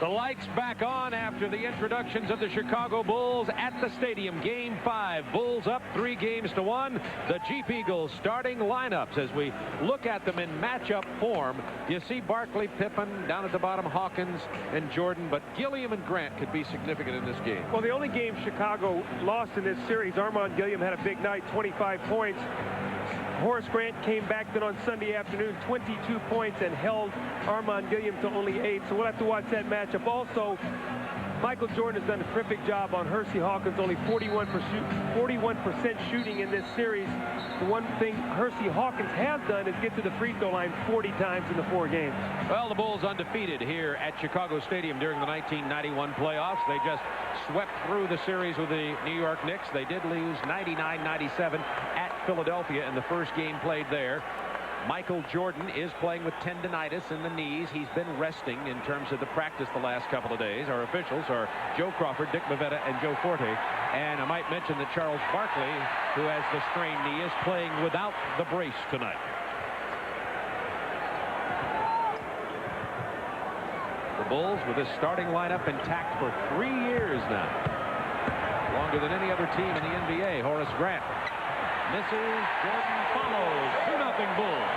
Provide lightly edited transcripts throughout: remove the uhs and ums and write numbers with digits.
The lights back on after the introductions of the Chicago Bulls at the stadium. Game 5. Bulls up 3-1. The Jeep Eagles starting lineups. As we look at them in matchup form, you see Barkley, Pippen, down at the bottom, Hawkins and Jordan, but Gilliam and Grant could be significant in this game. Well, the only game Chicago lost in this series, Armand Gilliam had a big night, 25 points. Horace Grant came back then on Sunday afternoon, 22 points, and held Armand Gilliam to only 8. So we'll have to watch that matchup. Also, Michael Jordan has done a terrific job on Hersey Hawkins, only 41% shooting in this series. The one thing Hersey Hawkins has done is get to the free throw line 40 times in the 4 games. Well, the Bulls undefeated here at Chicago Stadium during the 1991 playoffs. They just swept through the series with the New York Knicks. They did lose 99-97 at Philadelphia in the first game played there. Michael Jordan is playing with tendinitis in the knees. He's been resting in terms of the practice the last couple of days. Our officials are Joe Crawford, Dick Bavetta, and Joe Forte. And I might mention that Charles Barkley, who has the strained knee, is playing without the brace tonight. The Bulls with this starting lineup intact for 3 years now. Longer than any other team in the NBA. Horace Grant misses. Jordan follows. 2-0 Bulls.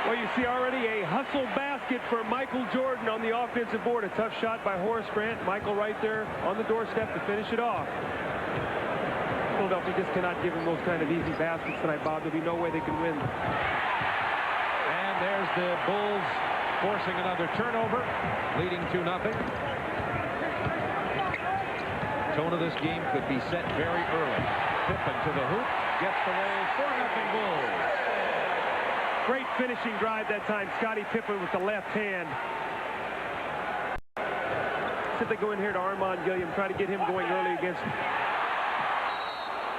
Well, you see already a hustle basket for Michael Jordan on the offensive board. A tough shot by Horace Grant. Michael right there on the doorstep to finish it off. Philadelphia just cannot give him those kind of easy baskets tonight, Bob. There'll be no way they can win. And there's the Bulls forcing another turnover, leading 2-0. Tone of this game could be set very early. Pippen to the hoop, gets the roll, 4-0 Bulls. Great finishing drive that time. Scottie Pippen with the left hand. See if they go in here to Armand Gilliam, try to get him going early against him.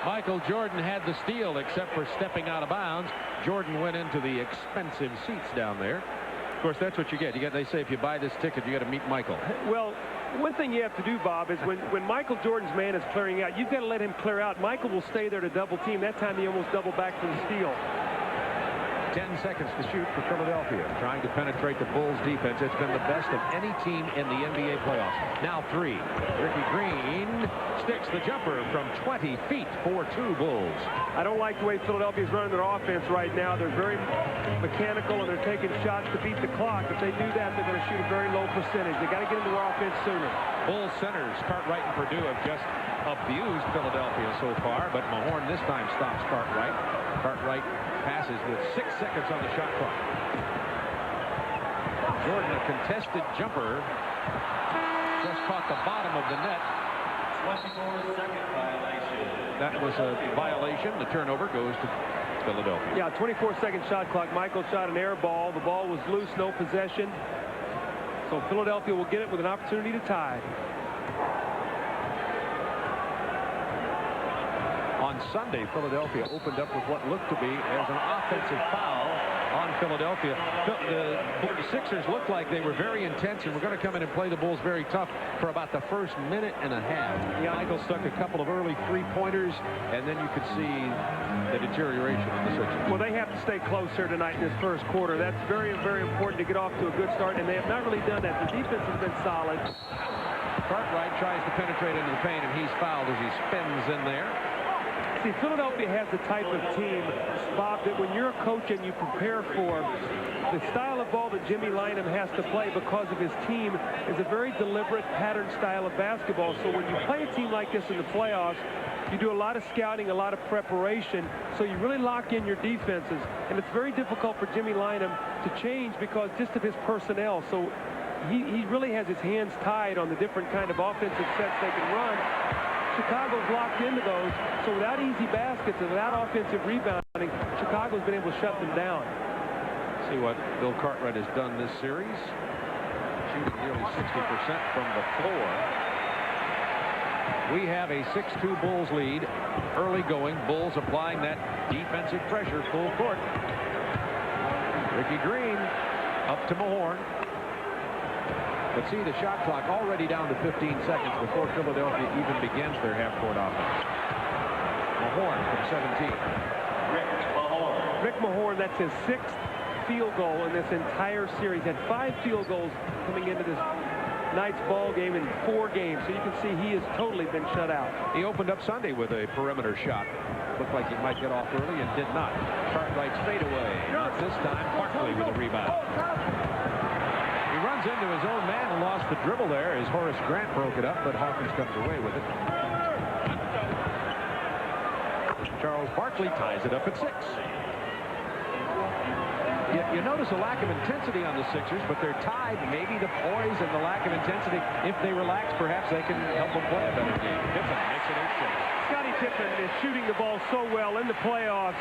Michael Jordan had the steal except for stepping out of bounds. Jordan went into the expensive seats down there. Of course, that's what you get. They say if you buy this ticket, you got to meet Michael. Well, one thing you have to do, Bob, is when Michael Jordan's man is clearing out, you've got to let him clear out. Michael will stay there to double team. That time he almost doubled back for the steal. 10 seconds to shoot for Philadelphia, trying to penetrate the Bulls defense. It's been the best of any team in the NBA playoffs. Now 3. Ricky Green sticks the jumper from 20 feet, 4-2 Bulls. I don't like the way Philadelphia's running their offense right now. They're very mechanical and they're taking shots to beat the clock. If they do that, they're going to shoot a very low percentage. They got to get into their offense sooner. Bulls centers Cartwright and Perdue have just abused Philadelphia so far, but Mahorn this time stops Cartwright. Cartwright passes with 6 seconds on the shot clock. Jordan, a contested jumper, just caught the bottom of the net. 24-second violation. That was a violation. The turnover goes to Philadelphia. Yeah, 24-second shot clock. Michael shot an air ball. The ball was loose, no possession. So Philadelphia will get it with an opportunity to tie. On Sunday, Philadelphia opened up with what looked to be as an offensive foul on Philadelphia. The Sixers looked like they were very intense and were going to come in and play the Bulls very tough for about the first minute and a half. Yeah. Michael stuck a couple of early three-pointers, and then you could see the deterioration of the Sixers. Well, they have to stay close here tonight in this first quarter. That's very, very important to get off to a good start, and they have not really done that. The defense has been solid. Cartwright tries to penetrate into the paint, and he's fouled as he spins in there. See, Philadelphia has the type of team, Bob, that when you're a coach and you prepare for the style of ball that Jimmy Lynam has to play because of his team is a very deliberate pattern style of basketball. So when you play a team like this in the playoffs, you do a lot of scouting, a lot of preparation, so you really lock in your defenses. And it's very difficult for Jimmy Lynam to change because just of his personnel. So he really has his hands tied on the different kind of offensive sets they can run. Chicago's locked into those, so without easy baskets and without offensive rebounding, Chicago's been able to shut them down. See what Bill Cartwright has done this series. Shooting nearly 60% from the floor. We have a 6-2 Bulls lead. Early going. Bulls applying that defensive pressure full court. Ricky Green up to Mahorn. But see the shot clock already down to 15 seconds before Philadelphia even begins their half-court offense. Mahorn from 17. Rick Mahorn, that's his 6th field goal in this entire series. Had 5 field goals coming into this night's ball game in 4 games. So you can see he has totally been shut out. He opened up Sunday with a perimeter shot. Looked like he might get off early and did not. Cartwright's fadeaway. Not this time. Barkley with a rebound. He runs into his own man and lost the dribble there as Horace Grant broke it up, but Hawkins comes away with it. Charles Barkley ties it up at 6. You notice a lack of intensity on the Sixers, but they're tied. Maybe the poise and the lack of intensity. If they relax, perhaps they can help them play a better game. Pippen makes it 8-6. Scottie Pippen is shooting the ball so well in the playoffs.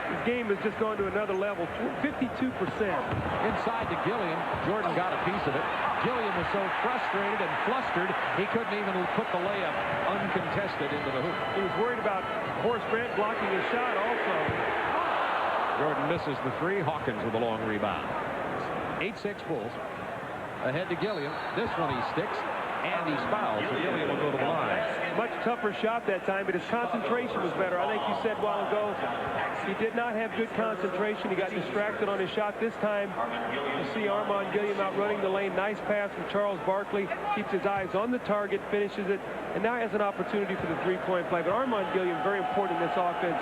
His game has just gone to another level. 52%. Inside to Gilliam. Jordan got a piece of it. Gilliam was so frustrated and flustered, he couldn't even put the layup uncontested into the hoop. He was worried about Horace Grant blocking his shot also. Jordan misses the 3. Hawkins with a long rebound. 8-6 Bulls. Ahead to Gilliam. This one he sticks, and he's fouled, so Gilliam will go to the line. Much tougher shot that time, but his concentration was better. I think you said a while ago he did not have good concentration. He got distracted on his shot. This time you see Armand Gilliam out running the lane. Nice pass from Charles Barkley. Keeps his eyes on the target, finishes it, and now has an opportunity for the 3-point play. But Armand Gilliam very important in this offense,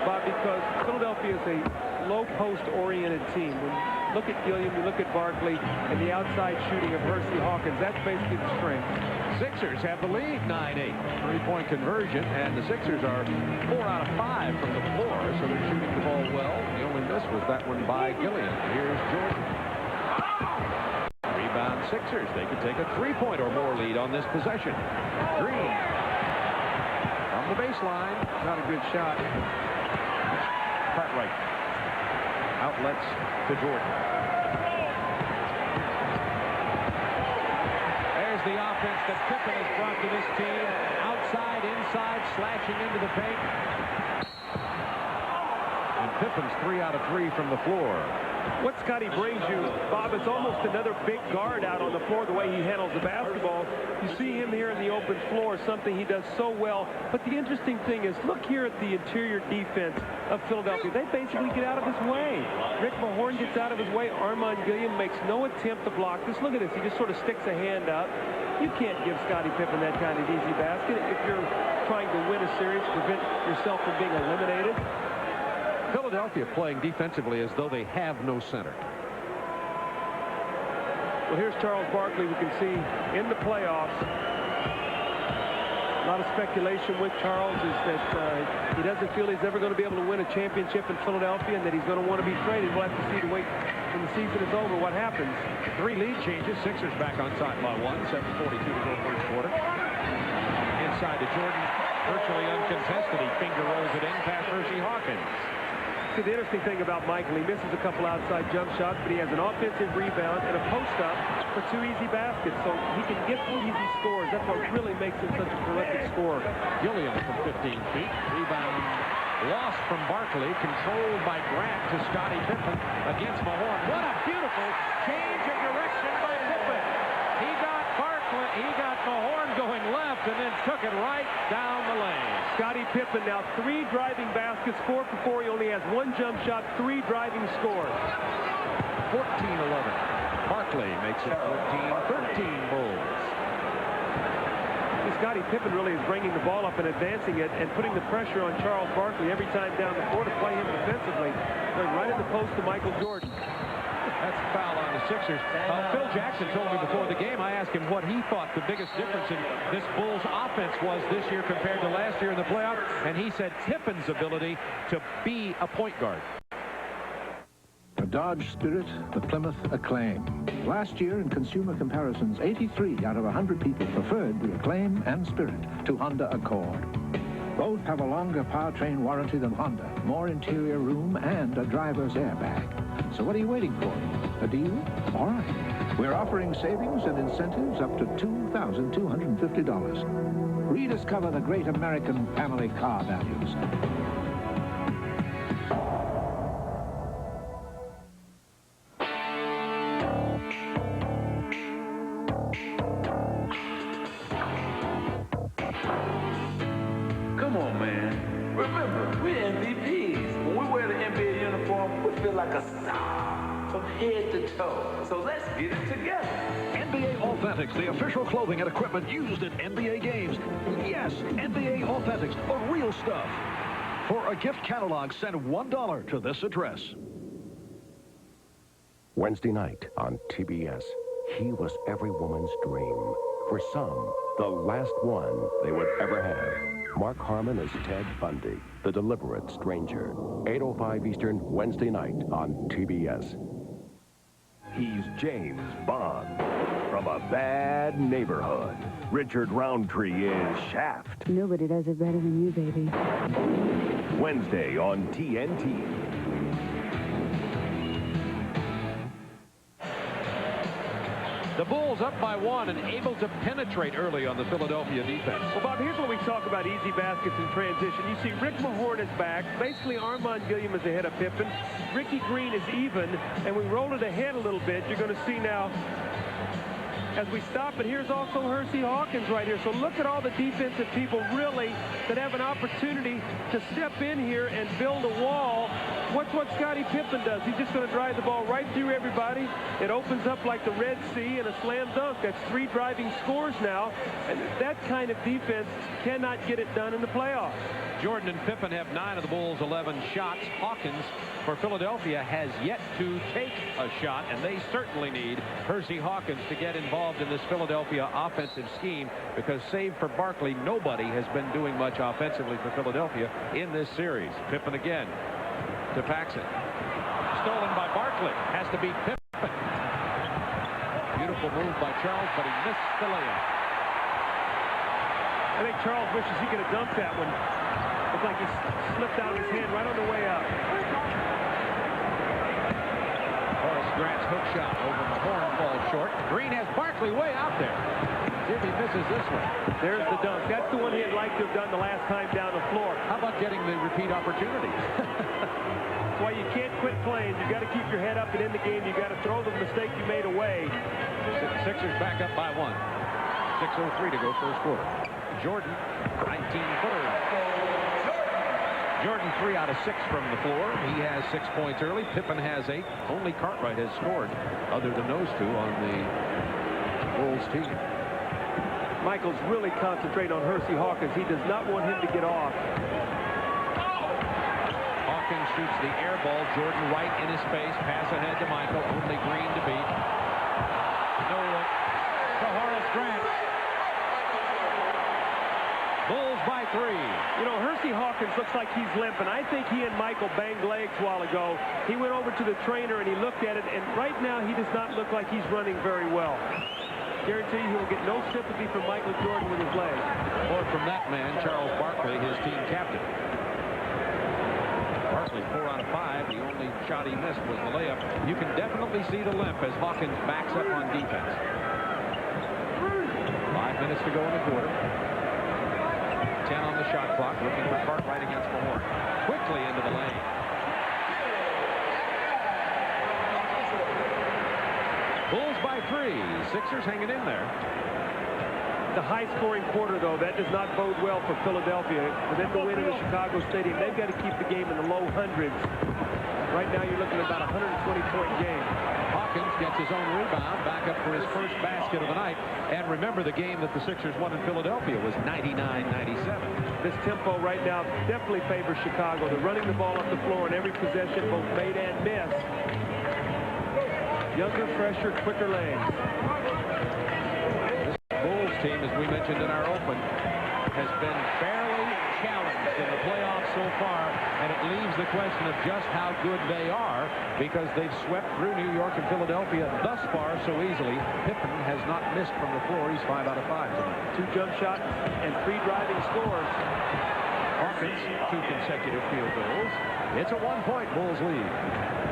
Bob, because Philadelphia is a low post oriented team. When you look at Gilliam, you look at Barkley, and the outside shooting of Hersey Hawkins. That's basically the strength. Sixers have the lead, 9-8. 3-point conversion, and the Sixers are 4 out of 5 from the floor, so they're shooting the ball well. The only miss was that one by Gilliam. Here's Jordan. Rebound Sixers. They could take a 3-point or more lead on this possession. Green from the baseline. Not a good shot. Cartwright. Outlets to Jordan. There's the offense that Pippen has brought to this team. Outside, inside, slashing into the paint. And Pippen's 3 out of 3 from the floor. What Scotty brings you, Bob, is almost another big guard out on the floor, the way he handles the basketball. You see him here in the open floor, something he does so well. But the interesting thing is, look here at the interior defense of Philadelphia. They basically get out of his way. Rick Mahorn gets out of his way. Armand Gilliam makes no attempt to block this. Look at this. He just sort of sticks a hand up. You can't give Scottie Pippen that kind of easy basket if you're trying to win a series, prevent yourself from being eliminated. Philadelphia playing defensively as though they have no center. Well, here's Charles Barkley. We can see in the playoffs. A lot of speculation with Charles is that he doesn't feel he's ever going to be able to win a championship in Philadelphia, and that he's going to want to be traded. We'll have to see to wait when the season is over what happens. 3 lead changes. Sixers back on top by 1. 7:42 to go first quarter. Inside to Jordan. Virtually uncontested. He finger rolls it in past Hersey Hawkins. See, the interesting thing about Michael, he misses a couple outside jump shots, but he has an offensive rebound and a post-up for 2 easy baskets, so he can get easy scores. That's what really makes him such a prolific scorer. Gilliam from 15 feet. Rebound lost from Barkley, controlled by Grant to Scottie Pippen against Mahorn. What a beautiful change of direction by Pippen. He got Mahorn going left and then took it right down the lane. Scottie Pippen now 3 driving baskets, 4 for 4. He only has 1 jump shot, 3 driving scores. 14-11. Barkley makes it 14-13 Bulls. Scottie Pippen really is bringing the ball up and advancing it and putting the pressure on Charles Barkley every time down the floor to play him defensively. Going right in the post to Michael Jordan. That's a foul on the Sixers. Phil Jackson told me before the game, I asked him what he thought the biggest difference in this Bulls offense was this year compared to last year in the playoffs, and he said Pippen's ability to be a point guard. The Dodge Spirit, the Plymouth Acclaim. Last year in consumer comparisons, 83 out of 100 people preferred the Acclaim and Spirit to Honda Accord. Both have a longer powertrain warranty than Honda, more interior room, and a driver's airbag. So what are you waiting for? A deal? All right. We're offering savings and incentives up to $2,250. Rediscover the great American family car values. Come on, man. Remember, we're MVPs. When we wear the NBA uniform, we feel like a star from head to toe. So let's get it together. NBA Authentics, the official clothing and equipment used at NBA games. Yes, NBA Authentics, the real stuff. For a gift catalog, send $1 to this address. Wednesday night on TBS, he was every woman's dream. For some, the last one they would ever have. Mark Harmon as Ted Bundy, the deliberate stranger. 8:05 Eastern, Wednesday night on TBS. He's James Bond from a bad neighborhood. Richard Roundtree is Shaft. Nobody does it better than you, baby. Wednesday on TNT. The Bulls up by 1 and able to penetrate early on the Philadelphia defense. Well, Bob, here's when we talk about easy baskets in transition. You see Rick Mahorn is back. Basically, Armand Gilliam is ahead of Pippen. Ricky Green is even, and we roll it ahead a little bit. You're going to see now as we stop, and here's also Hersey Hawkins right here. So look at all the defensive people really that have an opportunity to step in here and build a wall. Watch what Scottie Pippen does. He's just going to drive the ball right through everybody. It opens up like the Red Sea and a slam dunk. That's 3 driving scores now, and that kind of defense cannot get it done in the playoffs. Jordan and Pippen have 9 of the Bulls' 11 shots. Hawkins for Philadelphia has yet to take a shot, and they certainly need Hersey Hawkins to get involved in this Philadelphia offensive scheme, because save for Barkley, nobody has been doing much offensively for Philadelphia in this series. Pippen again to Paxson. Stolen by Barkley. Has to beat Pippen. Beautiful move by Charles, but he missed the layup. I think Charles wishes he could have dumped that one. Looked like he slipped out of his hand right on the way up. Horace Grant's hook shot over the horn falls short. Green has Barkley way out there. See if he misses this one. There's the dunk. That's the one he'd like to have done the last time down the floor. How about getting the repeat opportunity? That's why you can't quit playing. You got to keep your head up and in the game. You got to throw the mistake you made away. Sixers back up by 1. 6:03 to go first quarter. Jordan, 19-footer. Jordan 3 out of 6 from the floor. He has 6 points early. Pippen has 8. Only Cartwright has scored, other than those two, on the Bulls team. Michael's really concentrating on Hersey Hawkins. He does not want him to get off. Hawkins shoots the air ball. Jordan right in his face. Pass ahead to Michael. Only Green to beat. No look to Horace Grant. Bulls by 3. You know, Hersey Hawkins looks like he's limping. I think he and Michael banged legs a while ago. He went over to the trainer and he looked at it, and right now he does not look like he's running very well. Guarantee you he will get no sympathy from Michael Jordan with his legs. Or from that man, Charles Barkley, his team captain. Barkley 4 out of 5. The only shot he missed was the layup. You can definitely see the limp as Hawkins backs up on defense. 5 minutes to go in the quarter. 10 on the shot clock. Looking for Cartwright against Mahorn. Quickly into the lane. Bulls by 3. Sixers hanging in there. The high-scoring quarter, though, that does not bode well for Philadelphia. For them to win in the Chicago Stadium, they've got to keep the game in the low hundreds. Right now, you're looking at about a 120-point game. Hawkins gets his own rebound, back up for his first basket of the night. And remember, the game that the Sixers won in Philadelphia was 99-97. This tempo right now definitely favors Chicago. They're running the ball up the floor in every possession, both made and missed. Younger, fresher, quicker legs. This Bulls team, as we mentioned in our open, has been fairly challenged in the playoffs so far, and it leaves the question of just how good they are, because they've swept through New York and Philadelphia thus far so easily. Pippen has not missed from the floor. He's 5 out of 5 tonight. 2 jump shots and 3 driving scores. Hawkins, 2 consecutive field goals. It's a 1-point Bulls lead.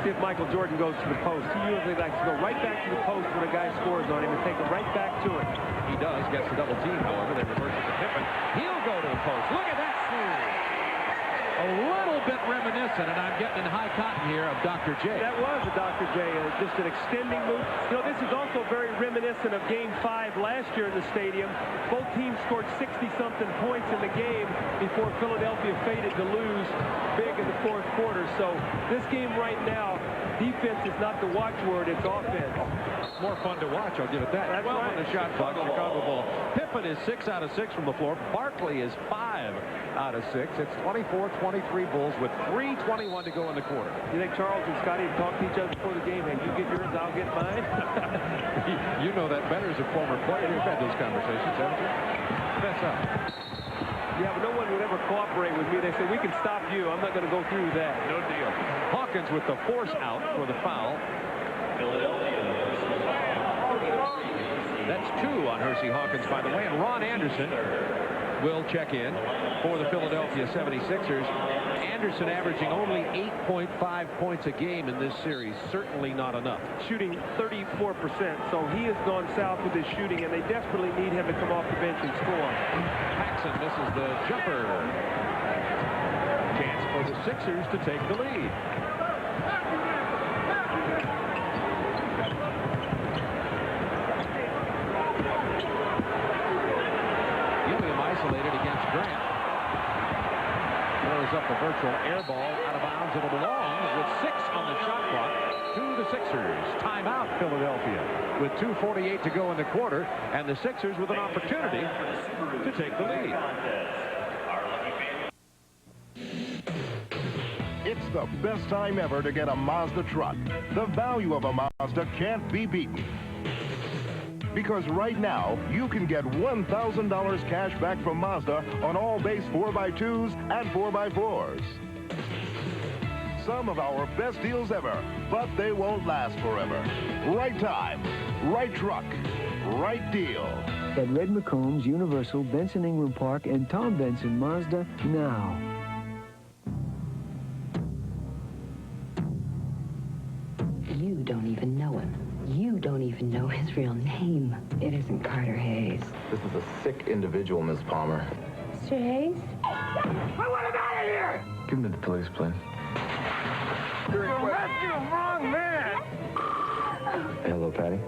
See if Michael Jordan goes to the post. He usually likes to go right back to the post when a guy scores on him and take it right back to it. He does. Gets the double team, however. They reverse it to Pippen. He'll go to the post. Look at that move. A little bit reminiscent, and I'm getting in high cotton here, of Dr. J. That was a Dr. J, just an extending move. You know, this is also very reminiscent of Game 5 last year in the stadium. Both teams scored 60-something points in the game before Philadelphia faded to lose big in the fourth quarter. So this game right now, defense is not the watchword, it's offense. More fun to watch, I'll give it that. That's 12 right. on the shot clock, Chicago ball. Pippen is 6 out of 6 from the floor. Barkley is 5 out of 6. It's 24-23 Bulls with 3:21 to go in the quarter. You think Charles and Scotty have talked to each other before the game? Hey, you get yours, I'll get mine. You know that better as a former player. You've had those conversations, haven't you? Fess up. Yeah, but no one would ever cooperate with me. They say, we can stop you. I'm not going to go through that. No deal. Hawkins with the force out for the foul. That's 2 on Hersey Hawkins, by the way. And Ron Anderson will check in for the Philadelphia 76ers. Anderson averaging only 8.5 points a game in this series. Certainly not enough. Shooting 34%, so he has gone south with his shooting, and they desperately need him to come off the bench and score. Paxson misses the jumper. Chance for the Sixers to take the lead. Gilliam isolated against Grant. Throws up a virtual air ball out of bounds. It'll belong with 6 on the shot clock to the Sixers. Timeout, Philadelphia, with 2:48 to go in the quarter, and the Sixers with an opportunity to take the lead. It's the best time ever to get a Mazda truck. The value of a Mazda can't be beaten. Because right now, you can get $1,000 cash back from Mazda on all base 4x2s and 4x4s. Some of our best deals ever, but they won't last forever. Right time, right truck, right deal. At Red McCombs, Universal, Benson Ingram Park, and Tom Benson Mazda now. You don't even know him. You don't even know his real name. It isn't Carter Hayes. This is a sick individual, Miss Palmer. Mr. Hayes? I want him out of here! Give me the police, please. You're arresting the wrong man! Hello, Patty.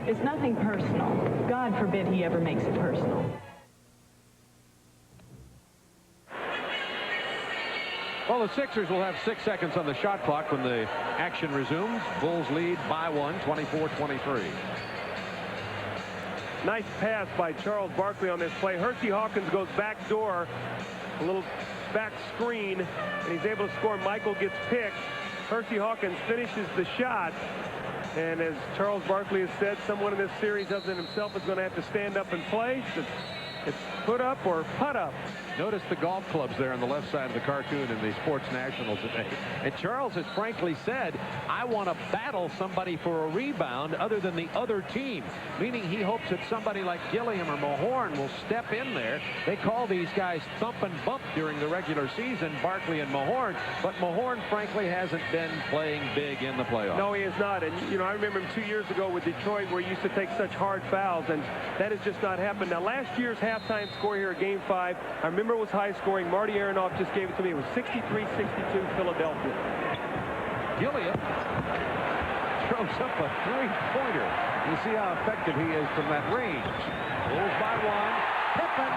It's nothing personal. God forbid he ever makes it personal. Well, the Sixers will have 6 seconds on the shot clock when the action resumes. Bulls lead by 1, 24-23. Nice pass by Charles Barkley on this play. Hersey Hawkins goes back door, a little back screen, and he's able to score. Michael gets picked. Hersey Hawkins finishes the shot. And as Charles Barkley has said, someone in this series other than himself is going to have to stand up and play. It's put up or put up. Notice the golf clubs there on the left side of the cartoon in the Sports National today. And Charles has frankly said, I want to battle somebody for a rebound other than the other team, meaning he hopes that somebody like Gilliam or Mahorn will step in there. They call these guys thump and bump during the regular season, Barkley and Mahorn, but Mahorn frankly hasn't been playing big in the playoffs. No, he is not. And, you know, I remember him 2 years ago with Detroit where he used to take such hard fouls, and that has just not happened. Now, last year's halftime score here at Game 5, I remember it was high scoring. Marty Aronoff just gave it to me. It was 63-62 Philadelphia. Gilliam throws up a three-pointer. You see how effective he is from that range. Bulls by 1. Pippen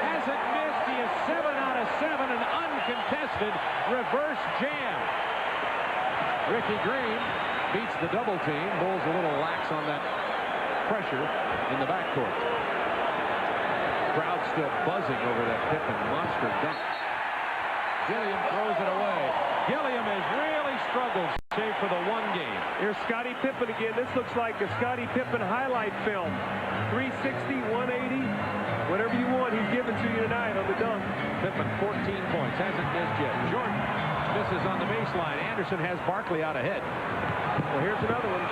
hasn't missed. He is 7 out of 7. An uncontested reverse jam. Ricky Green beats the double team. Bulls a little lax on that pressure in the backcourt. Crowd still buzzing over that Pippen monster dunk. Gilliam throws it away. Gilliam has really struggled, save for the one game. Here's Scottie Pippen again. This looks like a Scottie Pippen highlight film. 360, 180, whatever you want, he's giving to you tonight on the dunk. Pippen, 14 points, hasn't missed yet. Jordan misses on the baseline. Anderson has Barkley out ahead. Well, here's another one.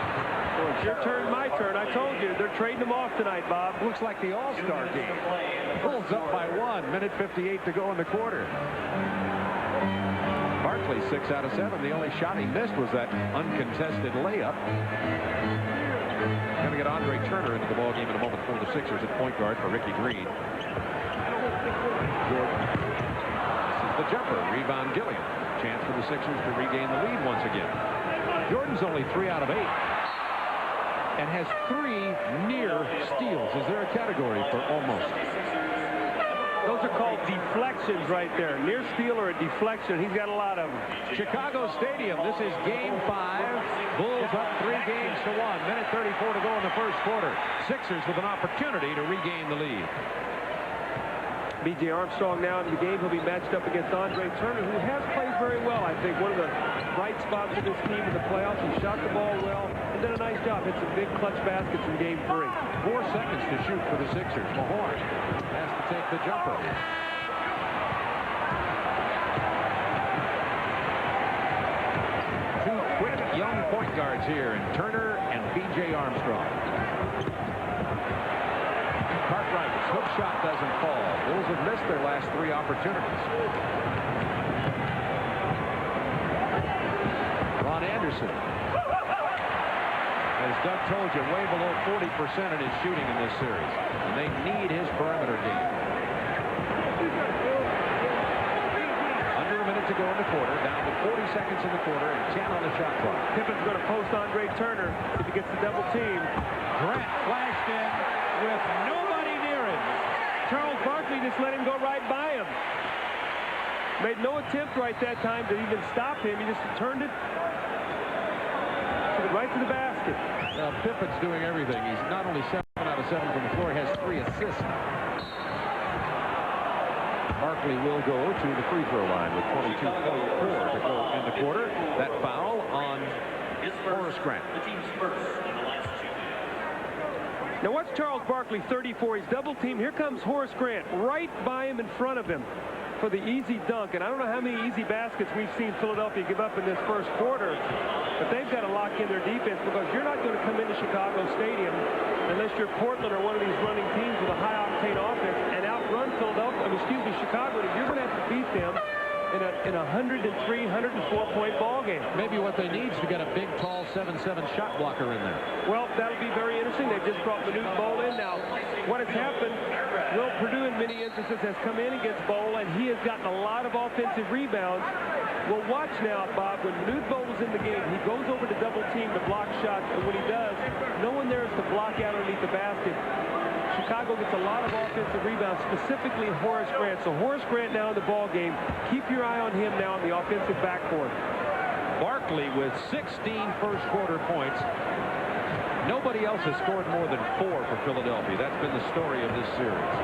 Well, it's your turn, my turn. I told you, they're trading them off tonight, Bob. Looks like the All-Star game. Bulls up by 1. Minute 58 to go in the quarter. Barkley 6 out of 7. The only shot he missed was that uncontested layup. Going to get Andre Turner into the ballgame in a moment for the Sixers at point guard for Ricky Green. Jordan. This is the jumper. Rebound Gilliam. Chance for the Sixers to regain the lead once again. Jordan's only 3 out of 8. And has 3 near steals. Is there a category for almost? Those are called deflections right there. Near steal or a deflection. He's got a lot of them. Chicago Stadium. This is Game 5. Bulls up 3 games to 1. Minute 34 to go in the first quarter. Sixers with an opportunity to regain the lead. B.J. Armstrong now in the game. He'll be matched up against Andre Turner, who has played very well. I think one of the bright spots of this team in the playoffs. He shot the ball well and did a nice job. Hit some big clutch baskets in Game 3. 4 seconds to shoot for the Sixers. Mahorn has to take the jumper. Two quick young point guards here in Turner and B.J. Armstrong. Cartwright's hook shot doesn't fall. Bulls have missed their last 3 opportunities. Ron Anderson, as Doug told you, way below 40% in his shooting in this series. And they need his perimeter game. Under a minute to go in the quarter, down to 40 seconds in the quarter, and 10 on the shot clock. Pippen's going to post Andre Turner if he gets the double team. Grant flashed in with nobody near him. Charles Barkley just let him go right by him. Made no attempt right that time to even stop him. He just turned it right to the basket. Pippen's doing everything. He's not only 7 out of 7 from the floor, he has 3 assists. Barkley will go to the free throw line with 22.4 to go in the quarter. That foul on Horace Grant. The team's first in the last 2. Now watch Charles Barkley, 34. He's double teamed. Here comes Horace Grant right by him, in front of him for the easy dunk. And I don't know how many easy baskets we've seen Philadelphia give up in this first quarter, but they've got to lock in their defense, because you're not going to come into Chicago Stadium unless you're Portland or one of these running teams with a high-octane offense and outrun Chicago. You're going to have to beat them in a 103, 104-point ball game. Maybe what they need is to get a big, tall 7'7" shot blocker in there. Well, that'll be very interesting. They've just brought Manute Bol in. Now, what has happened, Will Purdue in many instances has come in against Bol, and he has gotten a lot of offensive rebounds. Well, watch now, Bob. When Manute Bol is in the game, he goes over to double team to block shots, and when he does, no one there is to block out underneath the basket. Chicago gets a lot of offensive rebounds, specifically Horace Grant. So Horace Grant now in the ball game. Keep your eye on him now in the offensive backcourt. Barkley with 16 first-quarter points. Nobody else has scored more than 4 for Philadelphia. That's been the story of this series.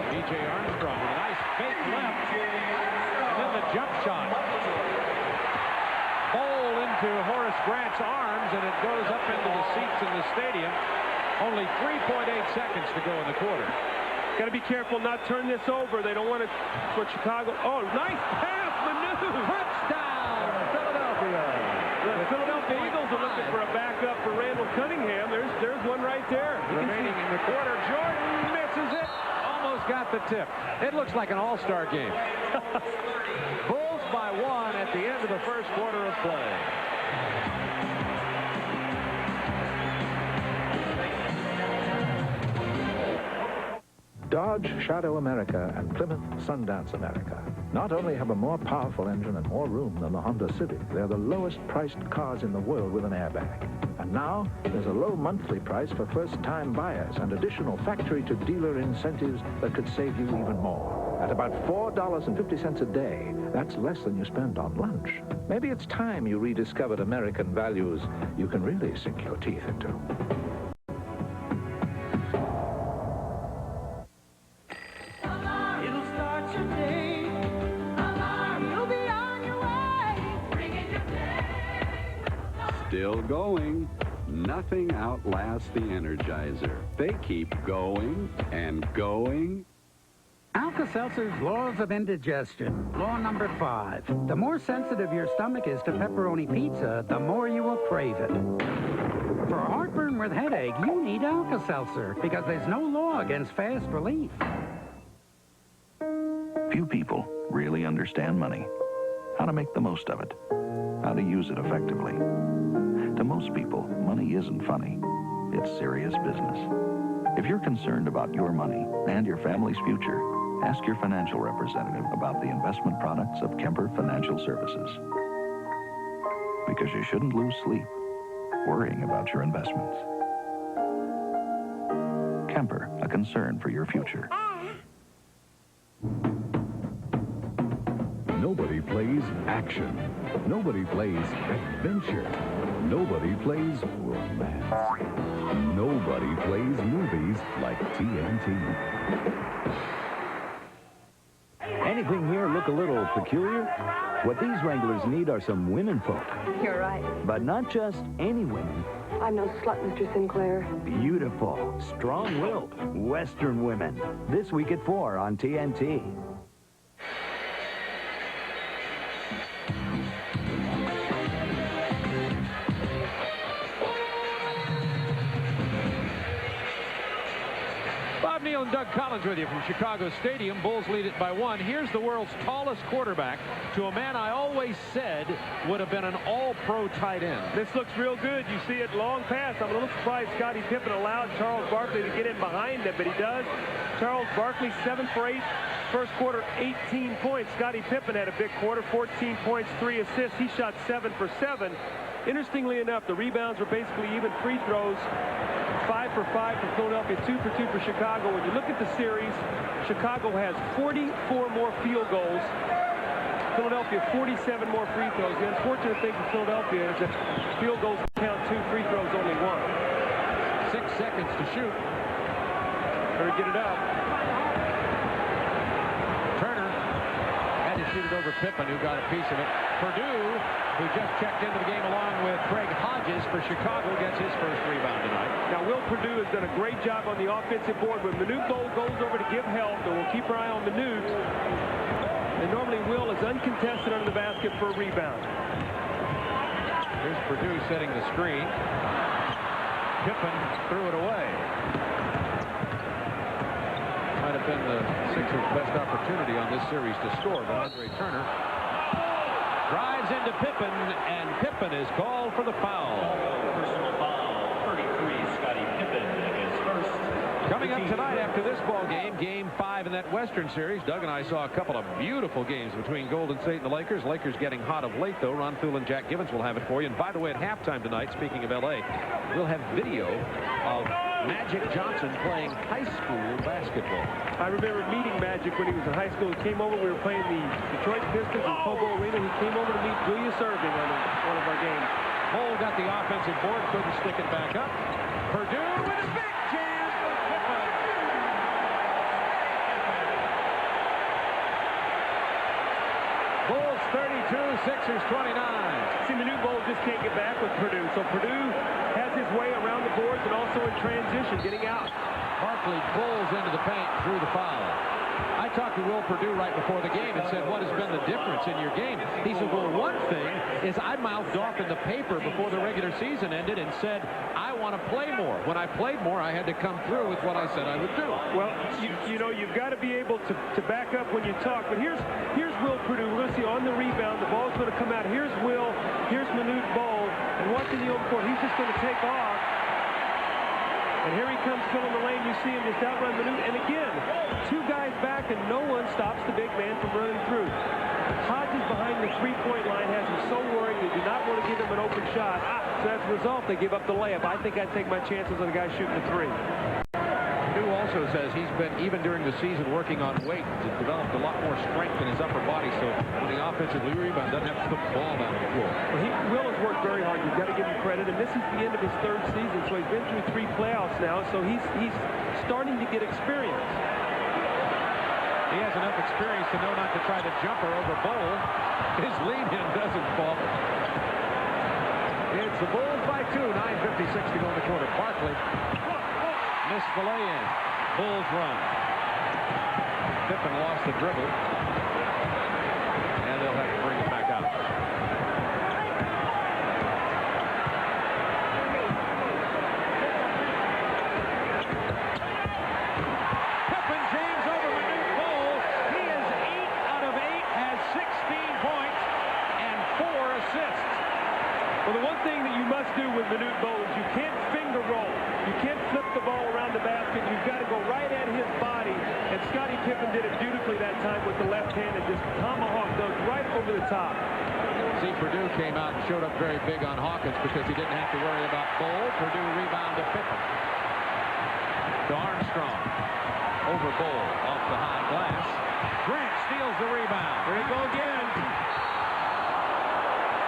B.J. Armstrong with a nice fake left. And then the jump shot. Ball into Horace Grant's arms, and it goes up into the seats in the stadium. Only 3.8 seconds to go in the quarter. Got to be careful not turn this over. They don't want to for Chicago. Oh, nice pass, Manute. Touchdown, Philadelphia. The Philadelphia Eagles are looking for a backup for Randall Cunningham. There's one right there. Remaining in the quarter, Jordan misses it. Almost got the tip. It looks like an all-star game. Bulls by 1 at the end of the first quarter of play. Dodge Shadow America and Plymouth Sundance America not only have a more powerful engine and more room than the Honda Civic, they're the lowest priced cars in the world with an airbag. And now, there's a low monthly price for first-time buyers and additional factory-to-dealer incentives that could save you even more. At about $4.50 a day, that's less than you spend on lunch. Maybe it's time you rediscovered American values you can really sink your teeth into. Still going. Nothing outlasts the Energizer. They keep going and going. Alka-Seltzer's Laws of Indigestion. Law number 5. The more sensitive your stomach is to pepperoni pizza, the more you will crave it. For heartburn with headache, you need Alka-Seltzer because there's no law against fast relief. Few people really understand money, how to make the most of it, how to use it effectively. To most people, money isn't funny. It's serious business. If you're concerned about your money and your family's future, ask your financial representative about the investment products of Kemper Financial Services. Because you shouldn't lose sleep worrying about your investments. Temper, a concern for your future. Nobody plays action. Nobody plays adventure. Nobody plays romance. Nobody plays movies like TNT. Anything here look a little peculiar? What these Wranglers need are some women folk. You're right. But not just any women. I'm no slut, Mr. Sinclair. Beautiful, strong-willed Western women. This week at 4 on TNT. Bob Neal and Doug Collins with you from Chicago Stadium. Bulls lead it by 1. Here's the world's tallest quarterback to a man I always said would have been an all-pro tight end. This looks real good. You see it, long pass. I'm a little surprised Scottie Pippen allowed Charles Barkley to get in behind him, but he does. Charles Barkley, 7 for 8. First quarter, 18 points. Scottie Pippen had a big quarter, 14 points, 3 assists. He shot 7 for 7. Interestingly enough, the rebounds were basically even. Free throws, 5 for 5 for Philadelphia, 2 for 2 for Chicago. When you look at the series, Chicago has 44 more field goals. Philadelphia, 47 more free throws. The unfortunate thing for Philadelphia is that field goals count 2, free throws only 1. 6 seconds to shoot. Better get it up. Turner had to shoot it over Pippen, who got a piece of it. Purdue, who just checked into the game along with Craig Hodges for Chicago, gets his first rebound tonight. Now, Will Purdue has done a great job on the offensive board. When Manute Bol goes over to give help, and we'll keep our eye on Manute. And normally Will is uncontested under the basket for a rebound. Here's Purdue setting the screen. Pippen threw it away. Might have been the Sixers' best opportunity on this series to score, but Andre Turner drives into Pippen, and Pippen is called for the foul. Personal foul, 33, Scottie Pippen, his first. Coming up tonight after this ball game, Game 5 in that Western Series. Doug and I saw a couple of beautiful games between Golden State and the Lakers. Lakers getting hot of late, though. Ron Thule and Jack Gibbons will have it for you. And by the way, at halftime tonight, speaking of L.A., we'll have video of Magic Johnson playing high school basketball. I remember meeting Magic when he was in high school. He came over. We were playing the Detroit Pistons in Cobo Arena. He came over to meet Julius Erving on one of our games. Cole got the offensive board, couldn't stick it back up. Purdue with a big jam for Pippen. Bulls 32, Sixers 29. See, the new Bulls just can't get back with Purdue. So Purdue has his way around the boards and also in transition, getting out. Barkley pulls into the paint through the foul. I talked to Will Purdue right before the game and said, what has been the difference in your game? He said, well, one thing is I mouthed off in the paper before the regular season ended and said, I want to play more. When I played more, I had to come through with what I said I would do. Well, you know, you've got to be able to back up when you talk. But here's Will Purdue. We're going to see on the rebound. The ball's going to come out. Here's Will. Here's Manute Bol. And watching the open court, he's just going to take off. And here he comes filling the lane. You see him just outrun Manute. And again, 2 guys back, and no one stops the big man from running through. Hodges behind the three-point line has him so worried they do not want to give him an open shot. So as a result, they give up the layup. I think I'd take my chances on the guy shooting the 3. Purdue also says he's been, even during the season, working on weight. He's developed a lot more strength in his upper body, so when the offensively rebound doesn't have to put the ball down on the floor. Well, Will has worked very hard. You've got to give him credit, and this is the end of his 3rd season, so he's been through 3 playoffs now, so he's starting to get experience. He has enough experience to know not to try to jumper over Bol. His lead-in doesn't fall. It's the Bulls by 2, 9:56 to go in the quarter. Barkley missed the lay-in. Bulls run. Pippen lost the dribble. And they'll have to bring it back out. Pippen jams over Manute Bol. He is 8 out of 8, has 16 points and 4 assists. Well, the one thing that you must do with Manute Bol is you can't finger roll. You can't flip the ball around the basket. You've got to go right at his body. And Scottie Pippen did it beautifully that time with the left hand and just tomahawked those right over the top. See, Purdue came out and showed up very big on Hawkins because he didn't have to worry about Bol. Purdue rebound to Pippen. to Armstrong. Over Bowl, off the high glass. Grant steals the rebound. There you go again.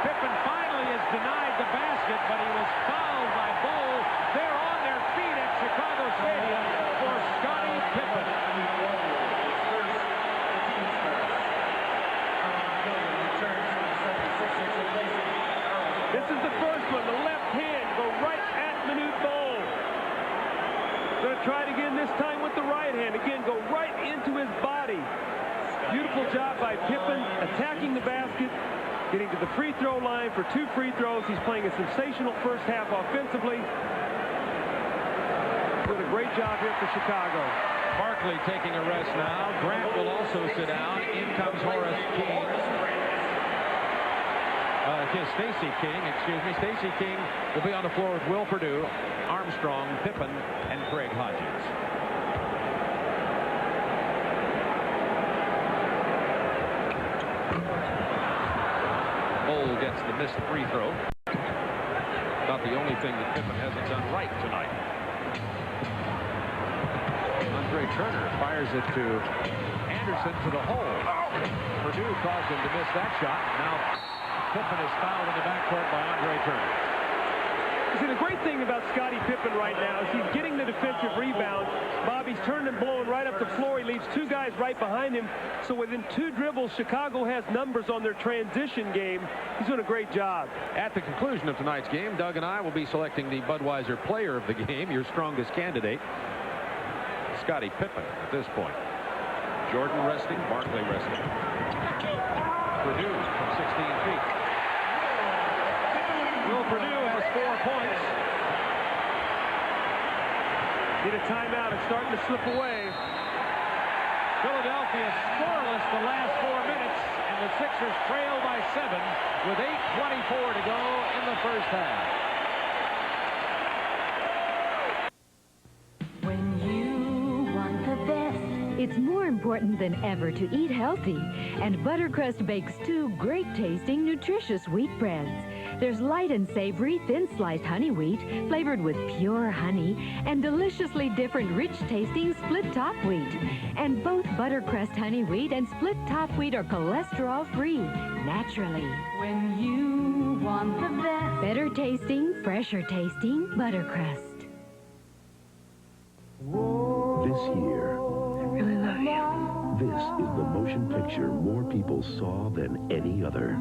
Pippen finally has denied the basket, but he was fouled by Bowl. They're on their feet at Chicago Stadium for Scottie Pippen. This is the first one. The left hand go right at Manute Bowl. Going to try it again this time with the right hand. Again, go right into his body. Beautiful job by Pippen attacking the basket, getting to the free throw line for 2 free throws. He's playing a sensational first half offensively. Doing a great job here for Chicago. Barkley taking a rest now. Grant will also sit down. In comes Horace King. Stacey King, excuse me. Stacey King will be on the floor with Will Perdue, Armstrong, Pippen, and Craig Hodges. Bowl gets the missed free throw. Not the only thing that Pippen hasn't done right tonight. Andre Turner fires it to Anderson to the hole. Perdue caused him to miss that shot. Now Pippen is fouled in the backcourt by Andre Turner. See, the great thing about Scottie Pippen right now is he's getting the defensive rebound. Bobby's turned and blowing right up the floor. He leaves 2 guys right behind him. So within 2 dribbles, Chicago has numbers on their transition game. He's doing a great job. At the conclusion of tonight's game, Doug and I will be selecting the Budweiser player of the game, your strongest candidate, Scottie Pippen at this point. Jordan resting, Barkley resting. Perdue from 16 feet. Will Perdue has 4 points. Need a timeout. It's starting to slip away. Philadelphia scoreless the last 4 minutes, and the Sixers trail by 7 with 8:24 to go in the first half. When you want the best, it's more important than ever to eat healthy. And Buttercrust bakes 2 great-tasting, nutritious wheat breads. There's light and savory, thin-sliced honey wheat, flavored with pure honey, and deliciously different, rich-tasting split-top wheat. And both Buttercrust honey wheat and split-top wheat are cholesterol-free, naturally. When you want the best. Better tasting, fresher tasting, Buttercrust. This year, I really love you. This is the motion picture more people saw than any other.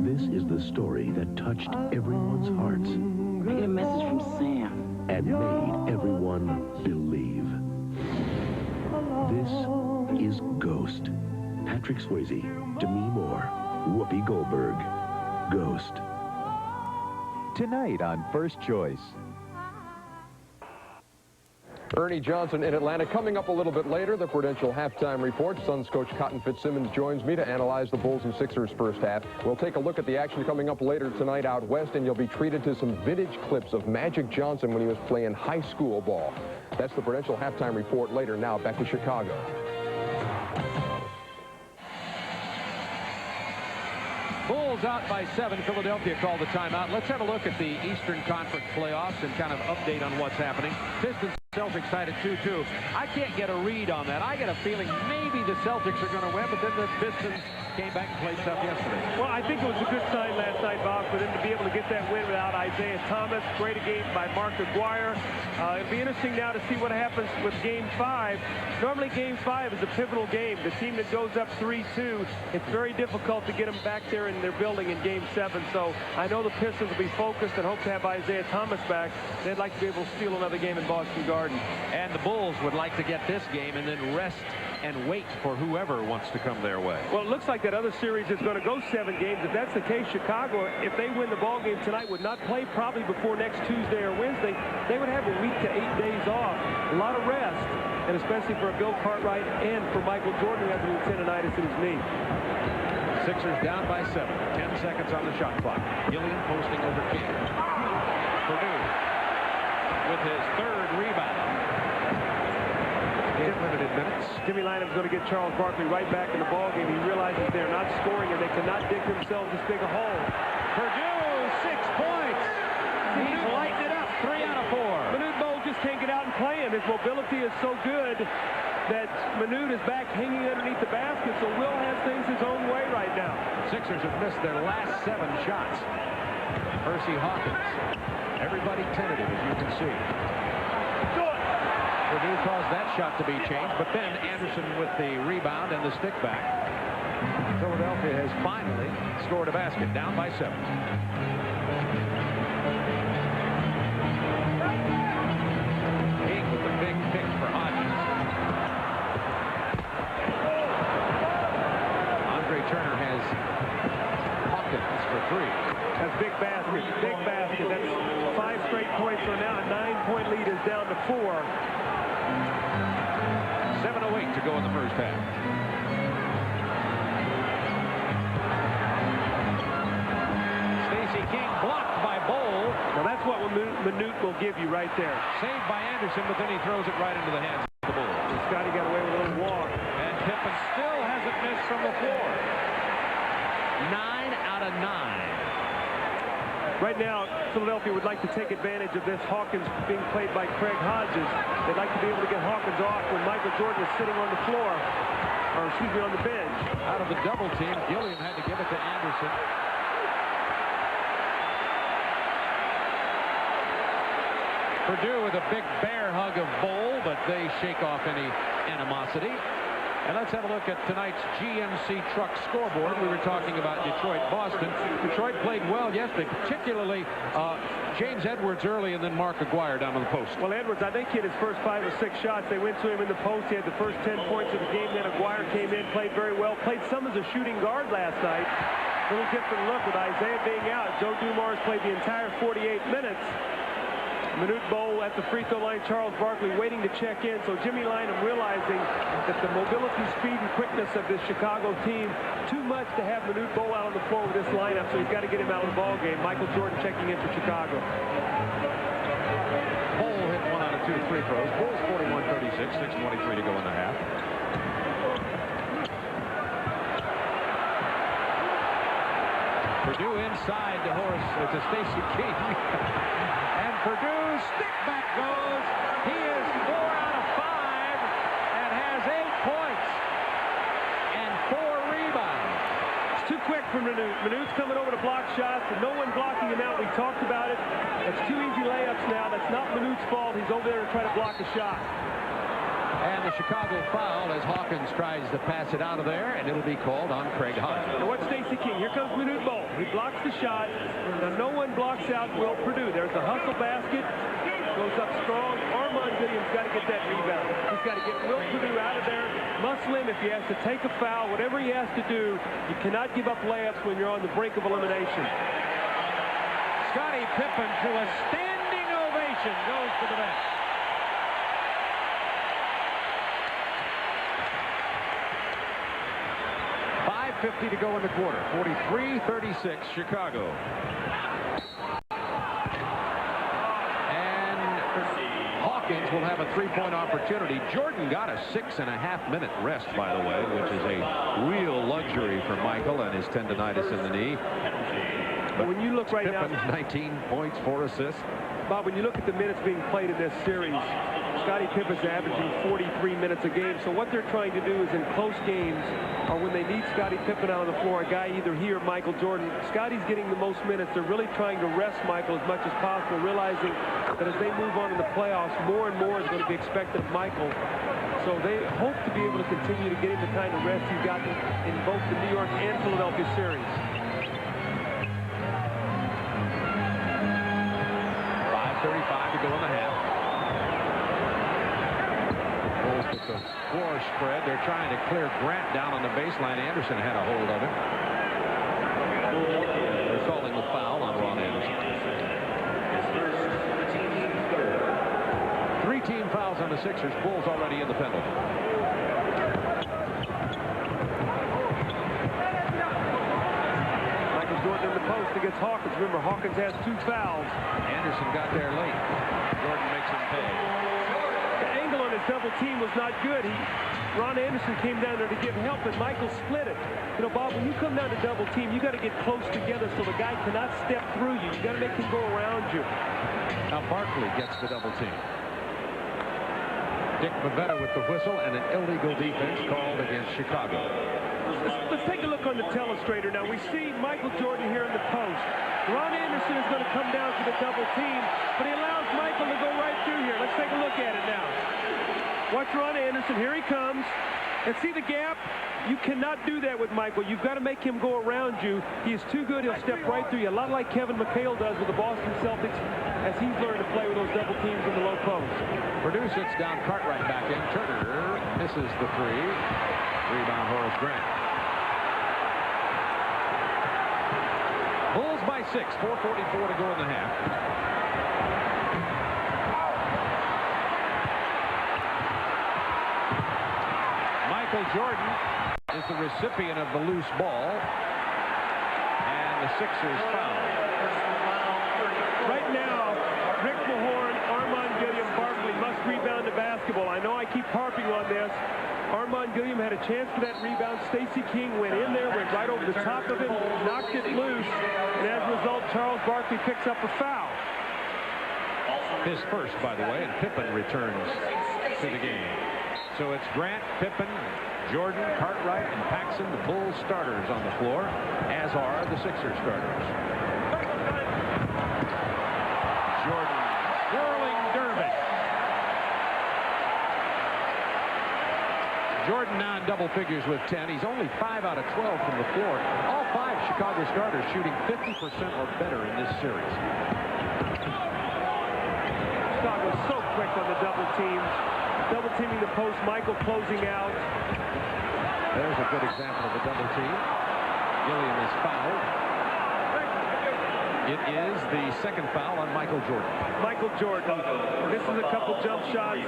This is the story that touched everyone's hearts. I get a message from Sam. And made everyone believe. This is Ghost. Patrick Swayze, Demi Moore, Whoopi Goldberg. Ghost. Tonight on First Choice. Ernie Johnson in Atlanta. Coming up a little bit later, the Prudential halftime report. Suns coach Cotton Fitzsimmons joins me to analyze the Bulls and Sixers first half. We'll take a look at the action coming up later tonight out west, and you'll be treated to some vintage clips of Magic Johnson when he was playing high school ball. That's the Prudential halftime report later. Now back to Chicago. Bulls out by 7. Philadelphia called the timeout. Let's have a look at the Eastern Conference playoffs and kind of update on what's happening. Pistons Celtics tied at 2-2. I can't get a read on that. I get a feeling maybe the Celtics are going to win, but then the Pistons came back and played tough yesterday. Well, I think it was a good sign last night, Bob, for them to be able to get that win without Isaiah Thomas. Great game by Mark Aguirre. It'll be interesting now to see what happens with Game 5. Normally, Game 5 is a pivotal game. The team that goes up 3-2, it's very difficult to get them back there in their building in Game 7. So I know the Pistons will be focused and hope to have Isaiah Thomas back. They'd like to be able to steal another game in Boston Garden. And the Bulls would like to get this game and then rest and wait for whoever wants to come their way. Well, it looks like that other series is going to go 7 games. If that's the case, Chicago, if they win the ball game tonight, would not play probably before next Tuesday or Wednesday. They would have a week to 8 days off. A lot of rest, and especially for Bill Cartwright and for Michael Jordan, who has a tendonitis in his knee. Sixers down by 7. 10 seconds on the shot clock. Gillian posting over King. Perdue with his 3rd rebound. In limited minutes. Jimmy Lynam's going to get Charles Barkley right back in the ballgame. He realizes they're not scoring and they cannot dig themselves this big a hole. Perdue, 6 points. He's lighting it up. 3 out of 4. Manute Bol just can't get out and play him. His mobility is so good that Manute is back hanging underneath the basket, so Will has things his own way right now. Sixers have missed their last 7 shots. Percy Hawkins. Everybody tentative, as you can see. Purdue caused that shot to be changed, but then Anderson with the rebound and the stick back. Philadelphia has finally scored a basket, down by 7. King with the big pick for Hodges. Andre Turner has Hawkins for 3. That's big basket, big basket. That's 5 straight points, so now a 9-point lead is down to 4. 7:08 to go in the first half. Stacey King blocked by Bol. Now that's what Manute will give you right there. Saved by Anderson, but then he throws it right into the hands of the Bulls. Scotty got away with a little walk. And Pippen still hasn't missed from the floor. 9 out of 9. Right now, Philadelphia would like to take advantage of this Hawkins being played by Craig Hodges. They'd like to be able to get Hawkins off when Michael Jordan is sitting on the floor, or excuse me, on the bench. Out of the double team, Gilliam had to give it to Anderson. Purdue with a big bear hug of Bol, but they shake off any animosity. And let's have a look at tonight's GMC Truck scoreboard. We were talking about Detroit-Boston. Detroit played well yesterday, particularly James Edwards early and then Mark Aguirre down on the post. Well, Edwards, I think he had his first 5 or 6 shots. They went to him in the post. He had the first 10 points of the game. Then Aguirre came in, played very well. Played some as a shooting guard last night. A little different look with Isaiah being out. Joe Dumars played the entire 48 minutes. Manute Bol at the free throw line, Charles Barkley waiting to check in. So Jimmy Lynam realizing that the mobility, speed, and quickness of this Chicago team, too much to have Manute Bol out on the floor with this lineup, so he's got to get him out of the ball game. Michael Jordan checking in for Chicago. Bol hit 1 out of 2 free throws. Bulls 41-36, 6:23 to go in the half. Purdue inside to Horace, to Stacey King. And Purdue's stick back goes. He is 4 out of 5 and has 8 points and 4 rebounds. It's too quick for Manute. Manute's coming over to block shots, and no one blocking him out. We talked about it. That's 2 easy layups now. That's not Manute's fault. He's over there to try to block a shot. And the Chicago foul as Hawkins tries to pass it out of there, and it'll be called on Craig Hodges. Now what's Stacey King? Here comes Manute Bol. He blocks the shot. Now no one blocks out Will Purdue. There's the hustle basket. Goes up strong. Armand Gideon's got to get that rebound. He's got to get Will Purdue out of there. Muscle him if he has to take a foul. Whatever he has to do, you cannot give up layups when you're on the brink of elimination. Scottie Pippen to a standing ovation goes to the bench. .50 to go in the quarter. 43-36 Chicago. And Hawkins will have a 3-point opportunity. Jordan got a 6.5-minute rest, by the way, which is a real luxury for Michael and his tendonitis in the knee. But when you look right Pippen, now, 19 points, 4 assists. Bob, when you look at the minutes being played in this series, Scottie Pippen's averaging 43 minutes a game. So what they're trying to do is in close games, or when they need Scottie Pippen out on the floor, a guy either he or Michael Jordan, Scottie's getting the most minutes. They're really trying to rest Michael as much as possible, realizing that as they move on in the playoffs, more and more is going to be expected of Michael. So they hope to be able to continue to get him the kind of rest he's gotten in both the New York and Philadelphia series. 5:35 to go in the half. Bulls with the floor spread. They're trying to clear Grant down on the baseline. Anderson had a hold of him. They're calling the foul on Ron Anderson. 3 team fouls on the Sixers. Bulls already in the penalty. Michael Jordan in the post against Hawkins. Remember, Hawkins has 2 fouls. Anderson got there late. Jordan makes him pay. The angle on his double team was not good. Ron Anderson came down there to give help, and Michael split it. You know, Bob, when you come down to double team, you got to get close together so the guy cannot step through you. You got to make him go around you. Now Barkley gets the double team. Dick Bavetta with the whistle and an illegal defense called against Chicago. Let's take a look on the telestrator. Now we see Michael Jordan here in the post. Ron Anderson is going to come down for the double team, but he allows Michael to go right through here. Let's take a look at it now. Watch Ron Anderson. Here he comes. And see the gap? You cannot do that with Michael. You've got to make him go around you. He is too good. He'll step right through you. A lot like Kevin McHale does with the Boston Celtics as he's learned to play with those double teams in the low post. Purdue sits down, Cartwright back in. Turner misses the three. Rebound Horace Grant. Bulls by 6. 4:44 to go in the half. Michael Jordan is the recipient of the loose ball, and the Sixers foul. Right now, Rick Mahorn, Armand Gilliam, Barkley must rebound the basketball. I know I keep harping on this. Armand Gilliam had a chance for that rebound. Stacey King went in there, went right over the top of him, knocked it loose, and as a result, Charles Barkley picks up a foul. His first, by the way, and Pippen returns to the game. So it's Grant, Pippen, Jordan, Cartwright, and Paxson, the Bulls starters on the floor, as are the Sixers starters. Jordan, whirling dervish. Jordan now in double figures with 10. He's only 5 out of 12 from the floor. All 5 Chicago starters shooting 50% or better in this series. Chicago's so quick on the double teams. Double teaming the post, Michael closing out. There's a good example of a double team. Gilliam is fouled. It is the second foul on Michael Jordan. Michael Jordan. This is a couple jump shots,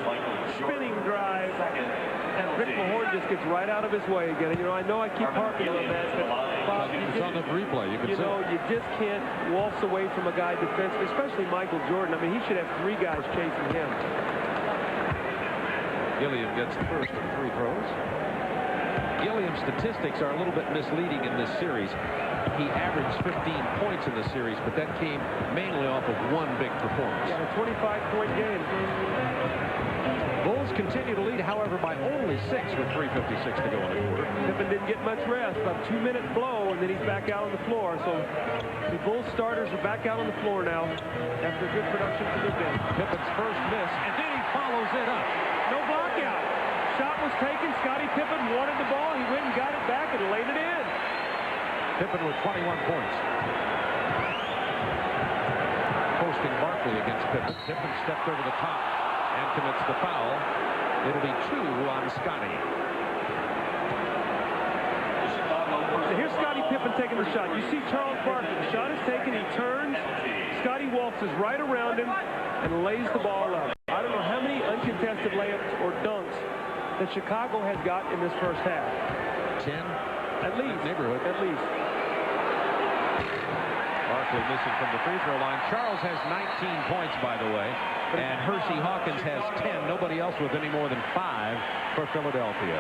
spinning drive, and Rick Mahorn just gets right out of his way again. And, you know, I know I keep harping on that, but Bob, it's on the replay. You can see. You just can't waltz away from a guy defensively, especially Michael Jordan. I mean, he should have 3 guys chasing him. Gilliam gets the first of the free throws. Gilliam's statistics are a little bit misleading in this series. He averaged 15 points in the series, but that came mainly off of one big performance. Yeah, a 25-point game. Bulls continue to lead, however, by only 6 with 3:56 to go in the quarter. Pippen didn't get much rest, about a 2-minute blow, and then he's back out on the floor. So the Bulls starters are back out on the floor now after good production from the bench. Pippen's first miss, and then he follows it up. No block out. Shot was taken. Scottie Pippen wanted the ball. He went and got it back and laid it in. Pippen with 21 points. Posting Barkley against Pippen. Pippen stepped over the top and commits the foul. It'll be 2 on Scottie. Here's Scottie Pippen taking the shot. You see Charles Barkley. The shot is taken. He turns. Scottie waltzes right around him and lays the ball up. I don't know how many uncontested layups or dunks that Chicago has got in this first half. 10? At least. Neighborhood. At least. Barkley missing from the free throw line. Charles has 19 points, by the way, and Hershey Hawkins has 10. Nobody else with any more than 5 for Philadelphia.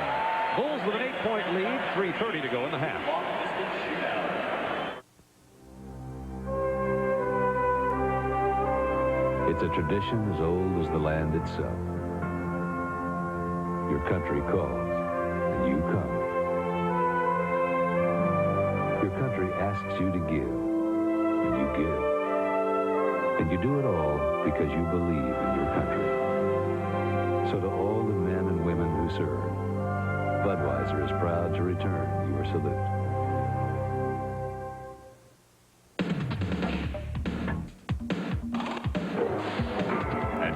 Bulls with an 8-point lead. 3:30 to go in the half. It's a tradition as old as the land itself. Your country calls, and you come. Your country asks you to give, and you give. And you do it all because you believe in your country. So to all the men and women who serve, Budweiser is proud to return your salute.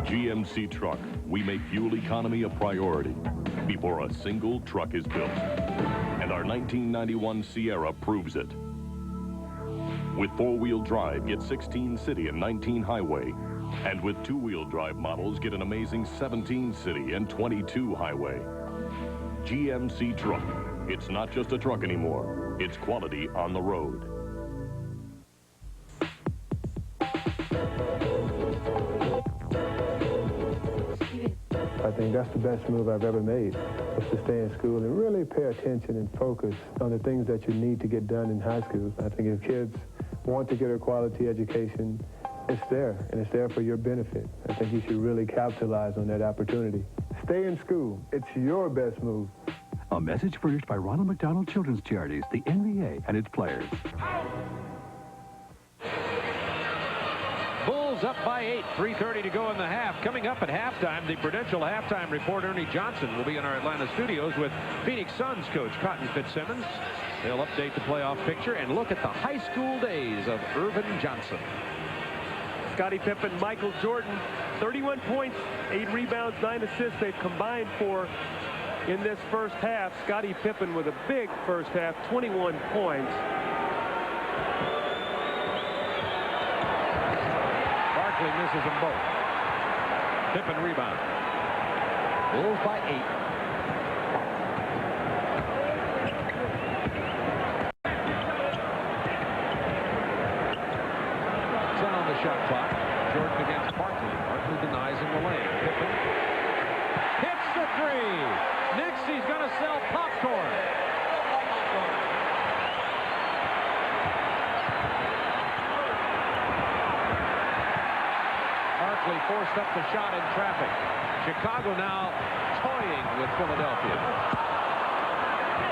GMC Truck, we make fuel economy a priority before a single truck is built. And our 1991 Sierra proves it. With 4-wheel drive, get 16 city and 19 highway. And with 2-wheel drive models, get an amazing 17 city and 22 highway. GMC Truck. It's not just a truck anymore. It's quality on the road. think that's the best move I've ever made, was to stay in school and really pay attention and focus on the things that you need to get done in high school. I think if kids want to get a quality education, it's there, and it's there for your benefit. I think you should really capitalize on that opportunity. Stay in school. It's your best move. A message furnished by Ronald McDonald Children's Charities, the NBA, and its players. Bulls up by 8, 3:30 to go in the half. Coming up at halftime, the Prudential halftime report, Ernie Johnson, will be in our Atlanta studios with Phoenix Suns coach Cotton Fitzsimmons. They'll update the playoff picture and look at the high school days of Irvin Johnson. Scottie Pippen, Michael Jordan, 31 points, 8 rebounds, 9 assists. They've combined for in this first half. Scottie Pippen with a big first half, 21 points. Barkley misses them both. Pippen rebound. Bulls by 8. Shot clock. Jordan against Barkley. Barkley denies him the lane. Pippen hits the 3. Next, he's going to sell popcorn. Barkley forced up the shot in traffic. Chicago now toying with Philadelphia.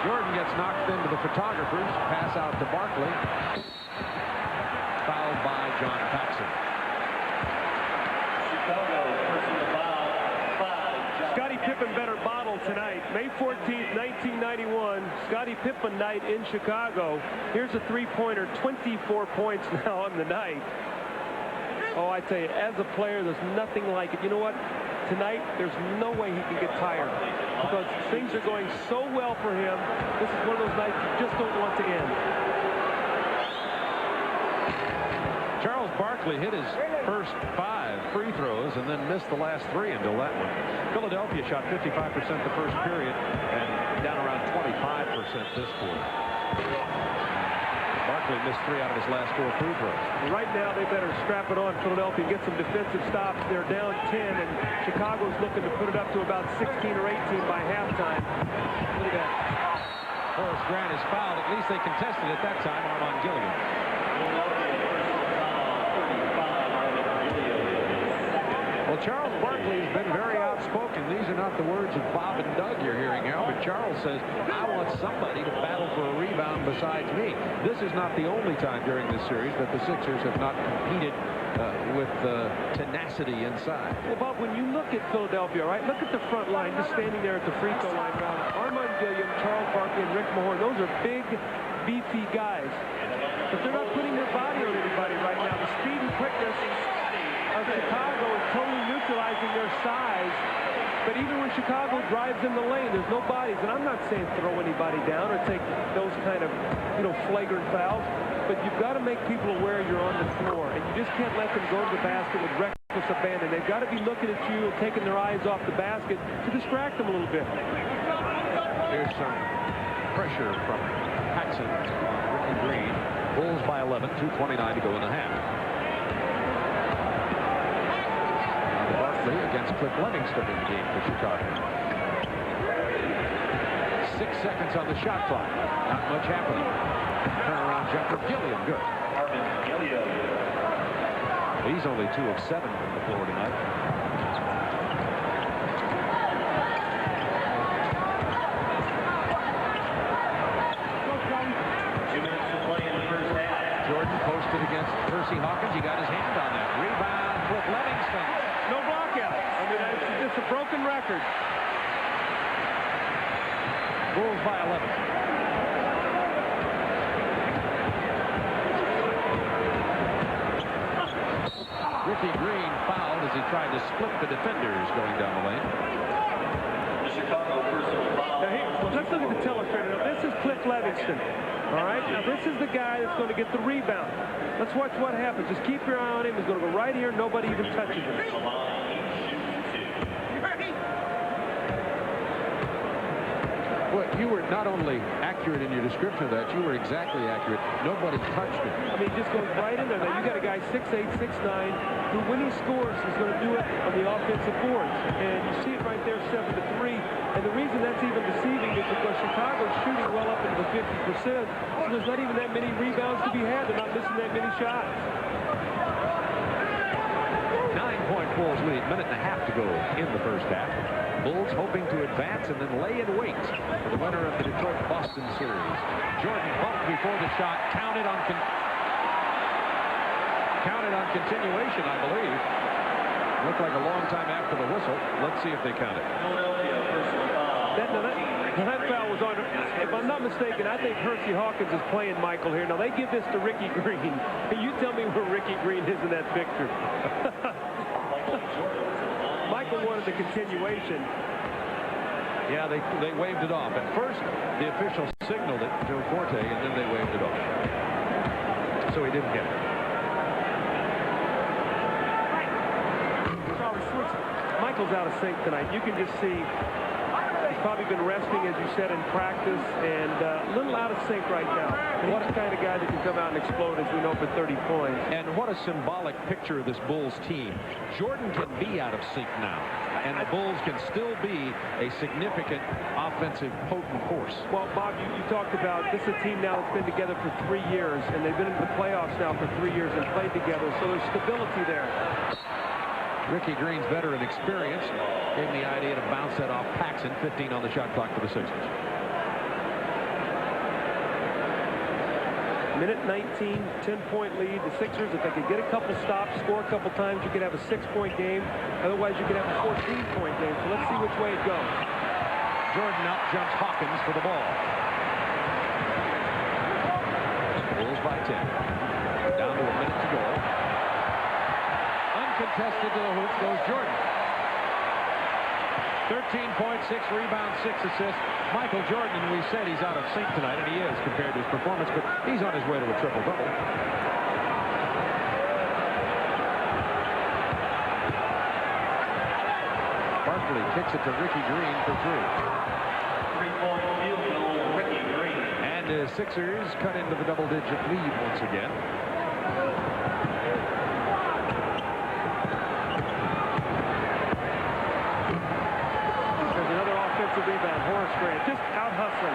Jordan gets knocked into the photographers. Pass out to Barkley. Fouled by John Paxson. Scottie Pippen better bottle tonight. May 14th, 1991. Scottie Pippen night in Chicago. Here's a three-pointer, 24 points now on the night. Oh, I tell you, as a player, there's nothing like it. You know what? Tonight, there's no way he can get tired because things are going so well for him. This is one of those nights you just don't want to end. Charles Barkley hit his first 5 free throws and then missed the last 3 until that one. Philadelphia shot 55% the first period and down around 25% this quarter. Barkley missed 3 out of his last 4 free throws. Right now, they better strap it on Philadelphia and get some defensive stops. They're down 10, and Chicago's looking to put it up to about 16 or 18 by halftime. Look at that. Horace Grant is fouled. At least they contested at that time. Armand Gilliam. Well, Charles Barkley has been very outspoken. These are not the words of Bob and Doug you're hearing now, but Charles says, I want somebody to battle for a rebound besides me. This is not the only time during this series that the Sixers have not competed with tenacity inside. Well, Bob, when you look at Philadelphia, right, look at the front line, just standing there at the free throw line. Armand Gilliam, Charles Barkley, and Rick Mahorn, those are big, beefy guys. But they're not putting their body on anybody right now. The speed and quickness of Chicago is totally neutralizing their size. But even when Chicago drives in the lane, there's no bodies. And I'm not saying throw anybody down or take those kind of, flagrant fouls. But you've got to make people aware you're on the floor. And you just can't let them go to the basket with reckless abandon. They've got to be looking at you and taking their eyes off the basket to distract them a little bit. Here's some pressure from Paxson, Ricky Green. Bulls by 11, 2:29 to go in the half. Barkley against Cliff Livingston in the game for Chicago. 6 seconds on the shot clock. Not much happening. Turnaround jumper, Gilliam, good. He's only 2 of 7 from the floor tonight. Jordan posted against Percy Hawkins. He got his hand on that. Rebound, Cliff Livingston. No block out. I mean, it's a broken record. Bulls by 11. Ricky Green fouled as he tried to split the defenders going down the lane. Now, let's look at the telestrator. Now, this is Cliff Livingston. All right? Now, this is the guy that's going to get the rebound. Let's watch what happens. Just keep your eye on him. He's going to go right here. Nobody even touches him. Well, you were not only accurate in your description of that, you were exactly accurate. Nobody touched it. I mean, it just goes right in there. Now, you got a guy 6'8", 6'9", who, when he scores, is going to do it on the offensive boards. And you see it right there, 7-3. And the reason that's even deceiving is because Chicago's shooting well up into the 50%. So there's not even that many rebounds to be had. They're not missing that many shots. 9-point Bulls lead. Minute and a half to go in the first half. Bulls hoping to advance and then lay in wait for the winner of the Detroit-Boston series. Jordan bumped before the shot. Counted on continuation, I believe. Looked like a long time after the whistle. Let's see if they count it. That foul was on. If I'm not mistaken, I think Hersey Hawkins is playing Michael here. Now, they give this to Ricky Green. You tell me where Ricky Green is in that picture. Michael wanted the continuation. Yeah, they waved it off. At first, the official signaled it to Forte, and then they waved it off. So he didn't get it. Michael's out of sync tonight. You can just see he's probably been resting, as you said, in practice, and a little out of sync right now. And what a kind of guy that can come out and explode, as we know, for 30 points. And what a symbolic picture of this Bulls team. Jordan can be out of sync now, and the Bulls can still be a significant offensive potent force. Well, Bob, you talked about this is a team now that's been together for 3 years, and they've been in the playoffs now for 3 years and played together, so there's stability there. Ricky Green's veteran experience gave him the idea to bounce that off Paxson. 15 on the shot clock for the Sixers. Minute 19, 10-point lead. The Sixers, if they could get a couple stops, score a couple times, you could have a 6-point game. Otherwise, you could have a 14-point game. So let's see which way it goes. Jordan out jumps Hawkins for the ball. Bulls by 10. Down to a minute to go. Uncontested to the hoops goes Jordan. 13 points, 6 rebounds, 6 assists. Michael Jordan, and we said he's out of sync tonight, and he is compared to his performance, but he's on his way to a triple-double. Barkley kicks it to Ricky Green for 3. Three-point field goal, Ricky Green. And the Sixers cut into the double-digit lead once again. Rebound, Horace Grant just out hustling.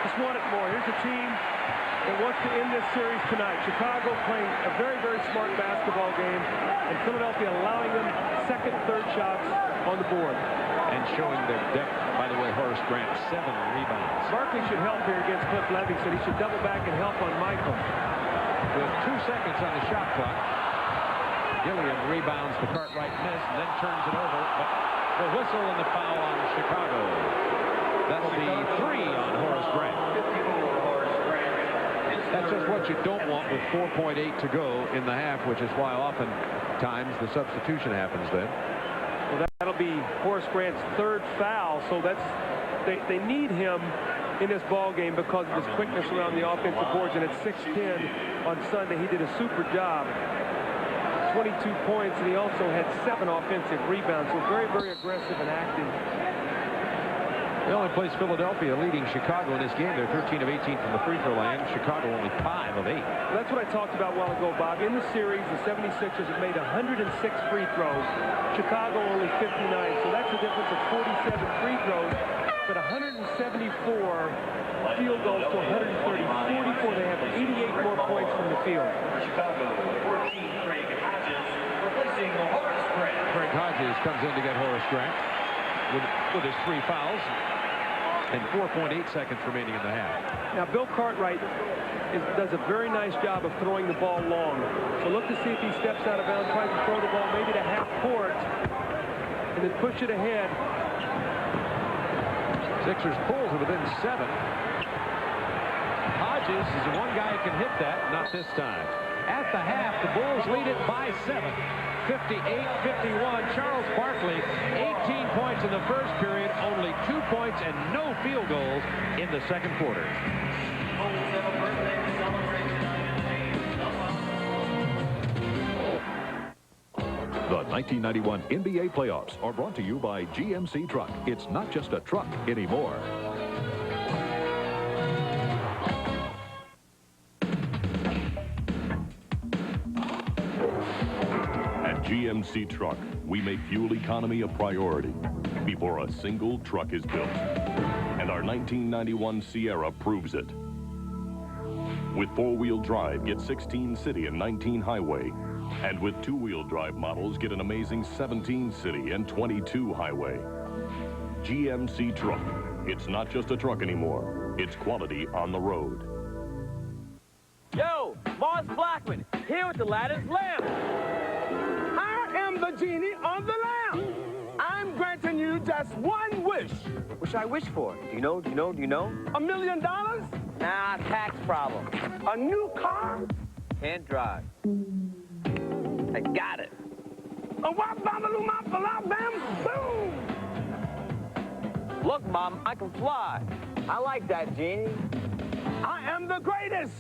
Just want it more. Here's a team that wants to end this series tonight. Chicago playing a very, very smart basketball game, and Philadelphia allowing them second, third shots on the board. And showing their depth. By the way, Horace Grant, 7 rebounds. Barkley should help here against Cliff Levingston. He should double back and help on Michael. With 2 seconds on the shot clock, Gilliam rebounds the Cartwright miss and then turns it over. But the whistle and the foul on Chicago. That'll be 3 on Horace Grant. That's just what you don't want with 4.8 to go in the half, which is why oftentimes the substitution happens then. Well, that'll be Horace Grant's 3rd foul, so they need him in this ball game because of his quickness around the offensive boards, and at 6'10" on Sunday, he did a super job. 22 points, and he also had 7 offensive rebounds, so very, very aggressive and active. The only place Philadelphia leading Chicago in this game. They're 13 of 18 from the free throw line. Chicago only 5 of 8. Well, that's what I talked about a while ago, Bob. In the series, the 76ers have made 106 free throws. Chicago only 59, so that's a difference of 47 free throws, but 174 field goals to 130. 44, they have 88 more points from the field. Chicago, 14, Craig Hodges, replacing Horace Grant. Craig Hodges comes in to get Horace Grant with his 3 fouls. And 4.8 seconds remaining in the half. Now, Bill Cartwright does a very nice job of throwing the ball long. So look to see if he steps out of bounds, tries to throw the ball maybe to half court, and then push it ahead. Sixers pull to within 7. Hodges is the one guy who can hit that, not this time. At the half, the Bulls lead it by 7. 58-51. Charles Barkley, 18 points in the first period, only 2 points and no field goals in the second quarter. The 1991 NBA playoffs are brought to you by GMC Truck. It's not just a truck anymore. GMC Truck, we make fuel economy a priority before a single truck is built. And our 1991 Sierra proves it. With four-wheel drive, get 16 city and 19 highway. And with two-wheel drive models, get an amazing 17 city and 22 highway. GMC Truck. It's not just a truck anymore. It's quality on the road. Yo, Boss Blackman, here with the lattice lamp. I am the genie on the lamp. I'm granting you just one wish. What should I wish for? Do you know? $1 million? Nah, tax problem. A new car? Can't drive. I got it. A boom! Look, Mom, I can fly. I like that, Genie. I am the greatest.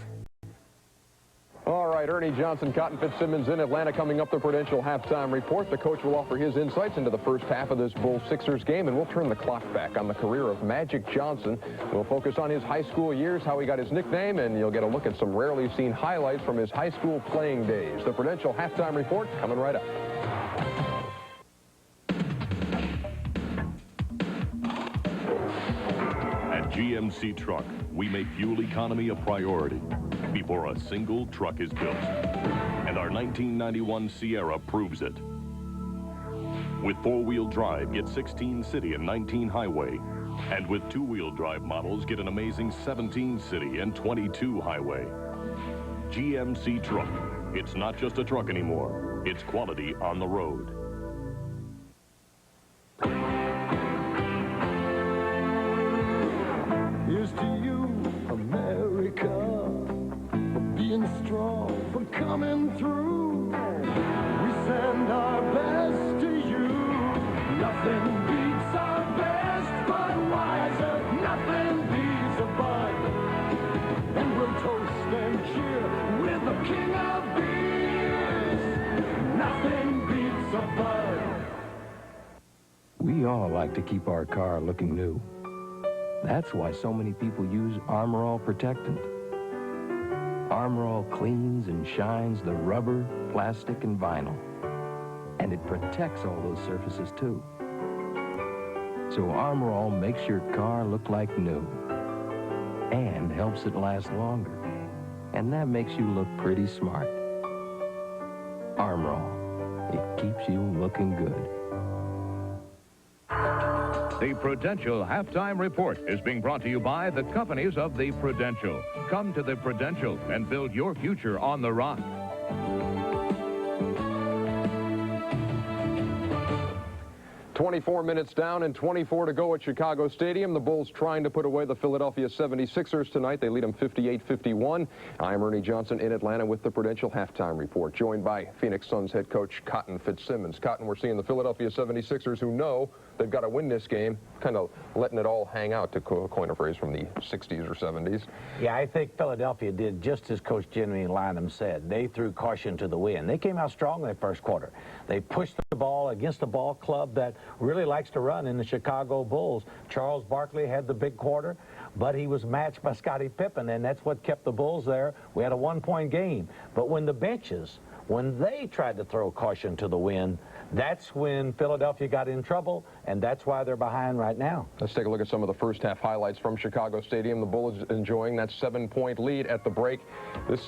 All right, Ernie Johnson, Cotton Fitzsimmons in Atlanta. Coming up, the Prudential halftime report. The coach will offer his insights into the first half of this Bulls-Sixers game, and we'll turn the clock back on the career of Magic Johnson. We'll focus on his high school years, how he got his nickname, and you'll get a look at some rarely seen highlights from his high school playing days. The Prudential halftime report coming right up. At GMC Truck, we make fuel economy a priority before a single truck is built. And our 1991 Sierra proves it. With four-wheel drive, get 16 city and 19 highway. And with two-wheel drive models, get an amazing 17 city and 22 highway. GMC Truck. It's not just a truck anymore. It's quality on the road. Here's to you, America, for being strong, for coming through. We send our best to you. Nothing beats our best, Budweiser. Nothing beats a Bud. And we'll toast and cheer with the king of beers. Nothing beats a Bud. We all like to keep our car looking new. That's why so many people use Armor All Protectant. Armor All cleans and shines the rubber, plastic, and vinyl. And it protects all those surfaces, too. So Armor All makes your car look like new. And helps it last longer. And that makes you look pretty smart. Armor All. It keeps you looking good. The Prudential Halftime Report is being brought to you by the companies of the Prudential. Come to the Prudential and build your future on the rock. 24 minutes down and 24 to go at Chicago Stadium. The Bulls trying to put away the Philadelphia 76ers tonight. They lead them 58-51. I'm Ernie Johnson in Atlanta with the Prudential Halftime Report, joined by Phoenix Suns head coach Cotton Fitzsimmons. Cotton, we're seeing the Philadelphia 76ers who know they've got to win this game, kind of letting it all hang out, to coin a phrase from the 60s or 70s. Yeah, I think Philadelphia did just as Coach Jimmy Lynam said. They threw caution to the wind. They came out strong in the first quarter. They pushed the ball against the ball club that really likes to run in the Chicago Bulls. Charles Barkley had the big quarter, but he was matched by Scottie Pippen, and that's what kept the Bulls there. We had a one-point game. But when the benches, when they tried to throw caution to the wind, that's when Philadelphia got in trouble, and that's why they're behind right now. Let's take a look at some of the first half highlights from Chicago Stadium. The Bulls enjoying that 7-point lead at the break. This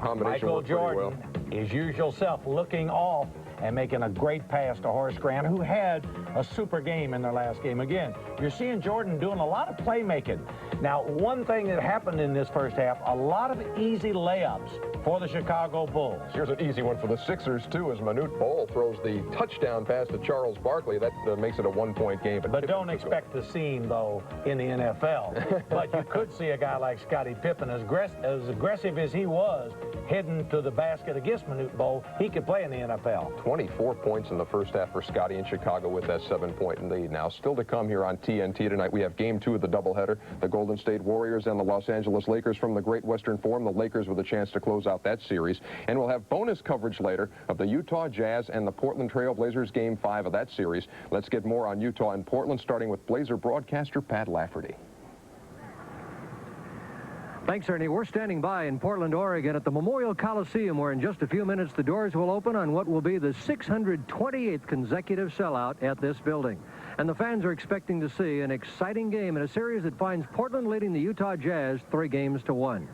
combination Michael worked pretty well. Jordan, his usual self, looking off and making a great pass to Horace Grant, who had a super game in their last game. Again, you're seeing Jordan doing a lot of playmaking. Now, one thing that happened in this first half, a lot of easy layups for the Chicago Bulls. Here's an easy one for the Sixers, too, as Manute Bol throws the touchdown pass to Charles Barkley. That makes it a one-point game. But don't expect to see him, though, in the NFL. But you could see a guy like Scottie Pippen, as aggressive as he was, heading to the basket against Manute Bol. He could play in the NFL. 24 points in the first half for Scottie in Chicago with that 7-point lead. Now, still to come here on TNT tonight, we have Game 2 of the doubleheader. The Golden State Warriors and the Los Angeles Lakers from the Great Western Forum. The Lakers with a chance to close out that series. And we'll have bonus coverage later of the Utah Jazz and the Portland Trail Blazers Game 5 of that series. Let's get more on Utah and Portland, starting with Blazer broadcaster Pat Lafferty. Thanks, Ernie. We're standing by in Portland, Oregon at the Memorial Coliseum, where in just a few minutes the doors will open on what will be the 628th consecutive sellout at this building. And the fans are expecting to see an exciting game in a series that finds Portland leading the Utah Jazz 3-1.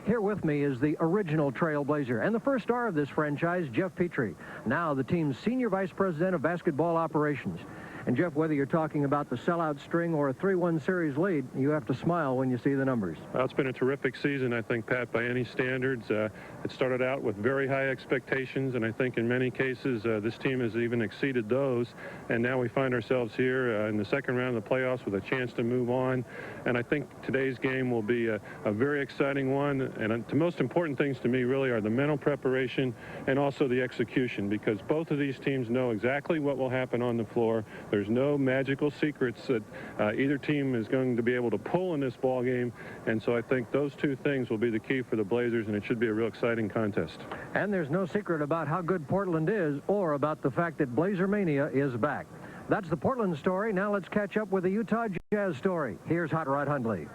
Here with me is the original Trailblazer and the first star of this franchise, Jeff Petrie, now the team's Senior Vice President of Basketball Operations. And, Jeff, whether you're talking about the sellout string or a 3-1 series lead, you have to smile when you see the numbers. Well, it's been a terrific season, I think, Pat, by any standards. It started out with very high expectations, and I think in many cases this team has even exceeded those. And now we find ourselves here in the second round of the playoffs with a chance to move on. And I think today's game will be a very exciting one. And the most important things to me really are the mental preparation and also the execution, because both of these teams know exactly what will happen on the floor. There's no magical secrets that either team is going to be able to pull in this ball game, and so I think those two things will be the key for the Blazers, and it should be a real exciting contest. And there's no secret about how good Portland is or about the fact that Blazer Mania is back. That's the Portland story. Now let's catch up with the Utah Jazz story. Here's Hot Rod Hundley.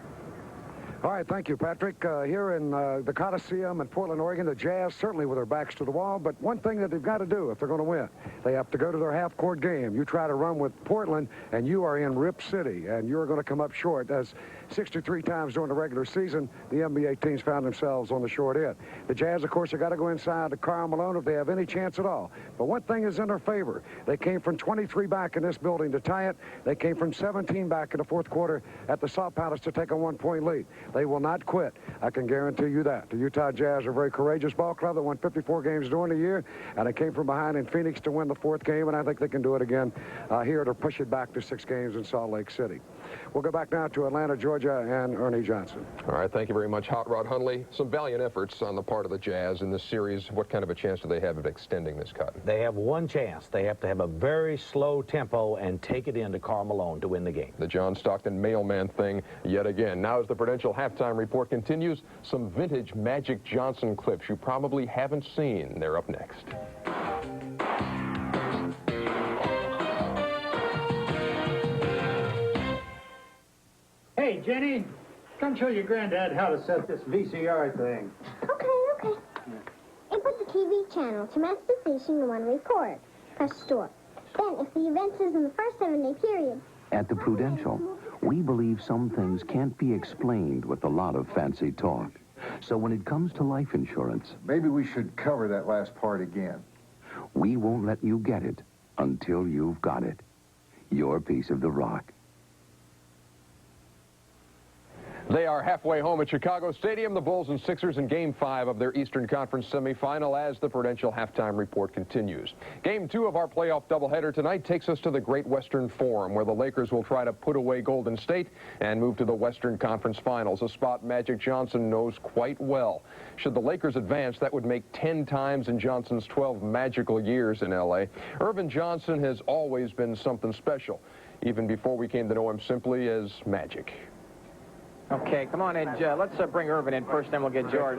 All right, thank you, Patrick. Here in the Coliseum in Portland, Oregon, the Jazz certainly with their backs to the wall, but one thing that they've got to do if they're going to win, they have to go to their half-court game. You try to run with Portland, and you are in Rip City, and you're going to come up short. As 63 times during the regular season, the NBA teams found themselves on the short end. The Jazz, of course, have got to go inside to Karl Malone if they have any chance at all. But one thing is in their favor. They came from 23 back in this building to tie it. They came from 17 back in the fourth quarter at the Salt Palace to take a one-point lead. They will not quit. I can guarantee you that. The Utah Jazz are a very courageous ball club that won 54 games during the year, and they came from behind in Phoenix to win the fourth game, and I think they can do it again here to push it back to 6 games in Salt Lake City. We'll go back now to Atlanta, Georgia, and Ernie Johnson. All right, thank you very much, Hot Rod Hundley. Some valiant efforts on the part of the Jazz in this series. What kind of a chance do they have of extending this cut? They have one chance. They have to have a very slow tempo and take it into Karl Malone to win the game. The John Stockton mailman thing yet again. Now as the Prudential halftime report continues, some vintage Magic Johnson clips you probably haven't seen. They're up next. Hey, Jenny, come show your granddad how to set this VCR thing. Okay. Input the TV channel to match the station you want to record. Press store. Then, if the event is in the first 7-day period... At the Prudential, we believe some things can't be explained with a lot of fancy talk. So when it comes to life insurance... Maybe we should cover that last part again. We won't let you get it until you've got it. Your piece of the rock. They are halfway home at Chicago Stadium, the Bulls and Sixers in Game 5 of their Eastern Conference semifinal as the Prudential halftime report continues. Game 2 of our playoff doubleheader tonight takes us to the Great Western Forum, where the Lakers will try to put away Golden State and move to the Western Conference Finals, a spot Magic Johnson knows quite well. Should the Lakers advance, that would make 10 times in Johnson's 12 magical years in L.A. Irvin Johnson has always been something special, even before we came to know him simply as Magic. Okay, come on, Ed. Let's bring Irvin in first, then we'll get George.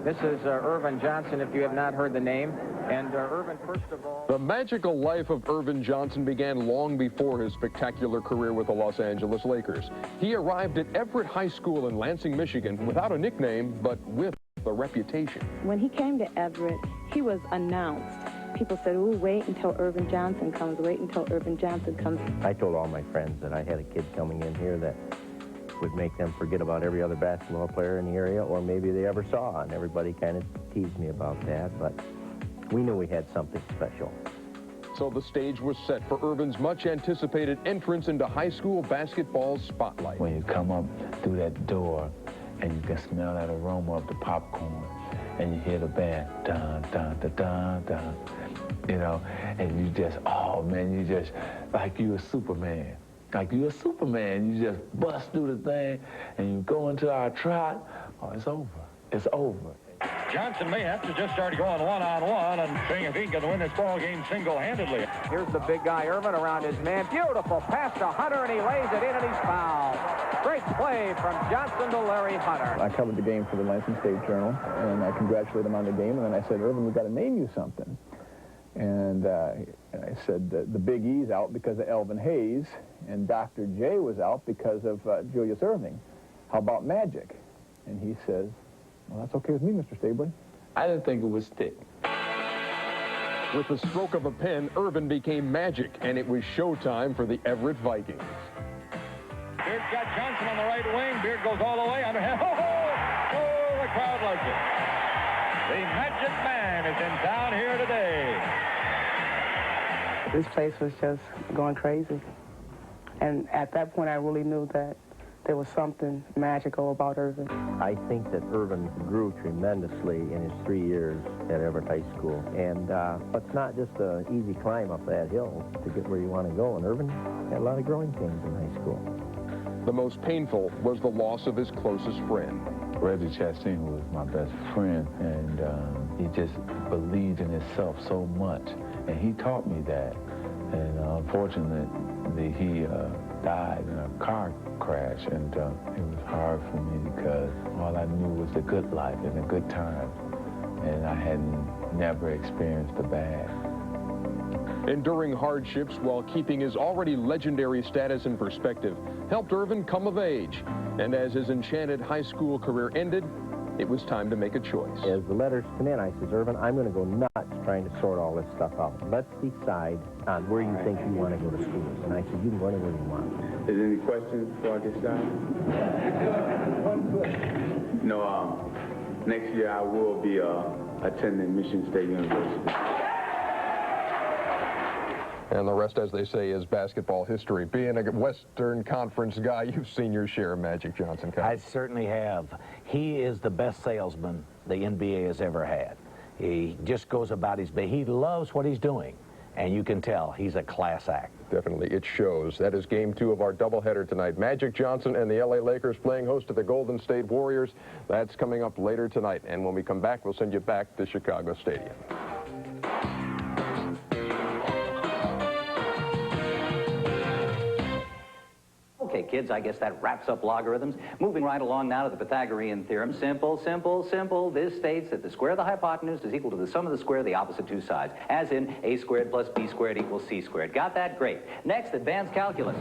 This is Irvin Johnson, if you have not heard the name. And Irvin, first of all... The magical life of Irvin Johnson began long before his spectacular career with the Los Angeles Lakers. He arrived at Everett High School in Lansing, Michigan, without a nickname, but with a reputation. When he came to Everett, he was announced. People said, "Ooh, wait until Irvin Johnson comes, wait until Irvin Johnson comes." I told all my friends that I had a kid coming in here that would make them forget about every other basketball player in the area, or maybe they ever saw, and everybody kind of teased me about that, but we knew we had something special. So the stage was set for Irvin's much-anticipated entrance into high school basketball's spotlight. When you come up through that door, and you can smell that aroma of the popcorn, and you hear the band, dun, dun, dun, dun, dun, you know, and you just, oh, man, you just, like you a Superman. Like you're a Superman. You just bust through the thing, and you go into our trot. Oh, it's over. It's over. Johnson may have to just start going one-on-one and seeing if he can win this ball game single-handedly. Here's the big guy, Irvin, around his man. Beautiful pass to Hunter, and he lays it in, and he's fouled. Great play from Johnson to Larry Hunter. I covered the game for the Lansing State Journal, and I congratulated him on the game, and then I said, "Irvin, we've got to name you something." And I said the Big E's out because of Elvin Hayes, and Dr. J was out because of Julius Erving. How about Magic? And he says, well, that's okay with me, Mr. Stabler. I didn't think it would stick. With the stroke of a pen, Irvin became magic, and it was showtime for the Everett Vikings. Beard got Johnson on the right wing. Beard goes all the way. Underhand. Oh, the crowd loves it. The Magic Man is in town here today. This place was just going crazy. And at that point, I really knew that there was something magical about Irvin. I think that Irvin grew tremendously in his 3 years at Everett High School. And it's not just an easy climb up that hill to get where you want to go. And Irvin had a lot of growing pains in high school. The most painful was the loss of his closest friend. Reggie Chastain was my best friend, and he just believed in himself so much. And he taught me that. And unfortunately, he died in a car crash, and it was hard for me because all I knew was the good life and the good times, and I had never experienced the bad. Enduring hardships while keeping his already legendary status in perspective helped Irvin come of age. And as his enchanted high school career ended, it was time to make a choice. As the letters come in, I says, Irvin, I'm going to go nuts trying to sort all this stuff out. Let's decide on where you think you want to go to school. And I said, you can go anywhere you want. Is there any questions before I get started? No, next year I will be attending Michigan State University. And the rest, as they say, is basketball history. Being a Western Conference guy, you've seen your share of Magic Johnson. I certainly have. He is the best salesman the NBA has ever had. He just goes about his business. He loves what he's doing, and you can tell he's a class act. Definitely, it shows. That is Game 2 of our doubleheader tonight. Magic Johnson and the LA Lakers playing host to the Golden State Warriors. That's coming up later tonight. And when we come back, we'll send you back to Chicago Stadium. Okay, kids, I guess that wraps up logarithms. Moving right along now to the Pythagorean theorem. Simple, simple, simple. This states that the square of the hypotenuse is equal to the sum of the square of the opposite two sides, as in a squared plus b squared equals c squared. Got that? Great. Next, advanced calculus.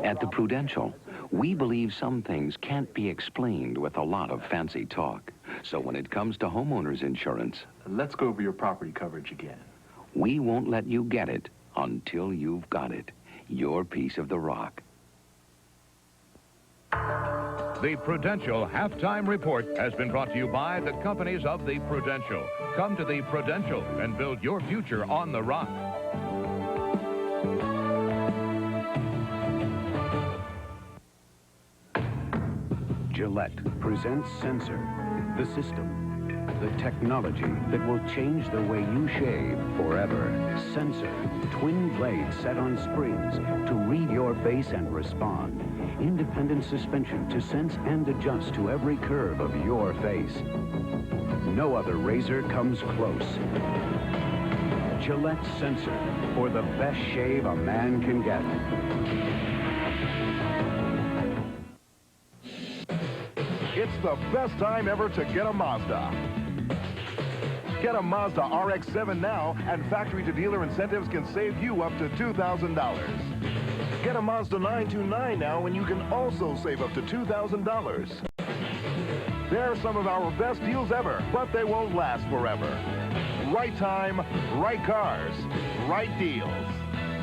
At the Prudential, we believe some things can't be explained with a lot of fancy talk. So when it comes to homeowners insurance, let's go over your property coverage again. We won't let you get it until you've got it. Your piece of the rock. The Prudential Halftime Report has been brought to you by the companies of the Prudential. Come to the Prudential and build your future on the rock. Gillette presents Sensor, the system, the technology that will change the way you shave forever. Sensor, twin blades set on springs to read your face and respond. Independent suspension to sense and adjust to every curve of your face. No other razor comes close. Gillette Sensor, for the best shave a man can get. It's the best time ever to get a Mazda. Get a Mazda RX-7 now, and factory-to-dealer incentives can save you up to $2,000. Get a Mazda 929 now, and you can also save up to $2,000. They're some of our best deals ever, but they won't last forever. Right time, right cars, right deals.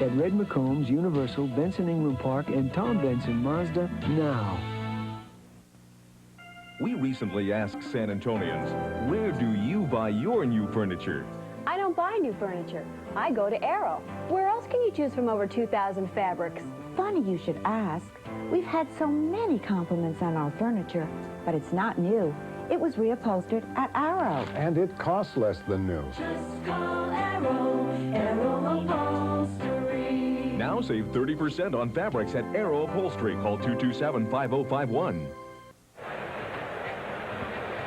At Red McCombs, Universal, Benson Ingram Park, and Tom Benson Mazda now. We recently asked San Antonians, where do you buy your new furniture? I don't buy new furniture. I go to Arrow. Where else can you choose from over 2,000 fabrics? Funny you should ask. We've had so many compliments on our furniture, but it's not new. It was reupholstered at Arrow. And it costs less than new. Just call Arrow, Arrow Upholstery. Now save 30% on fabrics at Arrow Upholstery. Call 227-5051.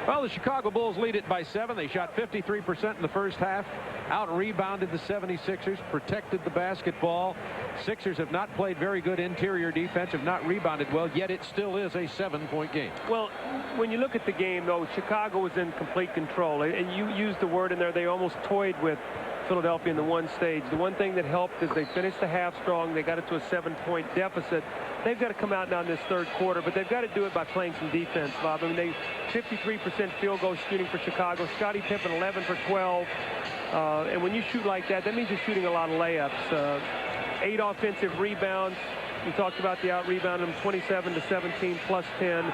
Well, the Chicago Bulls lead it by 7. They shot 53% in the first half. Out-rebounded the 76ers, protected the basketball. Sixers have not played very good interior defense, have not rebounded well, yet it still is a 7-point game. Well, when you look at the game, though, Chicago was in complete control. And you used the word in there, they almost toyed with Philadelphia in the one stage. The one thing that helped is they finished the half strong. They got it to a 7-point deficit. They've got to come out now in this third quarter, but they've got to do it by playing some defense, Bob. I mean, they 53% field goal shooting for Chicago. Scottie Pippen 11 for 12. And when you shoot like that, that means you're shooting a lot of layups. 8 offensive rebounds. We talked about the out-rebound them 27 to 17 plus 10.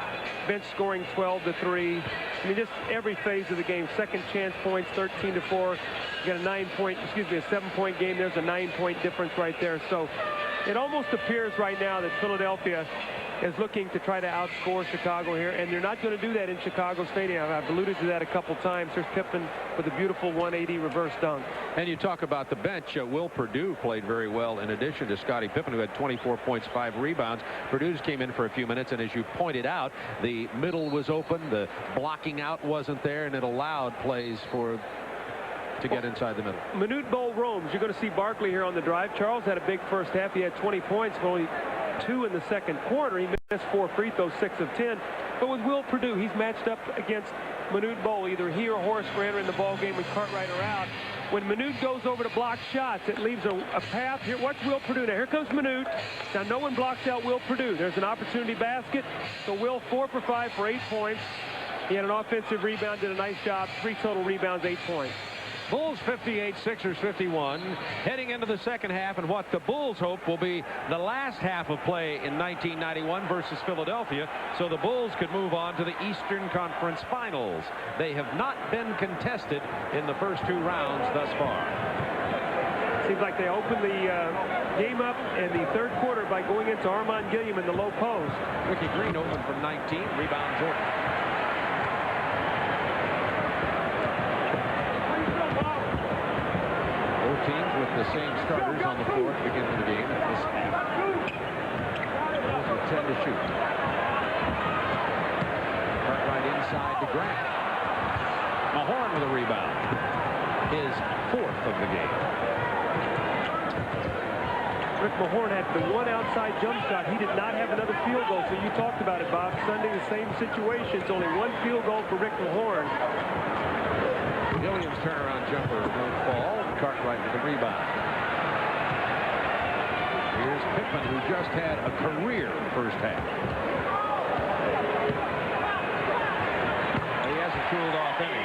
Bench scoring 12 to 3. I mean, just every phase of the game. Second chance points 13 to 4. You got a 7-point game. There's a 9-point difference right there. So it almost appears right now that Philadelphia is looking to try to outscore Chicago here, and they're not going to do that in Chicago Stadium. I've alluded to that a couple times. There's Pippen with a beautiful 180 reverse dunk. And you talk about the bench. Will Perdue played very well in addition to Scottie Pippen, who had 24 points, 5 rebounds. Perdue just came in for a few minutes, and as you pointed out, the middle was open, the blocking out wasn't there, and it allowed plays to get inside the middle. Minute Bowl roams. You're going to see Barkley here on the drive. Charles had a big first half. He had 20 points, but only 2 in the second quarter. He missed 4 free throws, 6 of 10. But with Will Perdue, he's matched up against Minute Bowl. Either he or Horace Grant are in the ball game with Cartwright are out. When Minute goes over to block shots, it leaves a path. Here, watch Will Perdue. Now, here comes Minute. Now, no one blocks out Will Perdue. There's an opportunity basket. So Will 4 for 5 for 8 points. He had an offensive rebound, did a nice job. 3 total rebounds, 8 points. Bulls 58, Sixers 51, heading into the second half, and what the Bulls hope will be the last half of play in 1991 versus Philadelphia, so the Bulls could move on to the Eastern Conference Finals. They have not been contested in the first 2 rounds thus far. Seems like they opened the game up in the third quarter by going into Armand Gilliam in the low post. Ricky Green opened from 19, rebound Jordan. Teams with the same starters on the floor at the beginning of the game at this half. Bulls with 10 to shoot. Cartwright inside to Grant. Mahorn with a rebound. His 4th of the game. Rick Mahorn had the 1 outside jump shot. He did not have another field goal, so you talked about it, Bob. Sunday, the same situation. It's only 1 field goal for Rick Mahorn. Williams' turnaround jumper won't fall. Cartwright with the rebound. Here's Pippen, who just had a career first half. He hasn't cooled off any.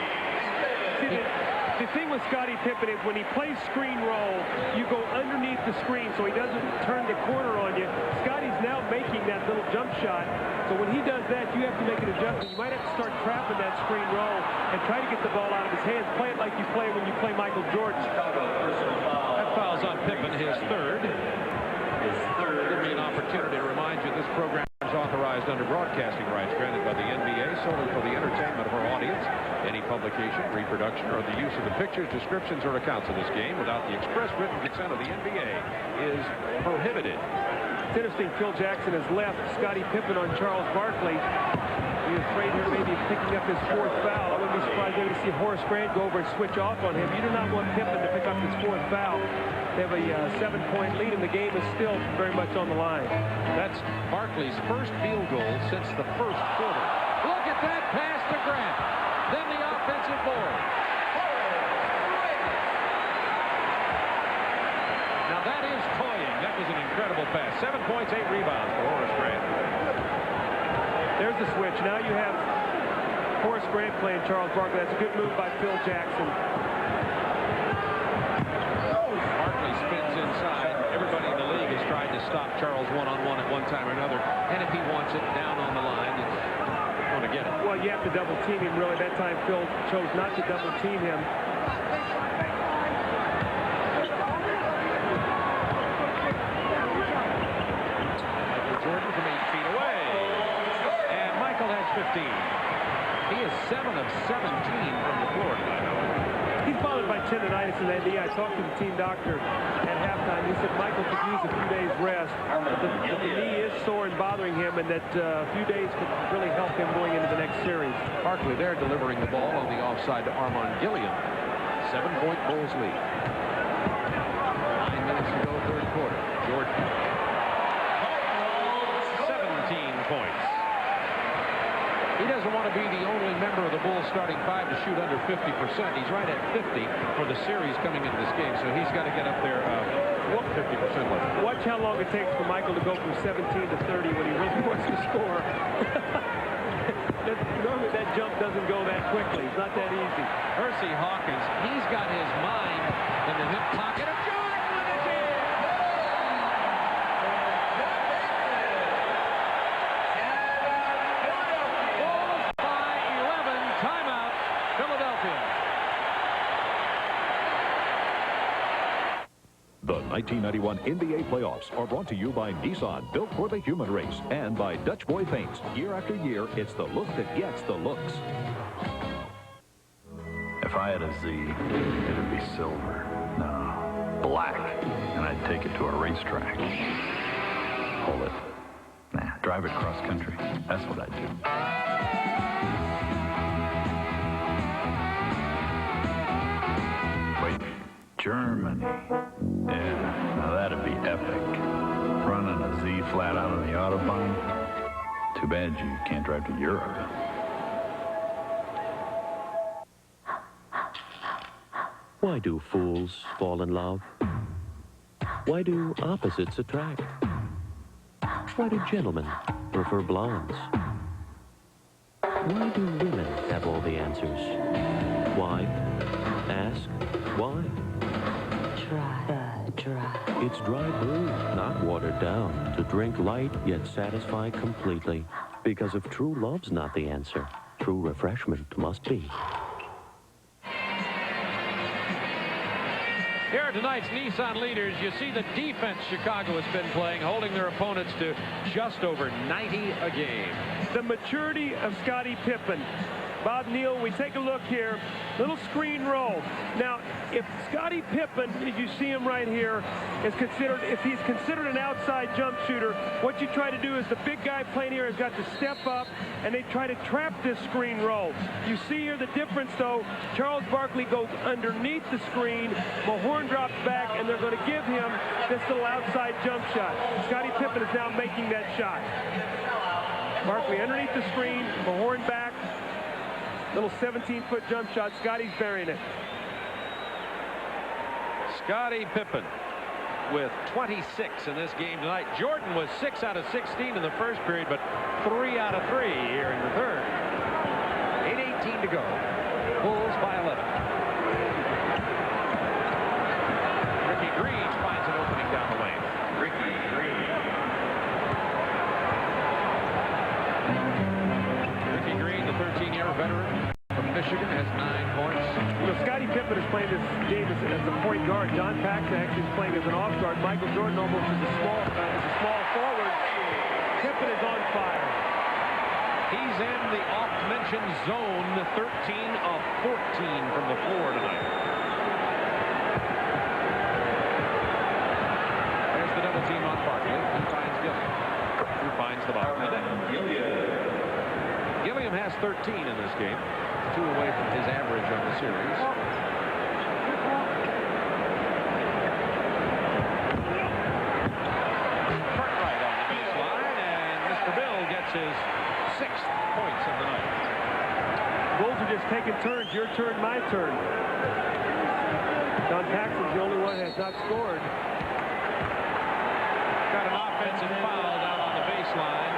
The thing with Scottie Pippen is when he plays screen roll, you go underneath the screen so he doesn't turn the corner on you. Scottie's now making that little jump shot. So when he does that, you have to make an adjustment. You might have to start trapping that screen roll and try to get the ball out of his hands. Play it like you play when you play Michael Jordan. That foul's on Pippen, his 3rd. Give me an opportunity to remind you this program is authorized under broadcasting rights granted by the NBA solely for the entertainment of our audience. Any publication, reproduction, or the use of the pictures, descriptions, or accounts of this game without the express written consent of the NBA is prohibited. It's interesting, Phil Jackson has left Scottie Pippen on Charles Barkley. He's afraid here maybe picking up his 4th foul. I wouldn't be surprised maybe to see Horace Grant go over and switch off on him. You do not want Pippen to pick up his 4th foul. They have a 7-point lead, and the game is still very much on the line. That's Barkley's first field goal since the first quarter. Look at that pass to Grant. Then the offensive board. Now that is toying. That was an incredible pass. 7 points, 8 rebounds for Horace Grant. There's the switch. Now you have Horace Grant playing Charles Barkley. That's a good move by Phil Jackson. Barkley spins inside. Everybody in the league has tried to stop Charles one-on-one at one time or another. And if he wants it down on the line, it's going to get it. Well, you have to double team him, really. That time Phil chose not to double team him. Jordan from 8 feet away. And Michael has 15. He is 7 of 17 from the floor tonight. He's bothered by tendonitis in that knee. I talked to the team doctor at halftime. He said Michael could use a few days rest. The knee is sore and bothering him, and that a few days could really help him going into the next series. Barkley there delivering the ball on the offside to Armand Gilliam. 7-point Bulls lead. 9 minutes to go, third quarter. Jordan. 17 points. He doesn't want to be the only member of the Bulls starting five to shoot under 50%. He's right at 50 for the series coming into this game, so he's got to get up there, 50% left. Watch how long it takes for Michael to go from 17 to 30 when he really wants to score. Normally that jump doesn't go that quickly. It's not that easy. Hersey Hawkins, he's got his mind in the hip pocket of Jordan with his ear. Bulls by 11. Timeout, Philadelphia. The 1991 NBA playoffs are brought to you by Nissan, built for the human race, and by Dutch Boy Paints. Year after year, it's the look that gets the looks. If I had a Z, it'd be silver. No, black. And I'd take it to a racetrack. Hold it. Nah, drive it cross country. That's what I'd do. Wait, Germany. Yeah, now that'd be epic. Running a Z flat out on the Autobahn. Too bad you can't drive to Europe. Why do fools fall in love? Why do opposites attract? Why do gentlemen prefer blondes? Why do women have all the answers? Why? Ask why. Dry. It's dry brew, not watered down, to drink light yet satisfy completely. Because if true love's not the answer, true refreshment must be. Here are tonight's Nissan leaders. You see the defense Chicago has been playing, holding their opponents to just over 90 a game. The maturity of Scottie Pippen. Bob Neal, we take a look here. Little screen roll. Now, if Scottie Pippen, as you see him right here, is considered, if he's considered an outside jump shooter, what you try to do is the big guy playing here has got to step up, and they try to trap this screen roll. You see here the difference, though. Charles Barkley goes underneath the screen. Mahorn drops back, and they're going to give him this little outside jump shot. Scottie Pippen is now making that shot. Barkley underneath the screen, Mahorn back. Little 17-foot jump shot. Scottie's burying it. Scottie Pippen with 26 in this game tonight. Jordan was 6 out of 16 in the first period, but 3 out of 3 here in the third. 8:18 to go. Bulls by 11. Ricky Green finds an opening down the lane. Ricky Green, the 13-year veteran from Michigan, has 9 points. You know, Scottie Pippen is playing this game as a point guard. John Paxson actually is playing as an off guard. Michael Jordan almost as a small forward. Pippen is on fire. He's in the oft-mentioned zone, 13 of 14 from the floor tonight. There's the double team on Barkley. He finds Gilliam, who finds the ball. Gilliam has 13 in this game, 2 away from his average on the series. Cartwright on the baseline, and Mr. Bill gets his 6th points of the night. Bulls are just taking turns. Your turn, my turn. John Paxson's the only one that has not scored. Got an offensive foul down on the baseline.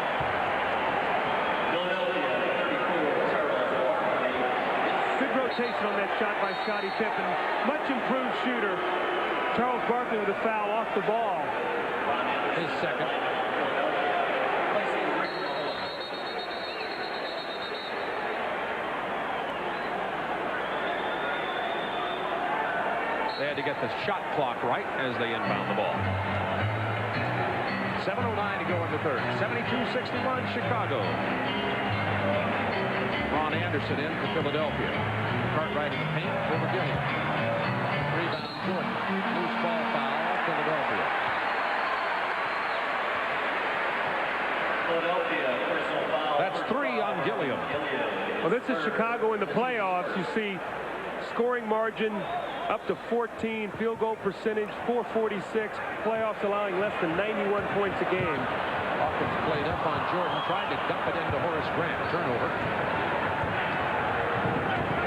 Good rotation on that shot by Scottie Pippen. Much improved shooter. Charles Barkley with a foul off the ball. His second. They had to get the shot clock right as they inbound the ball. 7:09 to go in the third. 72-61 Chicago. Ron Anderson in for Philadelphia. Cartwright in the paint for Gilliam. Rebound Jordan. Loose ball foul, Philadelphia. That's 3 on Gilliam. Well, this is Chicago in the playoffs. You see scoring margin up to 14, field goal percentage 446, playoffs allowing less than 91 points a game. Hawkins played up on Jordan, tried to dump it into Horace Grant. Turnover.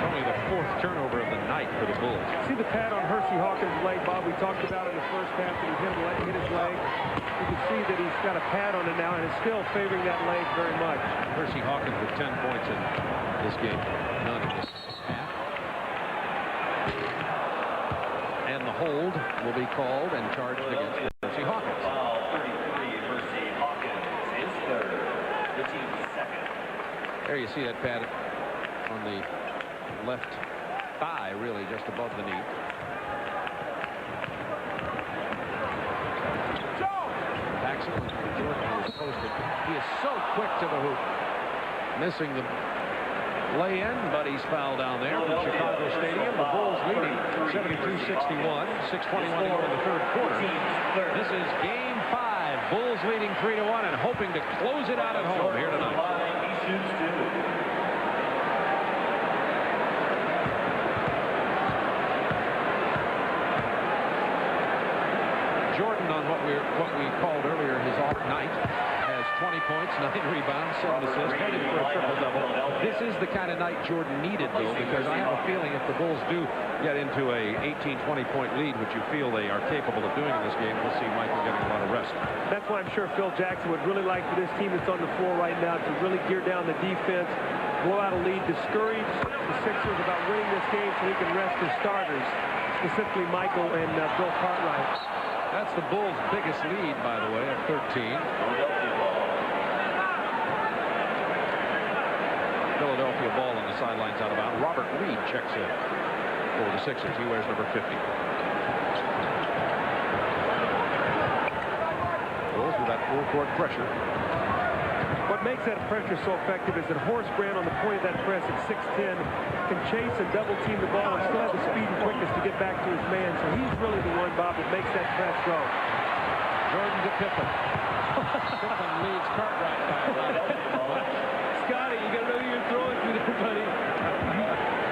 Only the 4th turnover of the night for the Bulls. See the pad on Hersey Hawkins' leg, Bob. We talked about in the first half that he hit his leg. You can see that he's got a pad on it now, and it's still favoring that leg very much. Hersey Hawkins with 10 points in this game. None in this half. And the hold will be called and charged against Hersey Hawkins. Foul 33, Hersey Hawkins, his third, the team's second. There you see that pad on the left thigh, really just above the knee. Paxson, Jordan was posted. He is so quick to the hoop. Missing the lay-in, but he's fouled down there from Chicago Stadium. The Bulls leading 72-61. 6:21 to go in the 3rd quarter. This is game 5. Bulls leading 3-1 and hoping to close it out at home here tonight. He shoots 2. Jordan, on what we called earlier his off night, has 20 points, 9 rebounds, 7 assists, headed for a triple-double. This is the kind of night Jordan needed, though, because I have a feeling if the Bulls do get into a 18, 20-point lead, which you feel they are capable of doing in this game, we'll see Michael getting a lot of rest. That's why I'm sure Phil Jackson would really like for this team that's on the floor right now to really gear down the defense, blow out a lead, discourage the Sixers about winning this game so he can rest his starters, specifically Michael and Bill Cartwright. That's the Bulls' biggest lead, by the way, at 13. Philadelphia ball on the sidelines out of bounds. Robert Reed checks in for the Sixers. He wears number 50. Bulls with that full-court pressure. What makes that pressure so effective is that Horace Grant on the point of that press at 6'10" can chase and double-team the ball and still have the speed and quickness to get back to his man. So he's really the one, Bob, that makes that press go. Jordan to Pippen. Pippen leads Cartwright by Scotty, you got to know who you're throwing to there, buddy.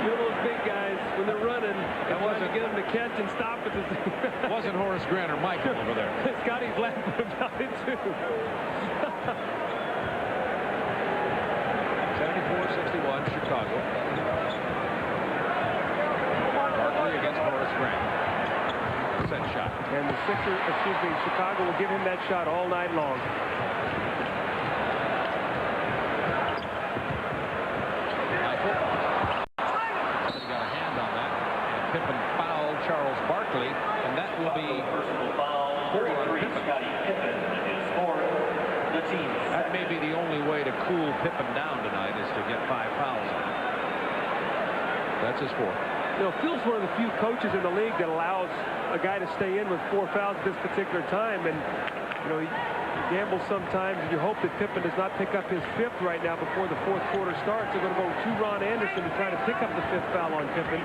You know those big guys, when they're running, that wasn't get them to catch and stop it. It wasn't Horace Grant or Michael over there. Scotty's laughing about it, too. 74-61, Chicago. Barkley against Horace Grant. Set shot. And the Chicago will give him that shot all night long. Michael. He got a hand on that. And Pippen fouled Charles Barkley, and that will be personal foul. 4 on Pippen. Scotty Pippen is 4th. The team. That may be the only way to cool Pippen down tonight is to get 5 fouls on him. That's his 4th. You know, Phil's one of the few coaches in the league that allows a guy to stay in with 4 fouls at this particular time. And, you know, he gambles sometimes, and you hope that Pippen does not pick up his 5th right now before the 4th quarter starts. They're going to go to Ron Anderson to try to pick up the 5th foul on Pippen.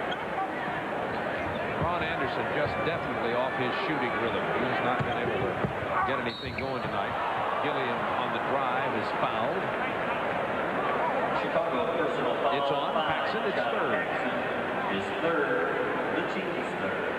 Ron Anderson just definitely off his shooting rhythm. He's not been able to get anything going tonight. Gilliam on the drive is fouled. Chicago personal foul. It's on Paxson. It's 3rd. His 3rd. The team's 3rd.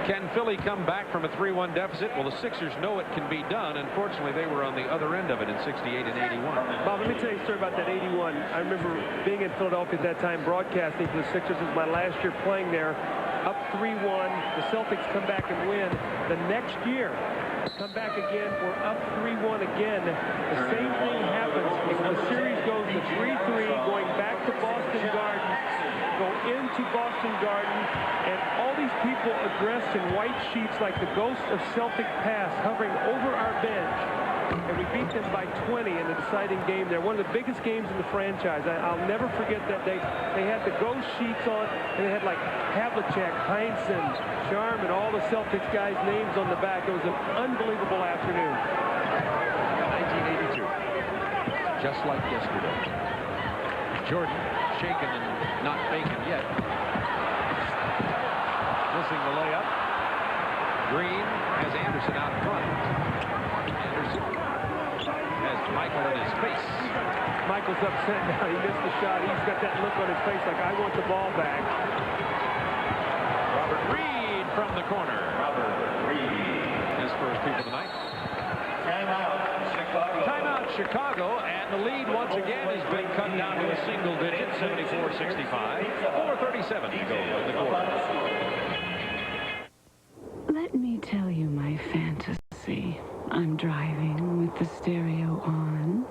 Can Philly come back from a 3-1 deficit? Well, the Sixers know it can be done. Unfortunately, they were on the other end of it in 68 and 81. Bob, let me tell you a story about that 81. I remember being in Philadelphia at that time broadcasting for the Sixers. It was my last year playing there. Up 3-1. The Celtics come back and win. The next year, come back again. We're up 3-1 again. The same thing happens. The series goes to 3-3, going back to Boston Garden, go into Boston Garden, and all these people dressed in white sheets like the ghost of Celtic past hovering over our bench. And we beat them by 20 in the deciding game there. One of the biggest games in the franchise. I'll never forget that they had the ghost sheets on, and they had like Havlicek, Heinsohn, Charm, and all the Celtics guys' names on the back. It was an unbelievable afternoon. 1982. Just like yesterday. Jordan shaken and not vacant yet. Missing the layup. Green has Anderson out front. Anderson has Michael in his face. Michael's upset now. He missed the shot. He's got that look on his face like, I want the ball back. Robert Reed from the corner. His first people tonight. Timeout, Chicago, and the lead once again has been cut down to a single digit, 74-65. 4:37 to go in the quarter. Let me tell you my fantasy. I'm driving with the stereo on,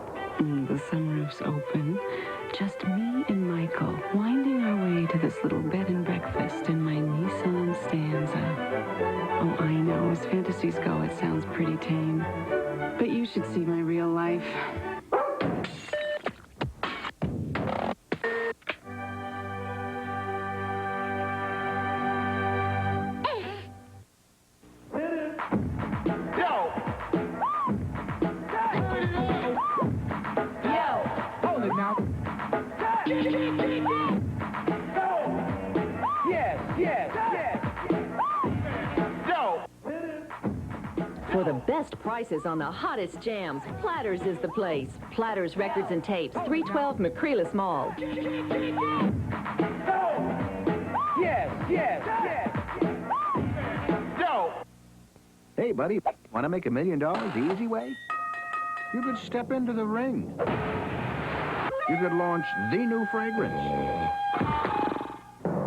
the sunroof's open, just me and Michael winding our way to this little bed and breakfast in my Nissan Stanza. Oh, I know, as fantasies go, it sounds pretty tame. But you should see my real life. For the best prices on the hottest jams, Platters is the place. Platters Records and Tapes, 312 McCreeless Mall. Hey, buddy, want to make $1 million the easy way? You could step into the ring. You could launch the new fragrance.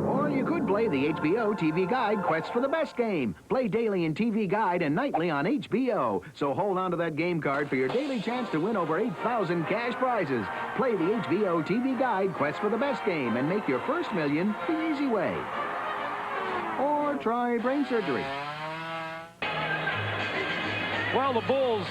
Or you could play the HBO TV Guide Quest for the Best Game. Play daily in TV Guide and nightly on HBO. So hold on to that game card for your daily chance to win over 8,000 cash prizes. Play the HBO TV Guide Quest for the Best Game and make your first million the easy way. Or try brain surgery. Well, the Bulls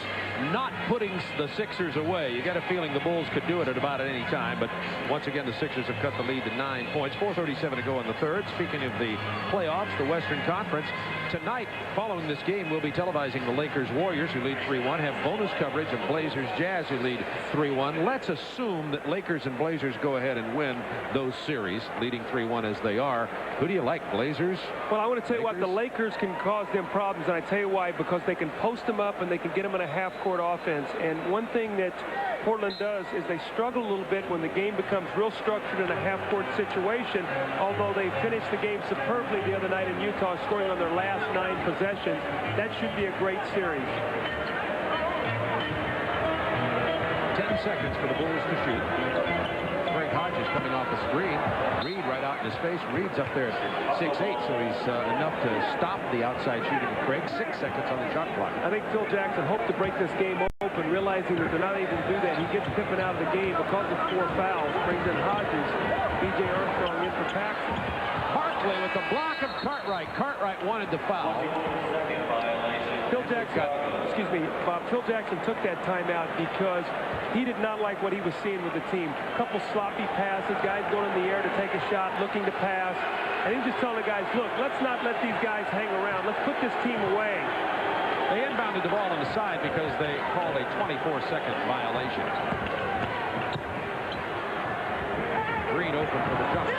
not putting the Sixers away. You got a feeling the Bulls could do it at about any time, but once again the Sixers have cut the lead to 9 points. 4:37 to go in the third. Speaking of the playoffs, the Western Conference, tonight following this game we'll be televising the Lakers Warriors, who lead 3-1, have bonus coverage of Blazers Jazz, who lead 3-1. Let's assume that Lakers and Blazers go ahead and win those series, leading 3-1 as they are. Who do you like, Blazers? Well, I want to tell you what, the Lakers can cause them problems, and I tell you why, because they can post them up and they can get them in a half-court offense. And one thing that Portland does is they struggle a little bit when the game becomes real structured in a half-court situation, although they finished the game superbly the other night in Utah, scoring on their last 9 possessions. That should be a great series. 10 seconds for the Bulls to shoot. Craig Hodges coming off the screen. Reed right out in his face. Reed's up there at 6'8", so he's enough to stop the outside shooting of Craig. 6 seconds on the shot clock. I think Phil Jackson hoped to break this game open, realizing that they're not able to do that. He gets Pippen out of the game because of 4 fouls. Brings in Hodges. B.J. Armstrong in for Paxson. Barkley with the block of Cartwright. Cartwright wanted the foul. Phil Jackson, excuse me, Bob, Phil Jackson took that timeout because he did not like what he was seeing with the team. A couple sloppy passes, guys going in the air to take a shot, looking to pass. And he was just telling the guys, look, let's not let these guys hang around. Let's put this team away. They inbounded the ball on the side because they called a 24-second violation. Green open for the jump.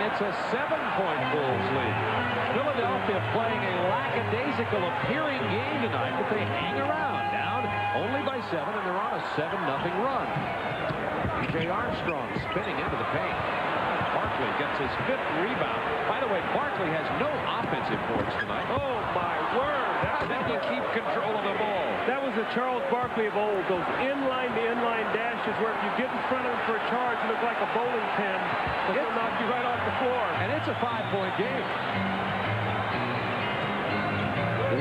It's a 7-point Bulls lead. Philadelphia playing a lackadaisical appearing game tonight, but they hang around, down only by 7, and they're on a 7-0 run. B.J. Armstrong spinning into the paint. Barkley gets his 5th rebound. By the way, Barkley has no offensive boards tonight. Oh, my word. How did he keep control of the ball? That was the Charles Barkley of old. Those inline-to-inline dashes where if you get in front of him for a charge, you look like a bowling pin. But he'll knock you right off the floor. And it's a 5-point game.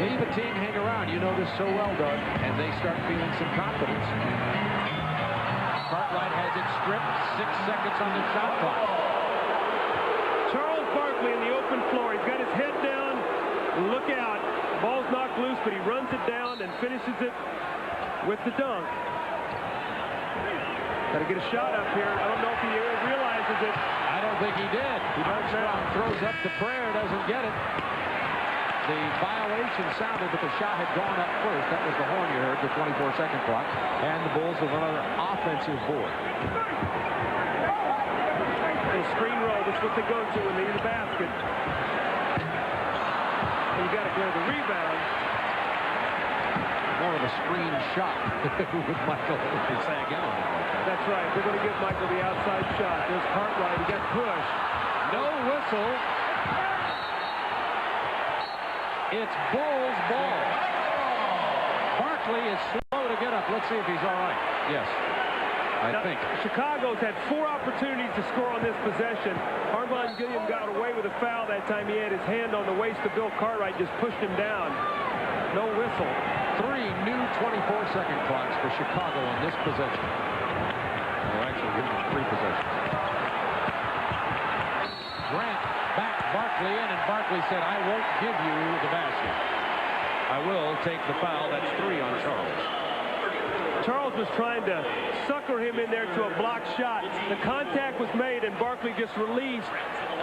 Leave a team hang around. You know this so well, Doug. And they start feeling some confidence. Cartwright has it stripped. 6 seconds on the shot clock. Charles Barkley in the open floor. He's got his head down. Look out. Ball's knocked loose, but he runs it down and finishes it with the dunk. Got to get a shot up here. I don't know if he realizes it. I don't think he did. Armstrong throws up the prayer, doesn't get it. The violation sounded, but the shot had gone up first. That was the horn you heard, the 24-second clock. And the Bulls with another offensive board. The screen roll, that's what they go to when they need a basket. And you got to go to the rebound. More of a screen shot with Michael Sagan. That's right. They're going to give Michael the outside shot. There's Cartwright. He got pushed. No whistle. It's Bulls ball. Barkley is slow to get up. Let's see if he's all right. Yes, I think. Chicago's had 4 opportunities to score on this possession. Harmon Gilliam got away with a foul that time. He had his hand on the waist of Bill Cartwright, just pushed him down. No whistle. 3 new 24-second clocks for Chicago on this possession. Well, actually, gives them 3 possessions. Grant backed Barkley in, and Barkley said, I won't give you the basket. I will take the foul. That's 3 on Charles. Charles was trying to sucker him in there to a blocked shot. The contact was made, and Barkley just released.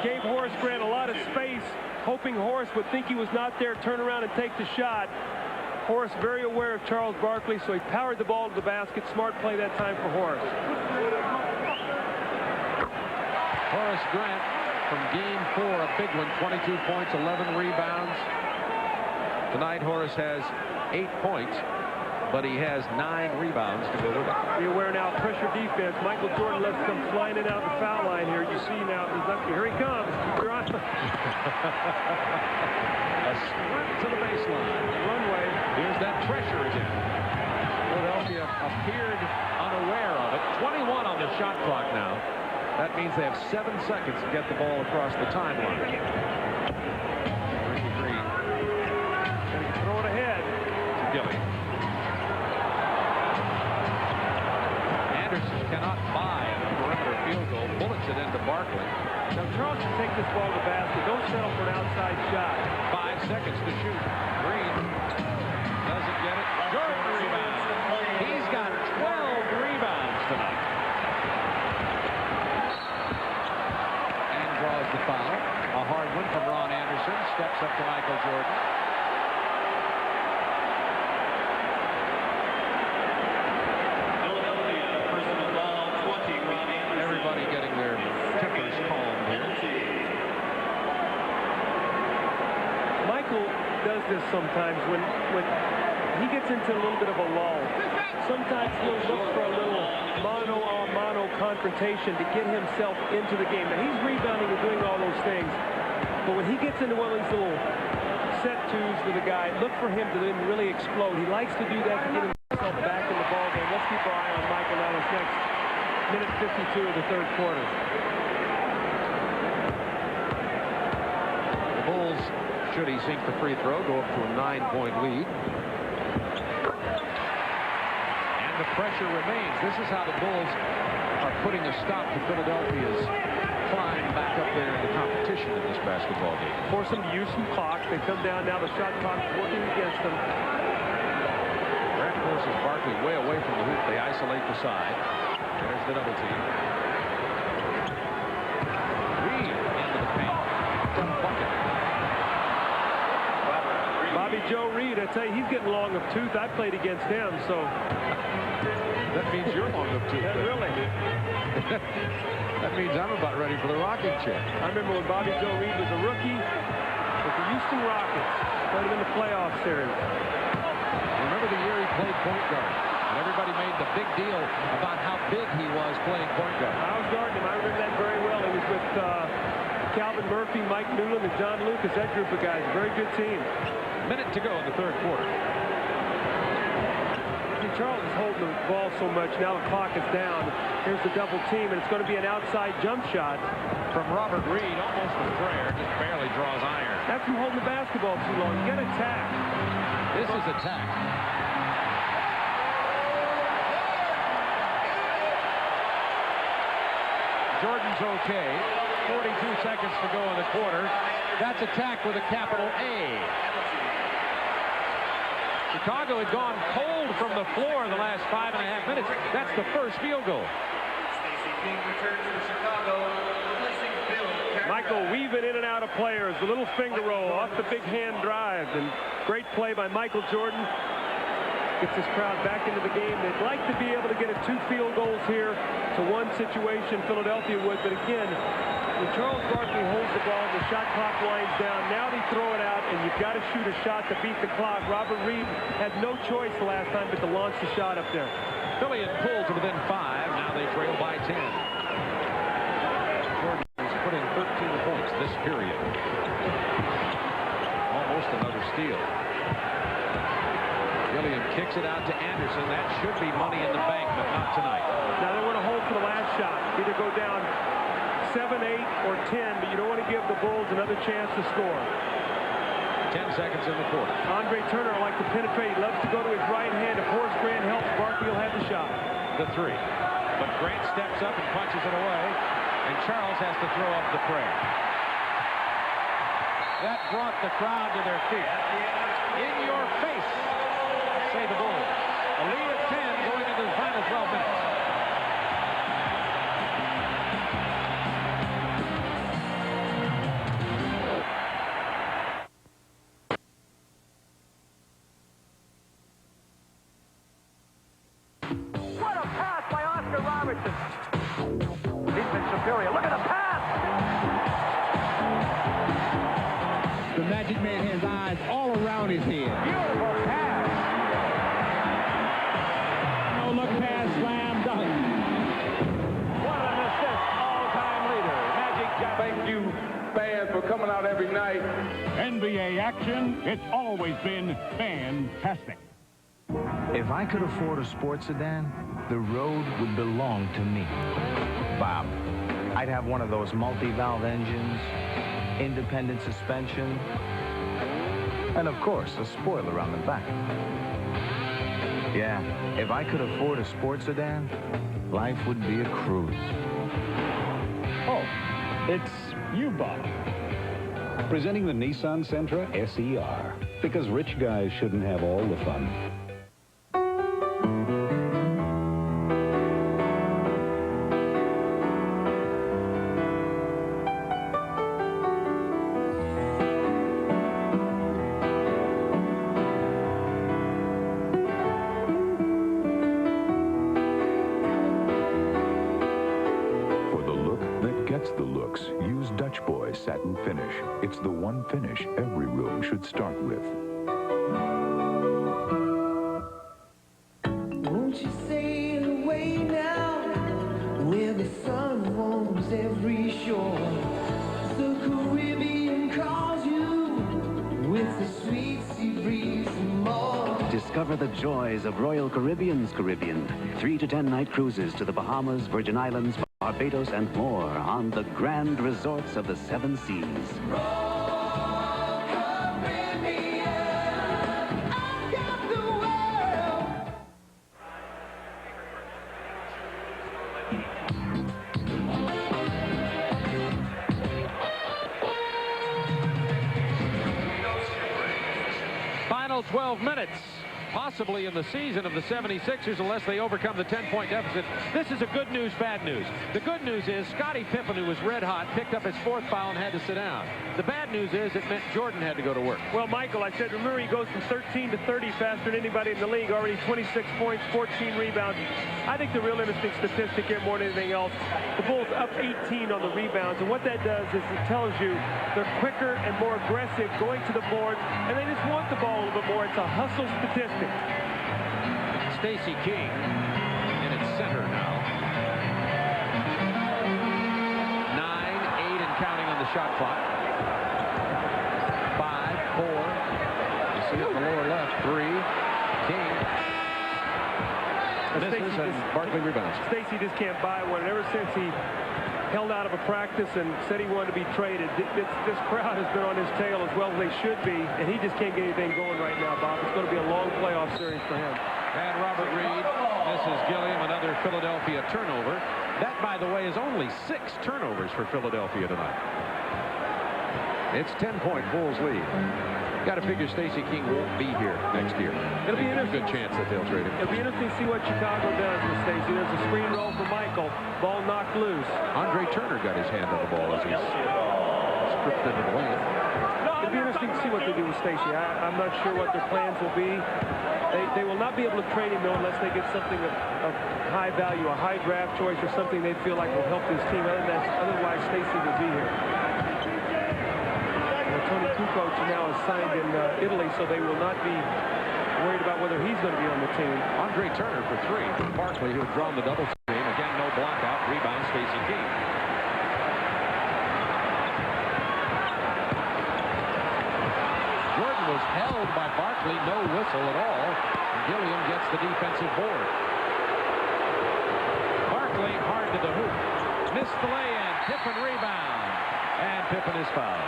Gave Horace Grant a lot of space, hoping Horace would think he was not there, turn around and take the shot. Horace very aware of Charles Barkley, so he powered the ball to the basket. Smart play that time for Horace. Horace Grant from game 4, a big one, 22 points, 11 rebounds. Tonight, Horace has 8 points, but he has 9 rebounds to go with it. Be aware now, pressure defense. Michael Jordan lets them flying in out of the foul line here. You see now, he's up here. He comes. Keep your eye. A sprint to the baseline. Runway. Here's that pressure again. Philadelphia appeared unaware of it. 21 on the shot clock now. That means they have 7 seconds to get the ball across the timeline. Ricky Green. Throw it ahead. To Gilly. Anderson cannot buy a perimeter field goal. Bullets it into Barkley. Now Charles should take this ball to the basket. Don't settle for an outside shot. 5 seconds to shoot. Green doesn't get it. Jordan rebounds. He's got 12 rebounds tonight. And draws the foul. A hard one from Ron Anderson. Steps up to Michael Jordan. Everybody getting their tempers calmed here. Michael does this sometimes when he gets into a little bit of a lull. Sometimes he'll look for a little mano-a-mano confrontation to get himself into the game. Now, he's rebounding and doing all those things, but when he gets into one of these little set twos with a guy, look for him to then really explode. He likes to do that to get himself back in the ball game. Let's keep our eye on Michael now this next minute 52 of the third quarter. The Bulls, should he sink the free throw, go up to a 9-point lead. And the pressure remains. This is how the Bulls are putting a stop to Philadelphia's climb back up there in the competition in this basketball game. Force them to use some clock. They come down now. The shot clock's working against them. Grant forces Barkley way away from the hoop. They isolate the side. There's the double team. Reed into the paint. Bucket. Bobby Joe Reed, I tell you, he's getting long of tooth. I played against him, so. That means you're long of tooth. Yeah, really. That means I'm about ready for the rocking chair. I remember when Bobby Joe Reed was a rookie with the Houston Rockets. Played him in the playoff series. Remember the year he played point guard? And everybody made the big deal about how big he was playing point guard. I was guarding him. I remember that very well. He was with Calvin Murphy, Mike Newland, and John Lucas. That group of guys. Very good team. Minute to go in the third quarter. See, Charles is holding the ball so much. Now the clock is down. Here's the double team, and it's going to be an outside jump shot. From Robert Reed, almost a prayer, just barely draws iron. That's from holding the basketball too long. You got to attack. This is attack. Jordan's okay. 42 seconds to go in the quarter. That's attack with a capital A. Chicago had gone cold from the floor in the last 5.5 minutes. That's the first field goal. Michael weaving in and out of players. The little finger roll off the big hand drive. And great play by Michael Jordan. Gets this crowd back into the game. They'd like to be able to get 2 field goals here to 1 situation. Philadelphia would. But again, when Charles Barkley holds the ball, the shot clock winds down. Now they throw it out, and you've got to shoot a shot to beat the clock. Robert Reed had no choice the last time but to launch the shot up there. Philly had pulled to within 5. Now they trail by 10. Jordan is putting 13 it out to Anderson. That should be money in the bank, but not tonight. Now they want to hold for the last shot. Either go down 7, 8, or 10, but you don't want to give the Bulls another chance to score. 10 seconds in the quarter. Andre Turner will like to penetrate. He loves to go to his right hand. If Horace Grant helps, Barkley will have the shot. The 3. But Grant steps up and punches it away, and Charles has to throw up the prayer. That brought the crowd to their feet. In your face, say the Bulls. A lead of 10 going into the final 12 minutes. What a pass by Oscar Robertson. He's been superior. Look at the pass. The Magic Man has eyes all around his head. Beautiful pass. No look pass, slam dunk. What an assist. All-time leader. Magic Johnson. Thank you, fans, for coming out every night. NBA action, it's always been fantastic. If I could afford a sports sedan, the road would belong to me. Bob, I'd have one of those multi-valve engines, independent suspension, and of course, a spoiler on the back. Yeah, if I could afford a sports sedan, life would be a cruise. Oh, it's you, Bob. Presenting the Nissan Sentra SER, because rich guys shouldn't have all the fun. The looks. Use Dutch Boy Satin Finish. It's the one finish every room should start with. Won't you sail away now, where the sun warms every shore? The Caribbean calls you with the sweet sea breeze and more. Discover the joys of Royal Caribbean's Caribbean. 3 to 10 night cruises to the Bahamas, Virgin Islands, Barbados, and more on the grand resorts of the 7 seas. Final 12 minutes. Possibly in the season of the 76ers unless they overcome the 10-point deficit. This is a good news, bad news. The good news is Scottie Pippen, who was red hot, picked up his 4th foul and had to sit down. The bad news is it meant Jordan had to go to work. Well, Michael, I said, remember, he goes from 13 to 30 faster than anybody in the league. Already 26 points, 14 rebounds. I think the real interesting statistic here more than anything else, the Bulls up 18 on the rebounds. And what that does is it tells you they're quicker and more aggressive going to the board, and they just want the ball a little bit more. It's a hustle statistic. Stacey King in its center now. 9, 8, and counting on the shot clock. 5, 4. You see it in the lower left. 3. King. Misses and Barkley rebounds. Stacey just can't buy one. And ever since he held out of a practice and said he wanted to be traded, this crowd has been on his tail as well as they should be, and he just can't get anything going right now, Bob. It's going to be a long playoff series for him. And Robert Reed misses Gilliam, another Philadelphia turnover. That, by the way, is only 6 turnovers for Philadelphia tonight. It's 10-point Bulls lead. Got to figure Stacey King won't be here next year. It'll be a good chance that they'll trade him. It'll be interesting to see what Chicago does with Stacey. There's a screen roll for Michael. Ball knocked loose. Andre Turner got his hand on the ball as he's stripped into the lane. It'll be interesting to see what they do with Stacey. I'm not sure what their plans will be. They will not be able to trade him, though, unless they get something of high value, a high draft choice, or something they feel like will help this team. Otherwise, Stacey will be here. Tony Kukoc now is signed in Italy, so they will not be worried about whether he's going to be on the team. Andre Turner for 3. Barkley, who had drawn the double team. Again, no block out. Rebound, Stacey King. Jordan was held by Barkley. No whistle at all. Gilliam gets the defensive board. Barkley hard to the hoop. Missed the lay-in. Pippen rebound. And Pippen is fouled.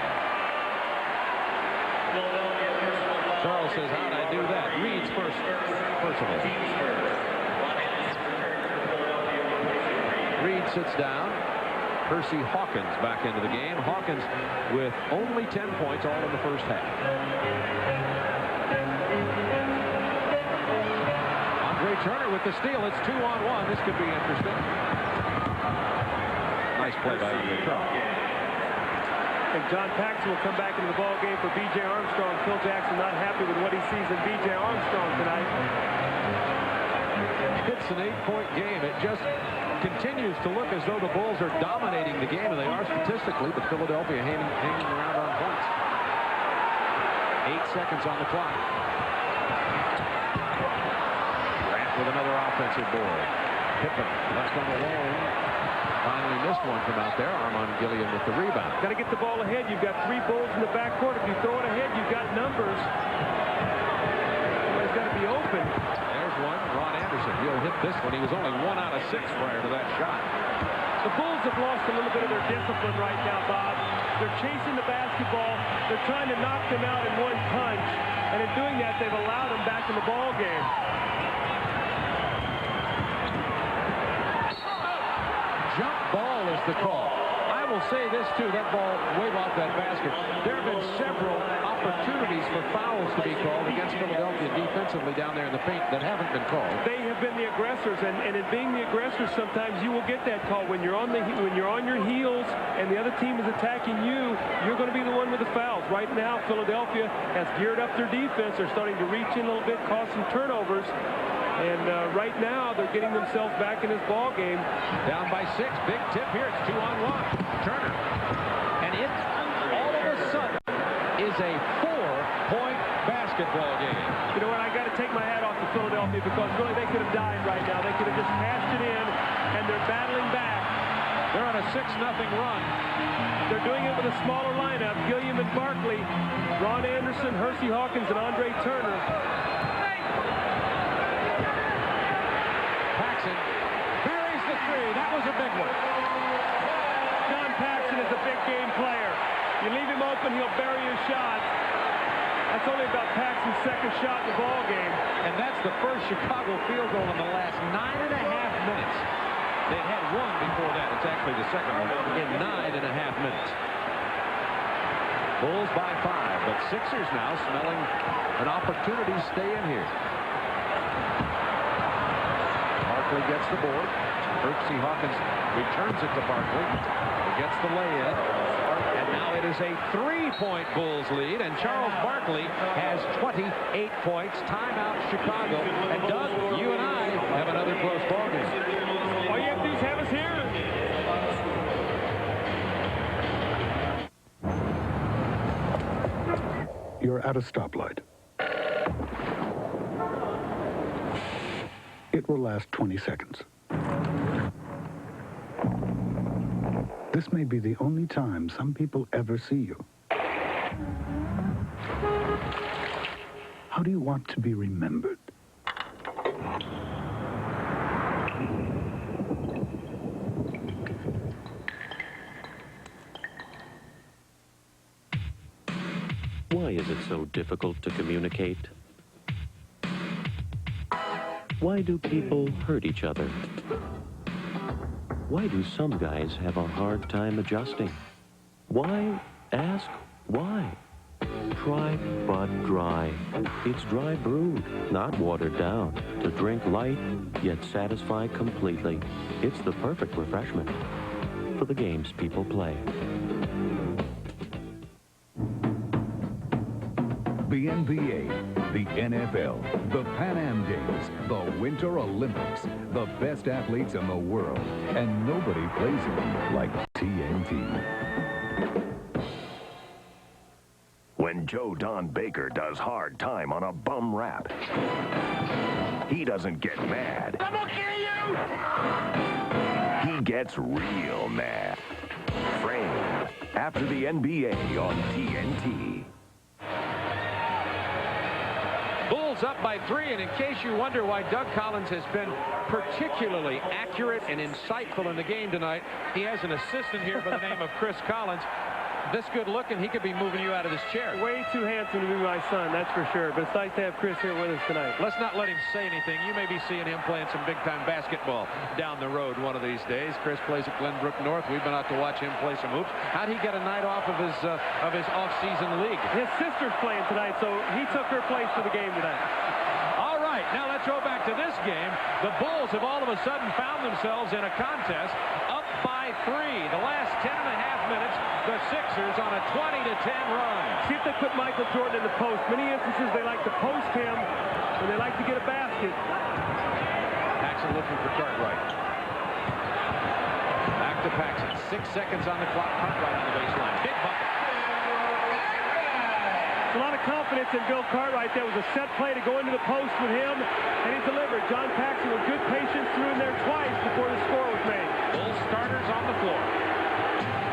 Charles says, how'd I do that? Reed's first personal. Reed sits down. Percy Hawkins back into the game. Hawkins with only 10 points all in the first half. Andre Turner with the steal. It's 2-on-1. This could be interesting. Nice play by Andre Turner. And John Paxson will come back into the ball game for B.J. Armstrong. Phil Jackson not happy with what he sees in B.J. Armstrong tonight. It's an 8-point game. It just continues to look as though the Bulls are dominating the game, and they are statistically, but Philadelphia hanging around on points. 8 seconds on the clock. Grant with another offensive board. Pippen left on alone. Finally missed one from out there. Armand Gilliam with the rebound. Got to get the ball ahead. You've got 3 Bulls in the backcourt. If you throw it ahead, you've got numbers. Somebody's got to be open. There's one. Ron Anderson. He'll hit this one. He was only 1 out of 6 prior to that shot. The Bulls have lost a little bit of their discipline right now, Bob. They're chasing the basketball. They're trying to knock them out in one punch. And in doing that, they've allowed them back in the ball game. Jump ball is the call. I will say this, too. That ball way off that basket. There have been several opportunities for fouls to be called against Philadelphia defensively down there in the paint that haven't been called. They have been the aggressors, and in being the aggressors, sometimes you will get that call. When you're on your heels and the other team is attacking you, you're going to be the one with the fouls. Right now, Philadelphia has geared up their defense. They're starting to reach in a little bit, cause some turnovers. And right now, they're getting themselves back in this ball game. Down by 6. Big tip here. It's 2-on-1. Turner. And it, all of a sudden, is a 4-point basketball game. You know what? I got to take my hat off to Philadelphia because really they could have died right now. They could have just cashed it in, and they're battling back. They're on a 6-0 run. They're doing it with a smaller lineup. Gilliam and Barkley, Ron Anderson, Hersey Hawkins, and Andre Turner. Buries the 3. That was a big one. John Paxson is a big game player. You leave him open, he'll bury your shot. That's only about Paxson's second shot in the ball game. And that's the first Chicago field goal in the last 9.5 minutes. They'd had one before that. It's actually the second one in 9.5 minutes. Bulls by 5, but Sixers now smelling an opportunity to stay in here. Barkley gets the board. Hersey Hawkins returns it to Barkley. He gets the lay-in. And now it is a 3-point Bulls lead. And Charles Barkley has 28 points. Timeout Chicago. And Doug, you and I have another close ball game. All you have to do is have us here. You're at a stoplight. It will last 20 seconds. This may be the only time some people ever see you. How do you want to be remembered? Why is it so difficult to communicate? Why do people hurt each other? Why do some guys have a hard time adjusting? Why? Ask why. Try Bud Dry. It's dry brewed, not watered down, to drink light, yet satisfy completely. It's the perfect refreshment for the games people play. The NBA, the NFL, the Pan Am Games, the Winter Olympics, the best athletes in the world, and nobody plays it like TNT. When Joe Don Baker does hard time on a bum rap, he doesn't get mad. I'm gonna kill you! He gets real mad. Framed after the NBA on TNT. Bulls Bulls up by 3, and in case you wonder why Doug Collins has been particularly accurate and insightful in the game tonight, he has an assistant here by the name of Chris Collins. This good looking, he could be moving you out of this chair. Way too handsome to be my son, that's for sure. But it's nice to have Chris here with us tonight. Let's not let him say anything. You may be seeing him playing some big-time basketball down the road one of these days. Chris plays at Glenbrook North. We've been out to watch him play some hoops. How'd he get a night off of his off-season league? His sister's playing tonight, so he took her place for the game tonight. All right, now let's go back to this game. The Bulls have all of a sudden found themselves in a contest up by 3. The last 10.5 minutes, the Sixers on a 20-10 run. See if they put Michael Jordan in the post. Many instances they like to post him, and they like to get a basket. Paxson looking for Cartwright. Back to Paxson. 6 seconds on the clock. Cartwright on the baseline. Big bucket. A lot of confidence in Bill Cartwright. There was a set play to go into the post with him, and he delivered. John Paxson with good patience threw in there twice before the score was made. Bulls starters on the floor.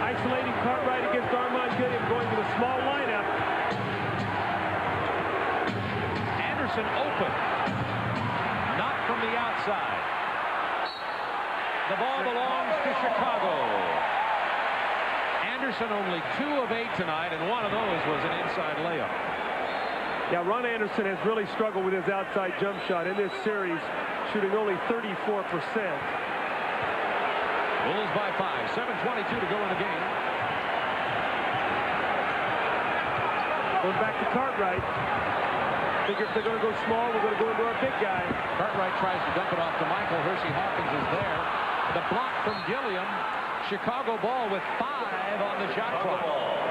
Isolating Cartwright against Armand Gilliam, going with a small lineup. Anderson open. Not from the outside. The ball belongs to Chicago. Anderson only 2 of 8 tonight, and one of those was an inside layup. Yeah, Ron Anderson has really struggled with his outside jump shot in this series, shooting only 34%. Bulls by 5. 7:22 to go in the game. Going back to Cartwright. Figure if they're going to go small, we're going to go into our big guy. Cartwright tries to dump it off to Michael. Hersey Hawkins is there. The block from Gilliam. Chicago ball with 5 on the shot clock.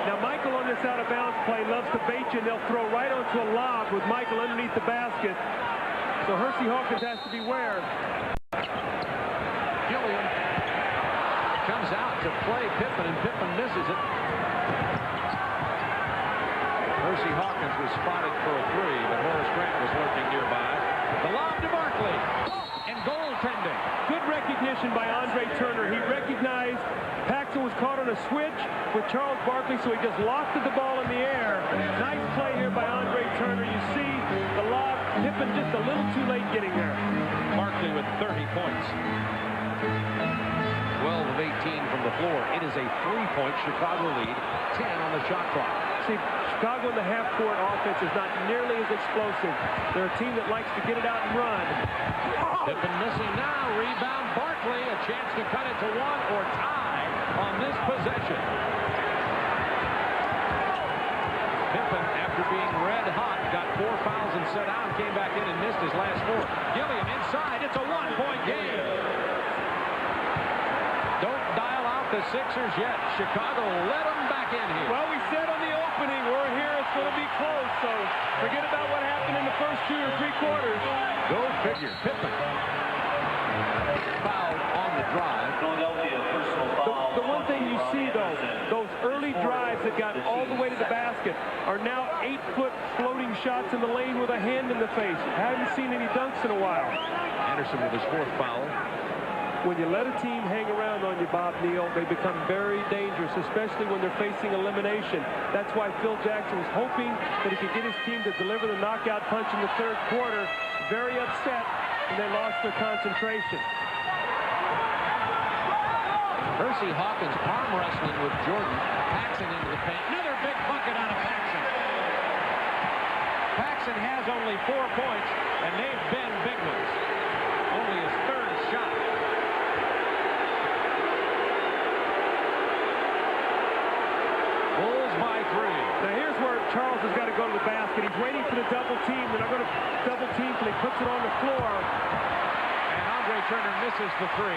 Now Michael on this out-of-bounds play loves to bait you, and they'll throw right onto a lob with Michael underneath the basket. So Hersey Hawkins has to beware. Gilliam comes out to play Pippen, and Pippen misses it. Hersey Hawkins was spotted for a 3, but Horace Grant was lurking nearby. The lob to Barkley, and goaltending. Good recognition by Andre Turner. He recognized Paxson was caught on a switch with Charles Barkley, so he just lofted the ball in the air. Nice play here by Andre Turner. You see the lob, Pippen just a little too late getting there. Barkley with 30 points. 12 of 18 from the floor. It is a 3-point Chicago lead. 10 on the shot clock. See, Chicago in the half-court offense is not nearly as explosive. They're a team that likes to get it out and run. Pippen missing now. Rebound Barkley. A chance to cut it to 1 or tie on this possession. Pippen, after being red hot, got 4 fouls and set out, came back in and missed his last 4. Gilliam inside. It's a 1-point game. Don't dial out the Sixers yet. Chicago let them back in here. Well, we said on the opening, we're here, it's going to be close, so forget about what happened in the first 2 or 3 quarters. Go figure. Pippen fouled on the drive. The one thing you see, though, those early drives that got all the way to the basket are now 8-foot floating shots in the lane with a hand in the face. Haven't seen any dunks in a while. Anderson with his 4th foul. When you let a team hang around on you, Bob Neal, they become very dangerous, especially when they're facing elimination. That's why Phil Jackson was hoping that he could get his team to deliver the knockout punch in the 3rd quarter. Very upset, and they lost their concentration. Hersey Hawkins arm wrestling with Jordan. Paxson into the paint. Another big bucket out of Paxson. Paxson has only 4 points, and they've been big ones. Only his 3rd shot. Bulls by 3. Now here's where Charles has got to go to the basket. He's waiting for the double team. They're not going to double team until he puts it on the floor. And Andre Turner misses the 3.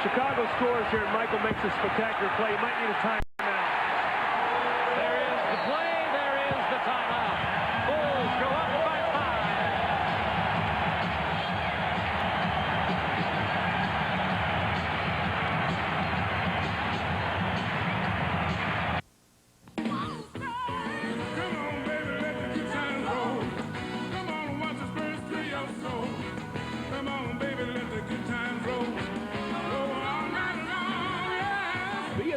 Chicago scores here, and Michael makes a spectacular play. He might need a timeout. There is the play. There is the timeout. Bulls go up by 5.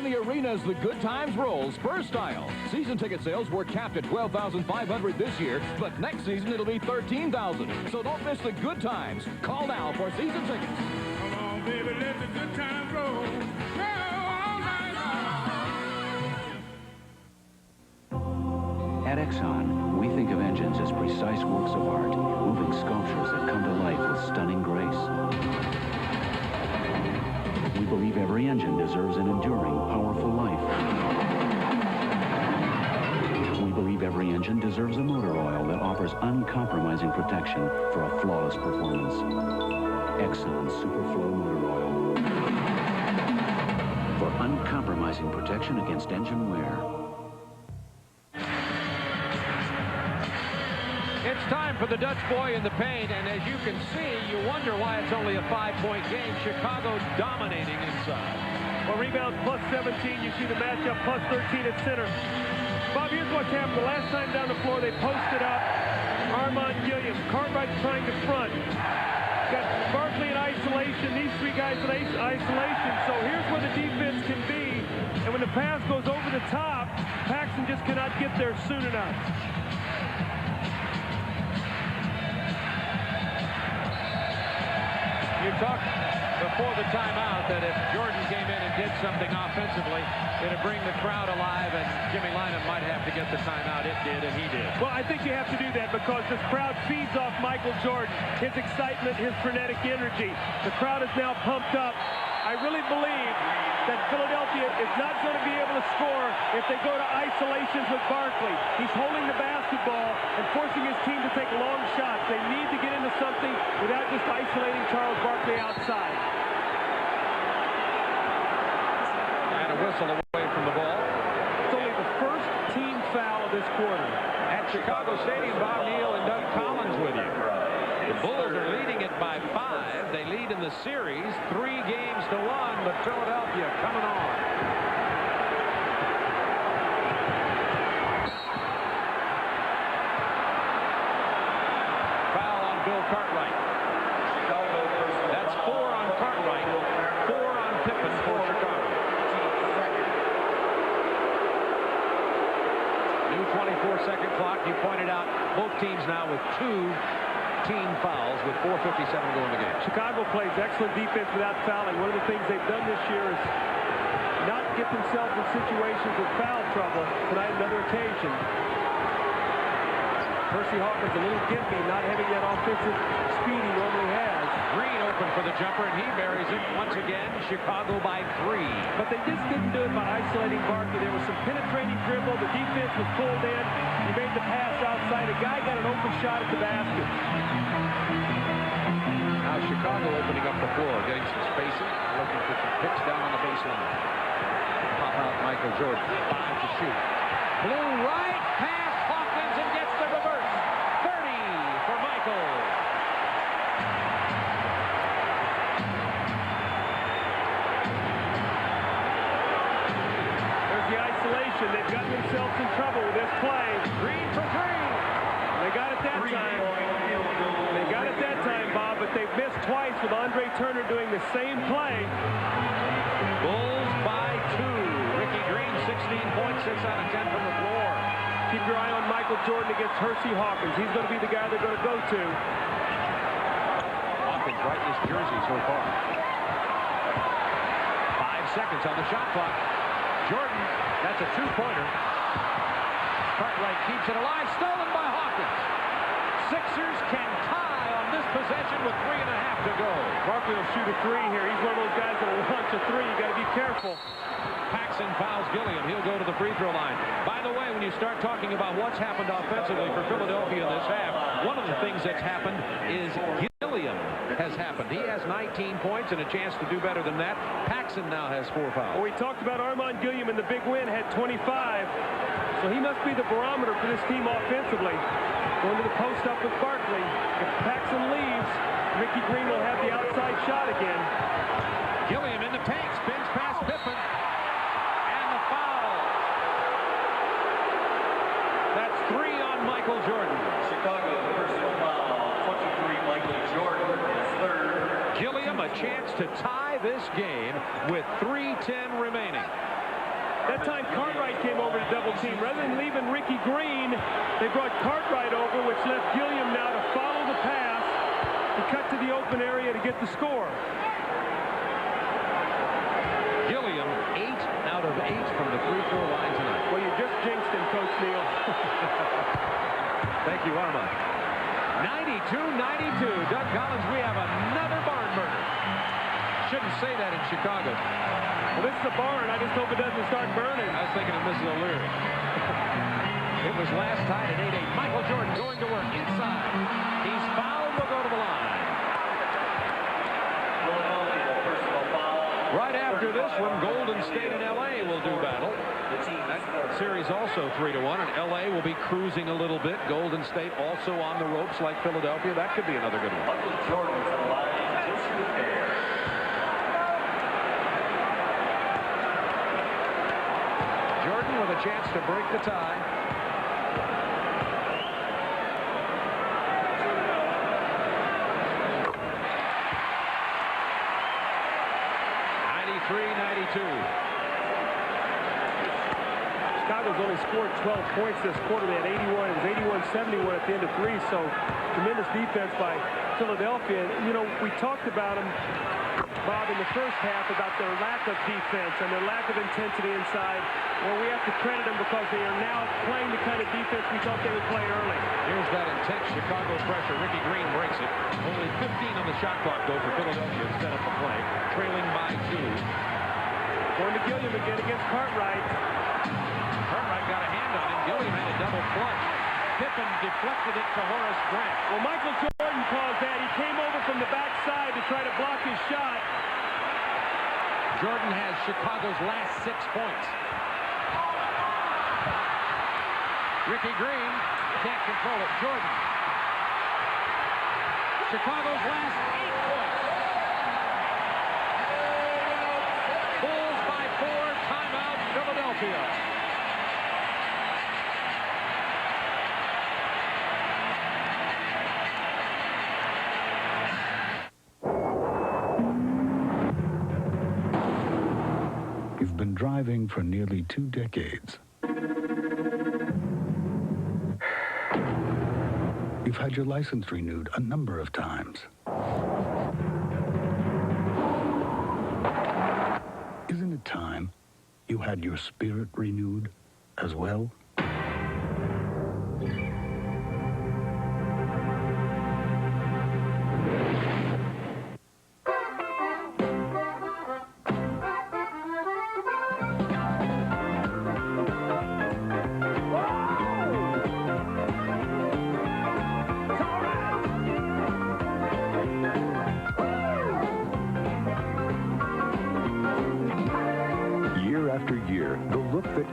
the arena as the Good Times roll Spurs style. Season ticket sales were capped at $12,500 this year, but next season it'll be $13,000. So don't miss the Good Times. Call now for season tickets. Come on, baby, let the good times roll. At Exxon, we think of engines as precise works of art, moving sculptures that come to life with stunning grace. We believe every engine deserves an enduring, powerful life. We believe every engine deserves a motor oil that offers uncompromising protection for a flawless performance. Exxon Superflow Motor Oil. For uncompromising protection against engine wear. It's time for the Dutch boy in the paint, and as you can see, you wonder why it's only a 5-point game. Chicago dominating inside. Well, rebounds plus 17. You see the matchup plus 13 at center. Bob, here's what's happened. The last time down the floor, they posted up Armand Gilliam. Cartwright trying to front. Got Barkley in isolation. These three guys in isolation. So here's where the defense can be. And when the pass goes over the top, Paxson just cannot get there soon enough. You talked before the timeout that if Jordan came in and did something offensively, it'd bring the crowd alive, and Jimmy Lynam might have to get the timeout. It did, and he did. Well, I think you have to do that because this crowd feeds off Michael Jordan, his excitement, his frenetic energy. The crowd is now pumped up. I really believe that Philadelphia is not going to be able to score if they go to isolations with Barkley. He's holding the basketball and forcing his team to take long shots. They need to get into something without just isolating Charles Barkley outside. And a whistle away from the ball. It's only the first team foul of this quarter. At Chicago Stadium, Bob Neal and Doug Collins with you. The Bulls are leading it by 5. They lead in the series 3-1, but Philadelphia coming on. Foul on Bill Cartwright. That's 4 on Cartwright, 4 on Pippen for Chicago. New 24-second clock. You pointed out both teams now with 2 team fouls with 4:57 to go in the game. Chicago plays excellent defense without fouling. One of the things they've done this year is not get themselves in situations of foul trouble. Tonight, another occasion. Percy Hawkins a little gimpy, not having that offensive speed he normally has. Green open for the jumper, and he buries it once again. Chicago by 3. But they just didn't do it by isolating Barkley. There was some penetrating dribble. The defense was pulled in. He made the pass outside. A guy got an open shot at the basket. Now Chicago opening up the floor, getting some spacing, looking for some picks down on the baseline. Pop out Michael Jordan. 5 to shoot. Blue right, pass Hawkins and gets the reverse. 30 for Michael. There's the isolation. They've gotten themselves in trouble with this play. Green for 3. They got it that time. They got it that time, Bob, but they've missed twice with Andre Turner doing the same play. Bulls by 2. Ricky Green, 16.6 out of 10 from the floor. Keep your eye on Michael Jordan against Hersey Hawkins. He's going to be the guy they're going to go to. Hawkins right in his jersey so far. 5 seconds on the shot clock. Jordan, that's a 2-pointer. Cartwright keeps it alive, stolen by Hawkins. Sixers can tie on this possession with 3.5 to go. Barkley will shoot a 3 here. He's one of those guys that will launch a 3. You got to be careful. Paxson fouls Gilliam. He'll go to the free throw line. By the way, when you start talking about what's happened offensively for Philadelphia in this half, one of the things that's happened is Gilliam has happened. He has 19 points and a chance to do better than that. Paxson now has 4 fouls. Well, we talked about Armand Gilliam in the big win, had 25. So he must be the barometer for this team offensively. Going to the post up with Barkley. If Paxson leaves, Ricky Green will have the outside shot again. Gilliam in the paint, spins past Pippen. And the foul. That's 3 on Michael Jordan. Chicago, personal foul, 23, Michael Jordan, his 3rd. Gilliam a chance to tie this game with 3:10 remaining. That time Cartwright came over to double team. Rather than leaving Ricky Green, they brought Cartwright over, which left Gilliam now to follow the pass and cut to the open area to get the score. Gilliam, 8 out of 8 from the free throw line tonight. Well, you just jinxed him, Coach Neal. Thank you, Arma. 92-92. Doug Collins, we have another barn burner. Shouldn't say that in Chicago. Well, this is a barn. I just hope it doesn't start burning. I was thinking of Mrs. O'Leary. It was last tied at 8-8. Michael Jordan going to work inside. He's fouled. Will go to the line. Right after this one, Golden State and L.A. will do battle. That series also 3-1, and L.A. will be cruising a little bit. Golden State also on the ropes like Philadelphia. That could be another good one. Michael Jordan to the line to shoot there. Jordan with a chance to break the tie. Chicago's only scored 12 points this quarter. They had 81. It was 81-71 at the end of 3. So tremendous defense by Philadelphia. You know, we talked about them, Bob, in the first half about their lack of defense and their lack of intensity inside. Well, we have to credit them because they are now playing the kind of defense we thought they would play early. Here's that intense Chicago pressure. Ricky Green breaks it. Only 15 on the shot clock, though, for Philadelphia to set up the play. Trailing by 2. Going to Gilliam again against Cartwright. Cartwright got a hand on him. Gilliam had a double flush. Pippen deflected it to Horace Grant. Well, Michael Jordan caused that. He came over from the backside to try to block his shot. Jordan has Chicago's last 6 points. Ricky Green can't control it. Jordan. Chicago's last 8 points. Bulls by 4. Timeout, Philadelphia. You've been driving for nearly 2 decades. You've had your license renewed a number of times. Isn't it time you had your spirit renewed as well?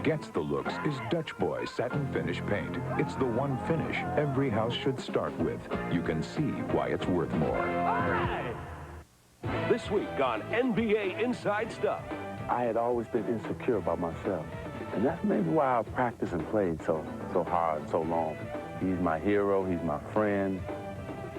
Gets the looks is Dutch Boy Satin Finish Paint. It's the one finish every house should start with. You can see why it's worth more. All right. This week on NBA Inside Stuff. I had always been insecure about myself. And that's maybe why I practiced and played so hard, so long. He's my hero. He's my friend.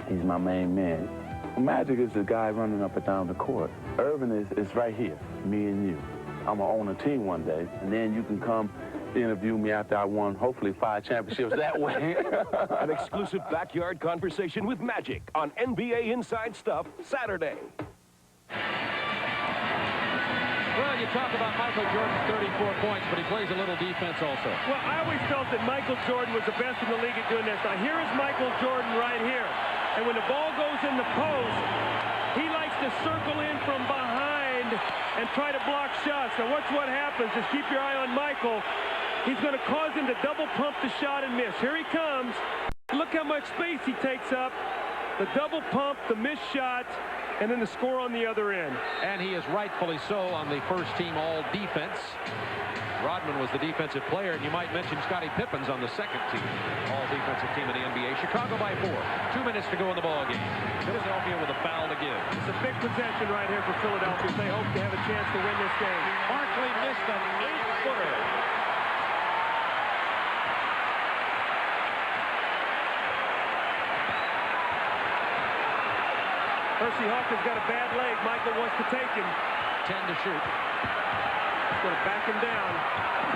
He's my main man. Magic is the guy running up and down the court. Irvin is right here, me and you. I'm going to own a team one day, and then you can come interview me after I won, hopefully, 5 championships that way. An exclusive backyard conversation with Magic on NBA Inside Stuff Saturday. Well, you talk about Michael Jordan's 34 points, but he plays a little defense also. Well, I always felt that Michael Jordan was the best in the league at doing this. Now, here is Michael Jordan right here. And when the ball goes in the post, he likes to circle in from behind and try to block shots. Now watch what happens. Just keep your eye on Michael. He's going to cause him to double pump the shot and miss. Here he comes. Look how much space he takes up. The double pump, the missed shot, and then the score on the other end. And he is rightfully so on the first team all defense. Rodman was the defensive player, and you might mention Scottie Pippen's on the second team all defensive team in the NBA. Chicago by 4. 2 minutes to go in the ball game. Philadelphia with a foul to give. It's a big possession right here for Philadelphia. They hope to have a chance to win this game. Barkley missed an 8-footer. Percy Hawkins got a bad leg. Michael wants to take him. 10 to shoot. He's going to back him down.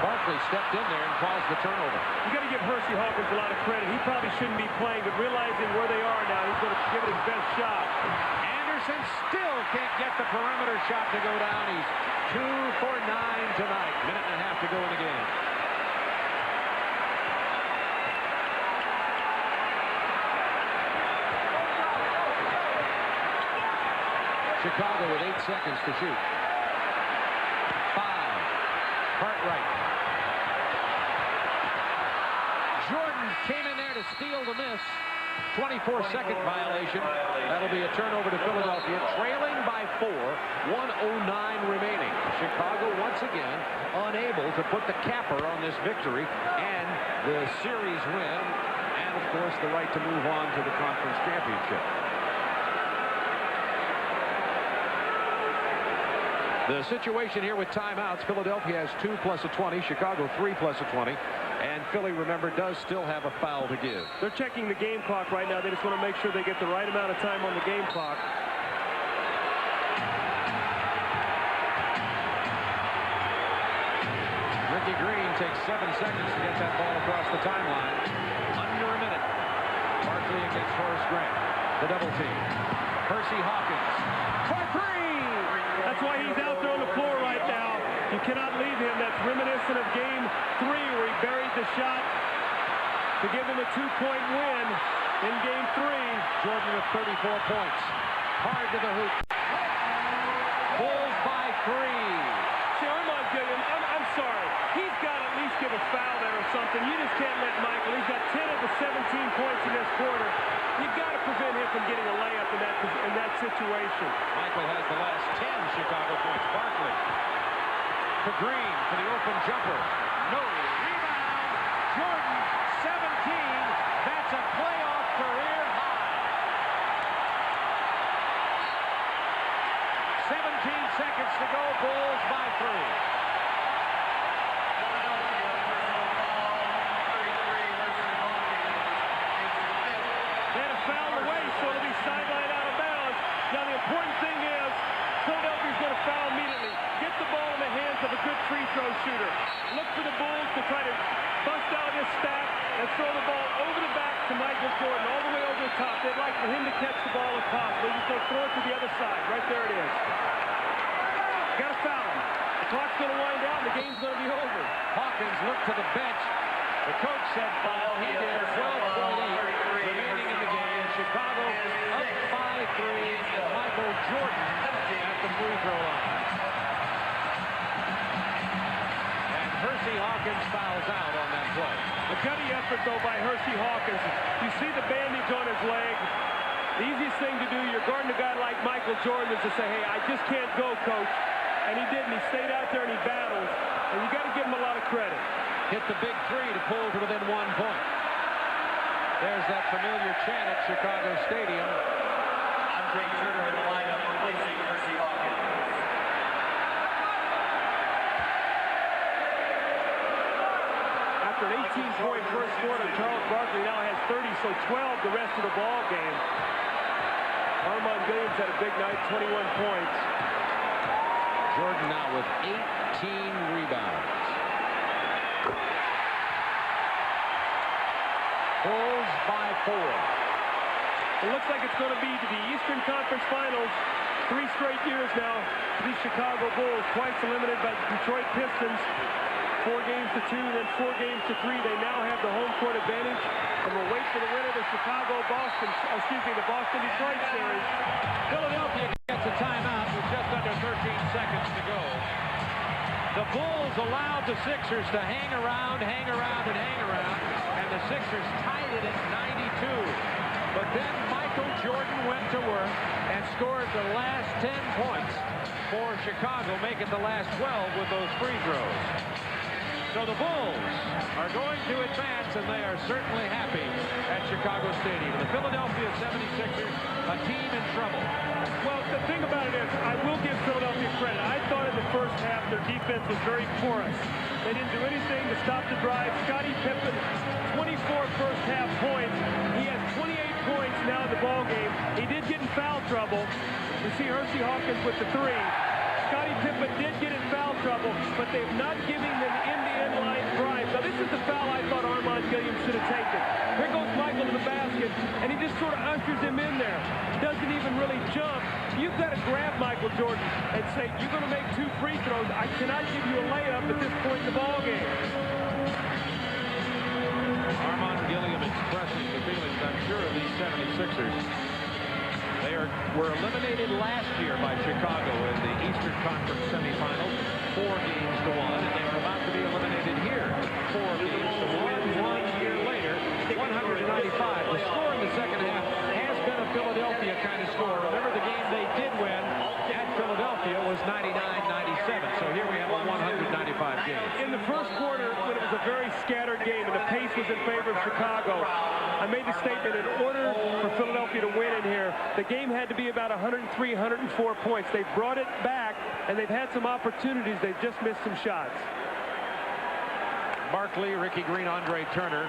Barkley stepped in there and caused the turnover. You got to give Hersey Hawkins a lot of credit. He probably shouldn't be playing, but realizing where they are now, he's going to give it his best shot. Anderson still can't get the perimeter shot to go down. He's 2 for 9 tonight. Minute and a half to go in the game. Chicago with 8 seconds to shoot. 5. Cartwright. Jordan came in there to steal the miss. 24-second violation. That'll be a turnover to Philadelphia, trailing by 4. 1:09 remaining. Chicago once again unable to put the capper on this victory and the series win, and of course the right to move on to the conference championship. The situation here with timeouts, Philadelphia has 2 plus a 20, Chicago 3 plus a 20, and Philly, remember, does still have a foul to give. They're checking the game clock right now. They just want to make sure they get the right amount of time on the game clock. Ricky Green takes 7 seconds to get that ball across the timeline. Under a minute. Barkley against Horace Grant. The double team. Hersey Hawkins for 3. That's why he's out there on the floor right now. You cannot leave him. That's reminiscent of Game 3 where he buried the shot to give him a 2-point win in Game 3. Jordan with 34 points. Hard to the hoop. Bulls by 3. See, I'm sorry. He's got to at least give a foul there or something. You just can't let Michael. He's got 10 of the 17 points in this quarter. You've got to prevent him from getting a layup in that situation. Michael has the last 10 Chicago points. Barkley to Green for the open jumper. No rebound. Jordan, 17. That's a playoff career high. 17 seconds to go. Bulls by 3. Sideline out of bounds. Now the important thing is Philadelphia's going to foul immediately. Get the ball in the hands of a good free throw shooter. Look for the Bulls to try to bust out his stack and throw the ball over the back to Michael Jordan, all the way over the top. They'd like for him to catch the ball if possible. He's just going to throw it to the other side. Right there it is. Got to foul him. The clock's going to wind down. The game's going to be over. Hawkins looked to the bench. The coach said foul. He did. 12:48 remaining in the game. Chicago up by 3. Michael Jordan at the free throw line. And Hersey Hawkins fouls out on that play. A gutty effort, though, by Hersey Hawkins. You see the bandage on his leg. The easiest thing to do, you're guarding a guy like Michael Jordan, is to say, hey, I just can't go, coach. And he didn't. He stayed out there and he battled. And you got to give him a lot of credit. Hit the big 3 to pull to within 1 point. There's that familiar chant at Chicago Stadium. Andre Turner in the lineup replacing Hersey Hawkins. After an 18-point first quarter, Charles Barkley now has 30, so 12 the rest of the ball game. Armand Williams had a big night, 21 points. Jordan now with 18 rebounds. Bulls by 4. It looks like it's going to be the Eastern Conference Finals 3 straight years now for these Chicago Bulls. Twice eliminated by the Detroit Pistons. 4 games to 2, then 4 games to 3. They now have the home court advantage, and we'll wait for the winner of the the Boston-Detroit series. Philadelphia gets a timeout with just under 13 seconds to go. The Bulls allowed the Sixers to hang around, and the Sixers tied it at 92. But then Michael Jordan went to work and scored the last 10 points for Chicago, making the last 12 with those free throws. So the Bulls are going to advance, and they are certainly happy at Chicago Stadium. The Philadelphia 76ers, a team in trouble. Well, the thing about it is, I will give Philadelphia credit. I thought in the first half their defense was very porous. They didn't do anything to stop the drive. Scottie Pippen, 24 first half points. He has 28 points now in the ball game. He did get in foul trouble. You see Hersey Hawkins with the 3. Scottie Pippen did get in foul trouble, but they've not given them end-to-end line drives. Now, this is the foul I thought Armand Gilliam should have taken. Here goes Michael to the basket, and he just sort of ushers him in there. Doesn't even really jump. You've got to grab Michael Jordan and say, you're going to make 2 free throws. I cannot give you a layup at this point in the ball game. Armand Gilliam expressing the feelings, I'm sure, of these 76ers. They were eliminated last year by Chicago in the Eastern Conference semifinals, 4 games to 1, and they are about to be eliminated here, 4 games to 1. 1 year later, 195. The score in the second half has been a Philadelphia kind of score. Remember, the game they did win at Philadelphia was 99-97. So here we have a 195 game. In the first quarter, when it was a very scattered game and the pace was in favor of Chicago, I made the statement, in order for Philadelphia to win in here, the game had to be about 103, 104 points. They've brought it back, and they've had some opportunities. They've just missed some shots. Barkley, Ricky Green, Andre Turner,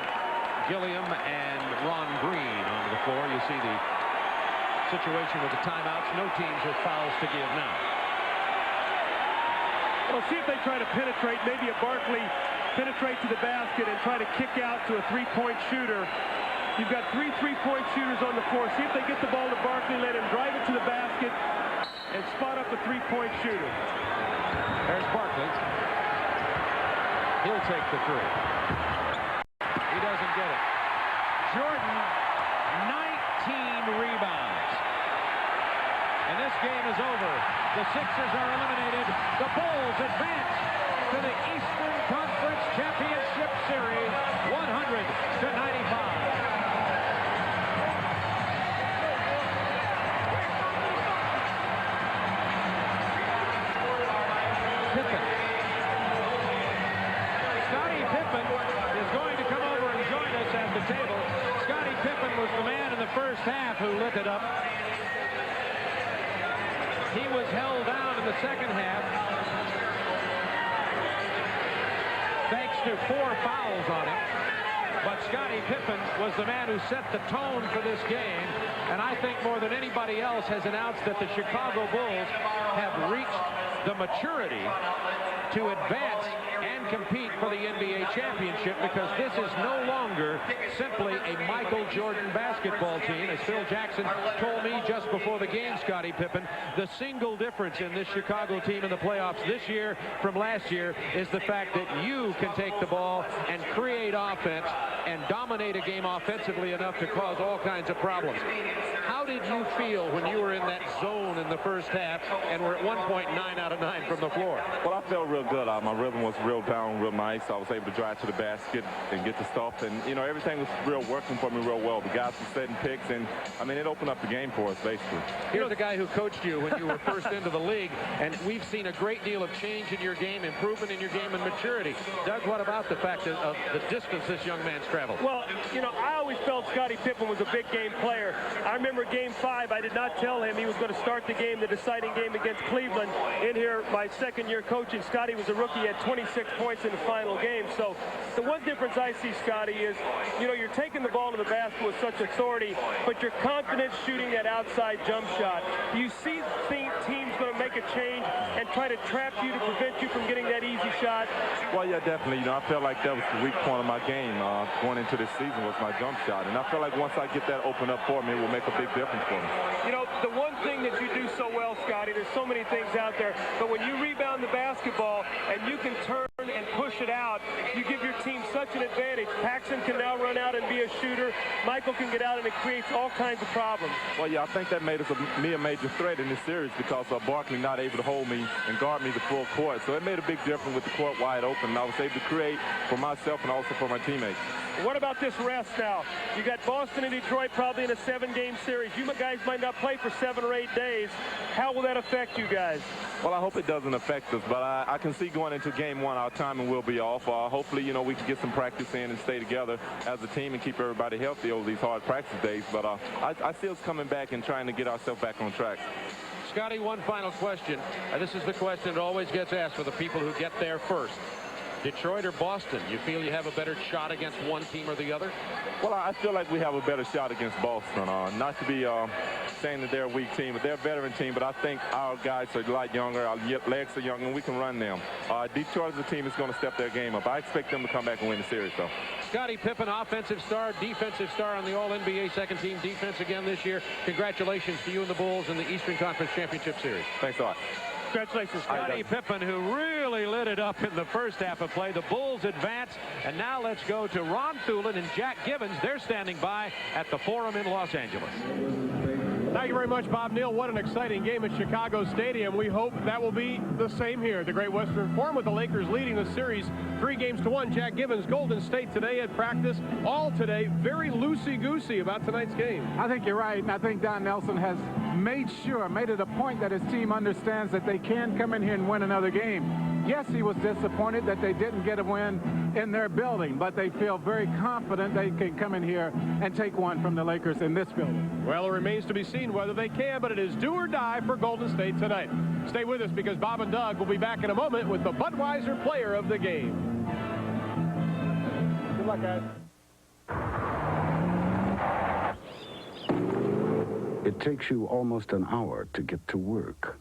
Gilliam, and Ron Green onto the floor. You see the situation with the timeouts. No teams with fouls to give now. Well, see if they try to penetrate. Maybe a Barkley penetrate to the basket and try to kick out to a three-point shooter. You've got 3 3-point shooters on the floor. See if they get the ball to Barkley, let him drive it to the basket, and spot up a 3-point shooter. There's Barkley. He'll take the 3. He doesn't get it. Jordan, 19 rebounds. And this game is over. The Sixers are eliminated. The Bulls advance to the Eastern Conference Championship Series, 100-95. Pippen. Scottie Pippen is going to come over and join us at the table. Scottie Pippen was the man in the first half who lit it up. He was held down in the second half thanks to 4 fouls on him. But Scottie Pippen was the man who set the tone for this game, and I think more than anybody else has announced that the Chicago Bulls have reached the maturity to advance and compete for the NBA championship, because this is no longer simply a Michael Jordan basketball team. As Phil Jackson told me just before the game, Scottie Pippen, the single difference in this Chicago team in the playoffs this year from last year is the fact that you can take the ball and create offense and dominate a game offensively enough to cause all kinds of problems. How did you feel when you were in that zone in the first half and were at one point 9 out of 9 from the floor? Well, I felt real good. My rhythm was real down, real nice. I was able to drive to the basket and get the stuff, and you know, everything was real working for me real well. The guys were setting picks, and I mean, it opened up the game for us basically. Here's a guy who coached you when you were first into the league, and we've seen a great deal of change in your game, improvement in your game, and maturity. Doug, what about the fact of the distance this young man's traveled? Well, you know, I always felt Scottie Pippen was a big game player. I remember Game 5. I did not tell him he was going to start the game, the deciding game against Cleveland. In here, my second year coaching, Scottie was a rookie, had 26 points in the final game. So the one difference I see, Scottie, is, you know, you're taking the ball to the basket with such authority, but you're confident shooting that outside jump shot. You see teams going to make a change and try to trap you to prevent you from getting that easy shot? Well, yeah, definitely. You know, I felt like that was the weak point of my game going into this season was my jump shot. And I feel like once I get that open up for me, it will make a big difference for me. You know, the one thing that you do so well, Scottie, there's so many things out there, but when you rebound the basketball and you can turn and push it out, you give your team such an advantage. Paxson can now run out and be a shooter. Michael can get out, and it creates all kinds of problems. Well, yeah, I think that made us a major threat in this series because Barkley not able to hold me and guard me the full court. So it made a big difference with the court wide open, and I was able to create for myself and also for my teammates. What about this rest now? You got Boston and Detroit probably in a 7-game series. You guys might not play for 7 or 8 days. How will that affect you guys? Well, I hope it doesn't affect us, but I can see going into Game 1, our timing will be off. Hopefully, you know, we can get some practice in and stay together as a team and keep everybody healthy over these hard practice days. But I see us coming back and trying to get ourselves back on track. Scottie, one final question. This is the question that always gets asked for the people who get there first. Detroit or Boston? You feel you have a better shot against one team or the other? Well, I feel like we have a better shot against Boston. Not to be saying that they're a weak team, but they're a veteran team. But I think our guys are a lot younger. Our legs are younger, and we can run them. Detroit as a team is going to step their game up. I expect them to come back and win the series, though. Scottie Pippen, offensive star, defensive star on the All-NBA second-team defense again this year. Congratulations to you and the Bulls in the Eastern Conference Championship Series. Thanks a lot. Congratulations, Scottie Pippen, who really lit it up in the first half of play. The Bulls advance, and now let's go to Ron Thulin and Jack Givens. They're standing by at the Forum in Los Angeles. Thank you very much, Bob Neal. What an exciting game at Chicago Stadium. We hope that will be the same here at the Great Western Forum, with the Lakers leading the series 3-1. Jack Givens, Golden State today at practice. All today, very loosey-goosey about tonight's game. I think you're right, and I think Don Nelson has made it a point that his team understands that they can come in here and win another game. Yes, he was disappointed that they didn't get a win in their building, but they feel very confident they can come in here and take one from the Lakers in this building. Well, it remains to be seen whether they can, but it is do or die for Golden State tonight. Stay with us, because Bob and Doug will be back in a moment with the Budweiser player of the game. Good luck, guys. It takes you almost an hour to get to work,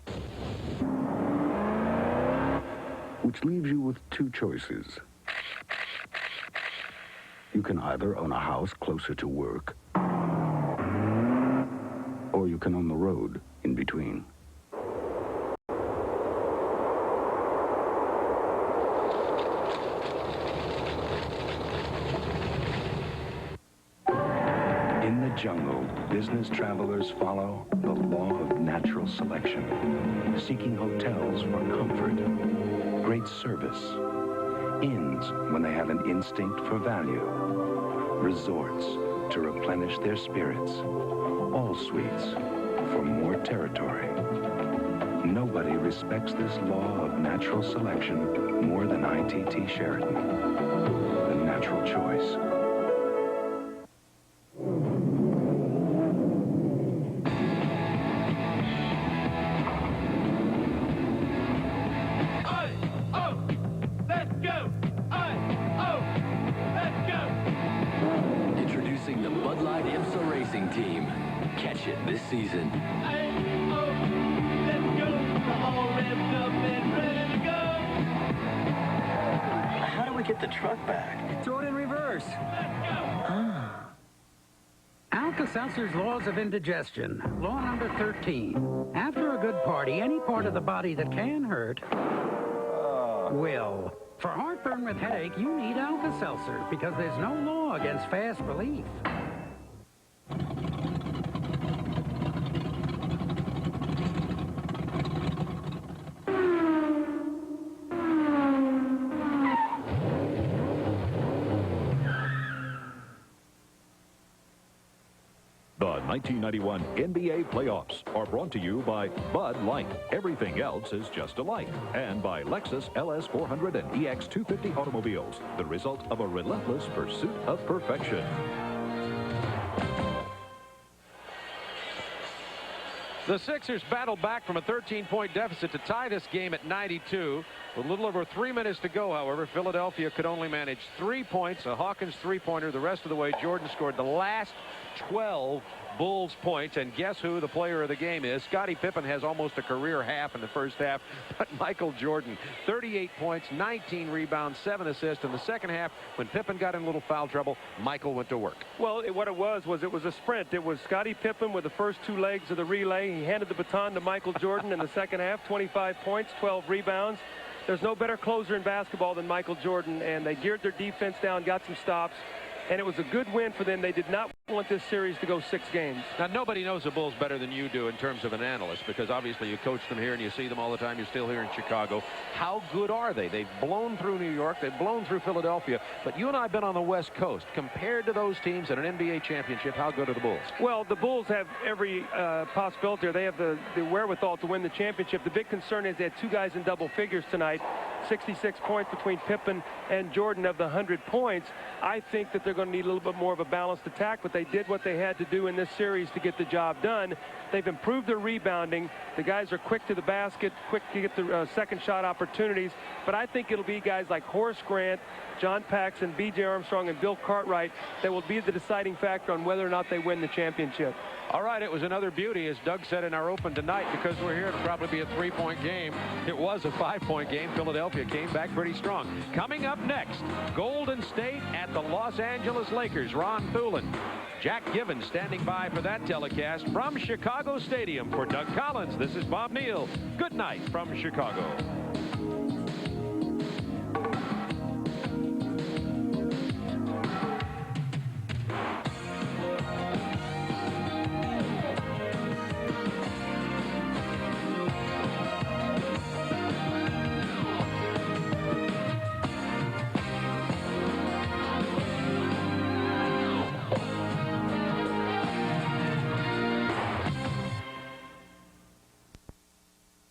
which leaves you with two choices. You can either own a house closer to work, or you can own the road in between. In the jungle, business travelers follow the law of natural selection, seeking hotels for comfort, great service, inns when they have an instinct for value, resorts to replenish their spirits, all suites for more territory. Nobody respects this law of natural selection more than ITT Sheraton, the natural choice. Introducing the Bud Light IMSA Racing Team. Catch it this season. How do we get the truck back? Throw it in reverse. Alka-Seltzer's Laws of Indigestion. Law number 13. After a good party, any part of the body that can hurt will. For heartburn with headache, you need Alka-Seltzer, because there's no law against fast relief. The 1991 NBA playoffs are brought to you by Bud Light. Everything else is just a light. And by Lexus LS400 and EX250 automobiles, the result of a relentless pursuit of perfection. The Sixers battled back from a 13-point deficit to tie this game at 92. With a little over 3 minutes to go, however, Philadelphia could only manage 3 points, a Hawkins three-pointer. The rest of the way, Jordan scored the last 12 Bulls points, and guess who the player of the game is? Scottie Pippen has almost a career half in the first half, but Michael Jordan, 38 points, 19 rebounds, 7 assists. In the second half, when Pippen got in a little foul trouble, Michael went to work. Well, what it was a sprint. It was Scottie Pippen with the first 2 legs of the relay. He handed the baton to Michael Jordan in the second half, 25 points, 12 rebounds. There's no better closer in basketball than Michael Jordan, and they geared their defense down, got some stops, and it was a good win for them. They did not want this series to go 6 games. Now, nobody knows the Bulls better than you do in terms of an analyst, because obviously you coach them here and you see them all the time. You're still here in Chicago. How good are they? They've blown through New York. They've blown through Philadelphia. But you and I have been on the West Coast. Compared to those teams in an NBA championship, how good are the Bulls? Well, the Bulls have every possibility. They have the wherewithal to win the championship. The big concern is they had 2 guys in double figures tonight. 66 points between Pippen and Jordan of the 100 points. I think that they're going to need a little bit more of a balanced attack, but they did what they had to do in this series to get the job done. They've improved their rebounding. The guys are quick to the basket, quick to get the second shot opportunities, but I think it'll be guys like Horace Grant, John Paxson, B.J. Armstrong, and Bill Cartwright that will be the deciding factor on whether or not they win the championship. All right, it was another beauty, as Doug said in our open tonight, because we're here. It'll probably be a 3-point game. It was a 5-point game. Philadelphia came back pretty strong. Coming up next, Golden State at the Los Angeles Lakers. Ron Thulin, Jack Givens standing by for that telecast from Chicago Stadium. For Doug Collins, this is Bob Neal. Good night from Chicago.